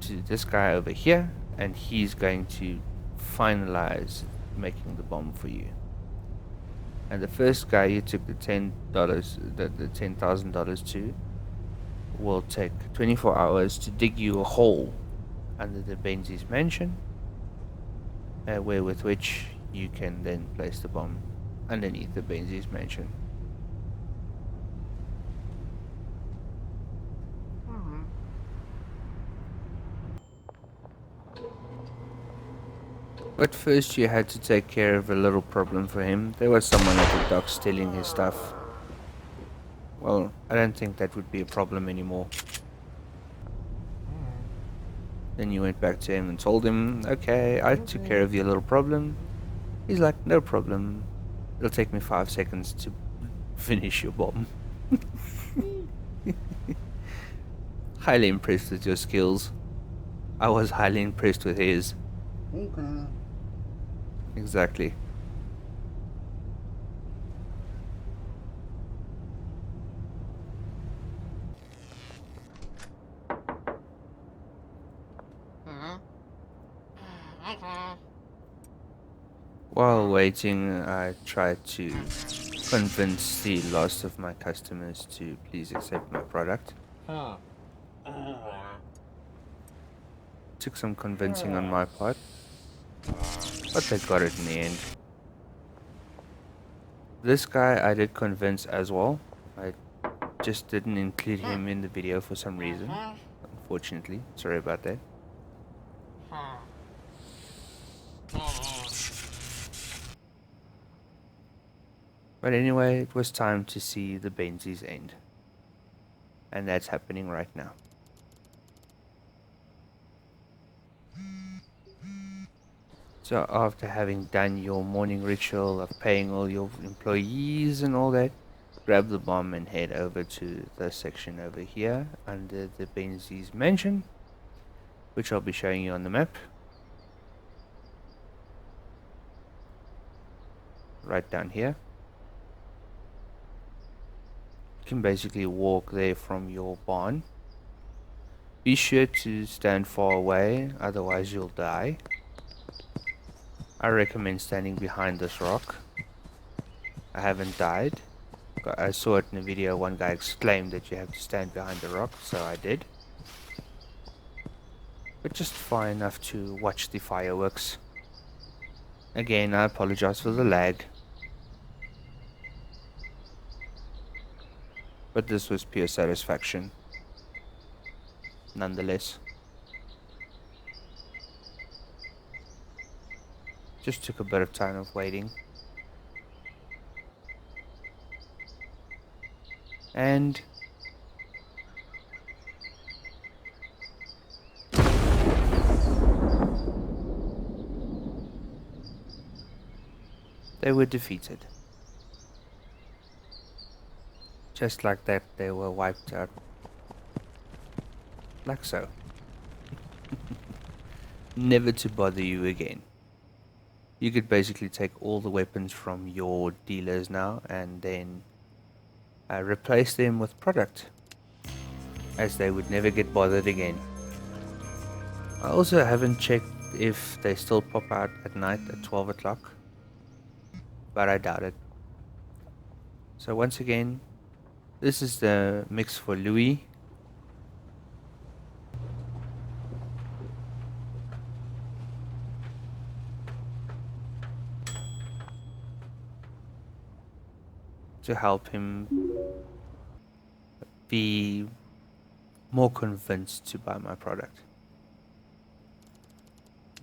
to this guy over here, and he's going to finalize making the bomb for you. And the first guy you took the $10,000 to will take 24 hours to dig you a hole under the Benzies mansion, with which you can then place the bomb underneath the Benzies mansion. But first you had to take care of a little problem for him. There was someone at the dock stealing his stuff. Well, I don't think that would be a problem anymore. Then you went back to him and told him, okay, I took care of your little problem. He's like, no problem. It'll take me 5 seconds to finish your bomb. Highly impressed with your skills. I was highly impressed with his. Okay. Exactly. While waiting, I tried to convince the last of my customers to please accept my product. Took some convincing on my part, but they got it in the end. This guy I did convince as well. I just didn't include him in the video for some reason, unfortunately. Sorry about that. But anyway, it was time to see the Benzies end. And that's happening right now. So after having done your morning ritual of paying all your employees and all that, grab the bomb and head over to the section over here under the Benzies mansion, which I'll be showing you on the map. Right down here. You can basically walk there from your barn. Be sure to stand far away, otherwise you'll die. I recommend standing behind this rock. I haven't died. I saw it in a video, one guy exclaimed that you have to stand behind the rock, so I did. But just far enough to watch the fireworks. Again, I apologize for the lag. But this was pure satisfaction. Nonetheless. Just took a bit of time of waiting. And they were defeated. Just like that, they were wiped out. Like so. Never to bother you again. You could basically take all the weapons from your dealers now and then replace them with product, as they would never get bothered again. I also haven't checked if they still pop out at night at 12 o'clock, but I doubt it. So once again, this is the mix for Louis. To help him be more convinced to buy my product.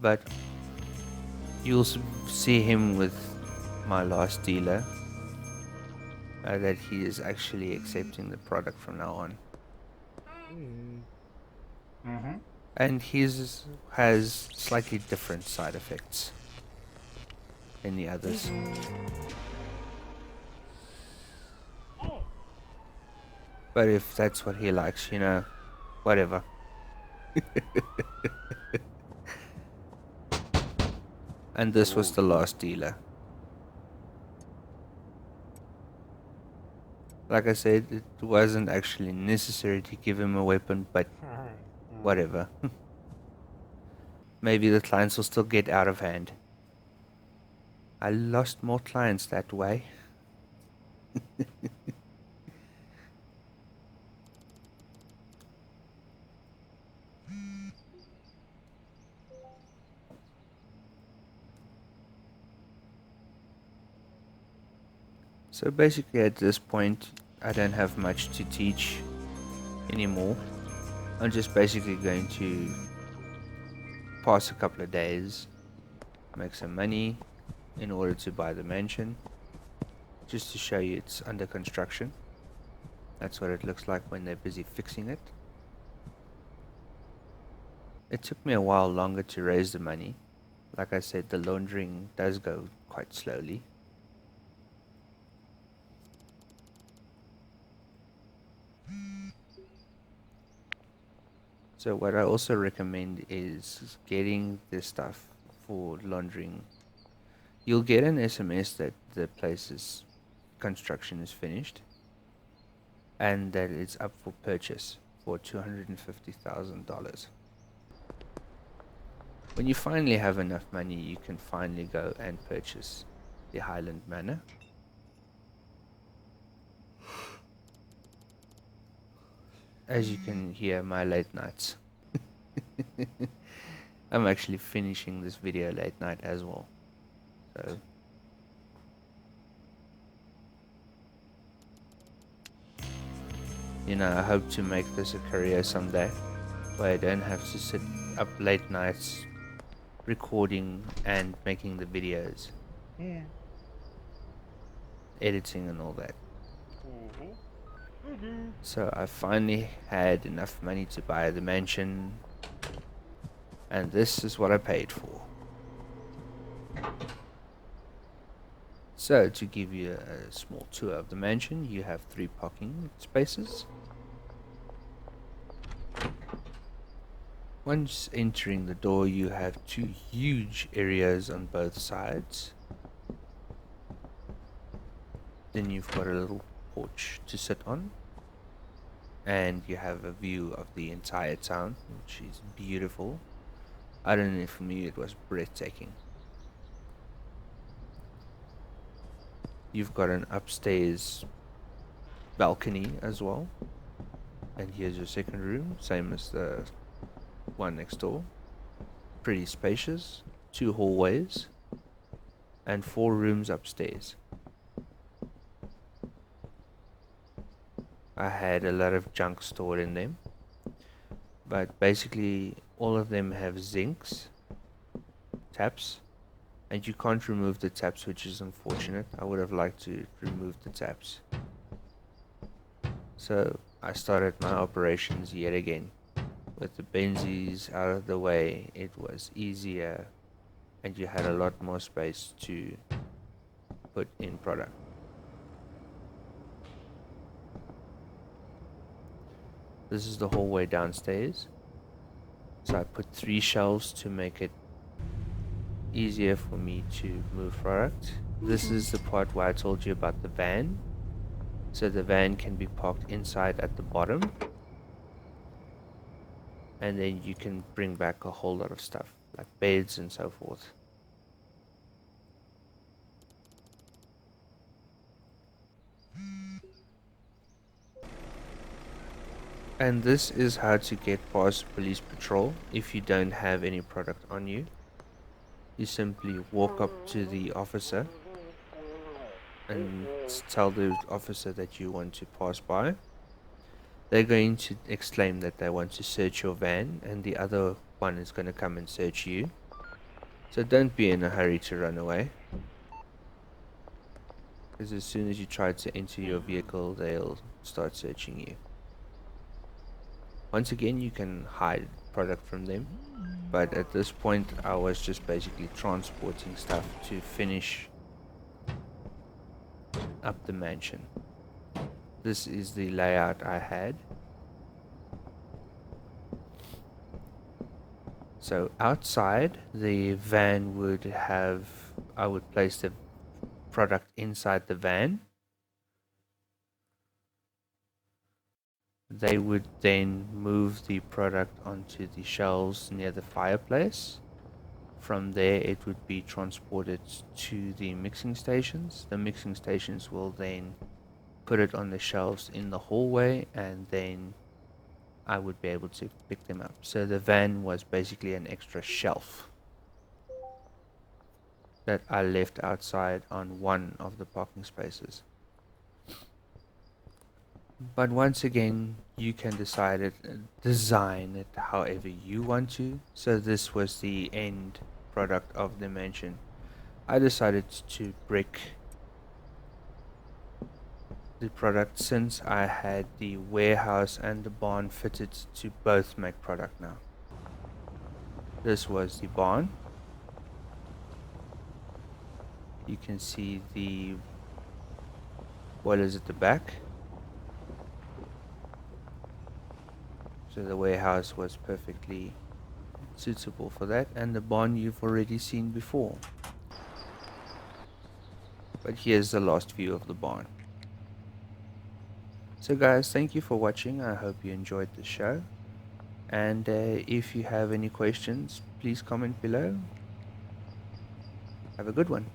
But you'll see him with my last dealer that he is actually accepting the product from now on. Mm-hmm. And his has slightly different side effects than the others. But if that's what he likes, you know, whatever. And this was the last dealer. Like I said, it wasn't actually necessary to give him a weapon, but whatever. Maybe the clients will still get out of hand. I lost more clients that way. So basically at this point, I don't have much to teach anymore. I'm just basically going to pass a couple of days, make some money in order to buy the mansion, just to show you it's under construction. That's what it looks like when they're busy fixing it. It took me a while longer to raise the money. Like I said, the laundering does go quite slowly. So what I also recommend is getting this stuff for laundering. You'll get an SMS that the place's construction is finished and that it's up for purchase for $250,000. When you finally have enough money, you can finally go and purchase the Highland Manor. As you can hear, my late nights. I'm actually finishing this video late night as well. So you know, I hope to make this a career someday, where I don't have to sit up late nights recording and making the videos. Yeah. Editing and all that. Mm-hmm. So I finally had enough money to buy the mansion, and this is what I paid for. So, to give you a small tour of the mansion, you have 3 parking spaces. Once entering the door, you have 2 huge areas on both sides. Then you've got a little porch to sit on. And you have a view of the entire town, which is beautiful. I don't know, for me it was breathtaking. You've got an upstairs balcony as well. And here's your second room, same as the one next door. Pretty spacious, 2 hallways, and 4 rooms upstairs. I had a lot of junk stored in them, but basically all of them have zincs, taps, and you can't remove the taps, which is unfortunate. I would have liked to remove the taps. So I started my operations yet again. With the Benzies out of the way, it was easier and you had a lot more space to put in product. This is the hallway downstairs. So I put 3 shelves to make it easier for me to move product. This is the part where I told you about the van. So the van can be parked inside at the bottom. And then you can bring back a whole lot of stuff, like beds and so forth. And this is how to get past police patrol if you don't have any product on you. You simply walk up to the officer and tell the officer that you want to pass by. They're going to exclaim that they want to search your van, and the other one is going to come and search you. So don't be in a hurry to run away, because as soon as you try to enter your vehicle, they'll start searching you. Once again, you can hide product from them, but at this point I was just basically transporting stuff to finish up the mansion. This is the layout I had. So outside, the van would have, I would place the product inside the van. They would then move the product onto the shelves near the fireplace. From there, it would be transported to the mixing stations. The mixing stations will then put it on the shelves in the hallway, and then I would be able to pick them up. So the van was basically an extra shelf that I left outside on one of the parking spaces. But once again, you can decide it, design it however you want to. So this was the end product of the mansion. I decided to brick the product since I had the warehouse and the barn fitted to both make product now. This was the barn. You can see the boilers at the back. So the warehouse was perfectly suitable for that, and the barn you've already seen before. But here's the last view of the barn. So guys, thank you for watching. I hope you enjoyed the show. And if you have any questions, please comment below. Have a good one.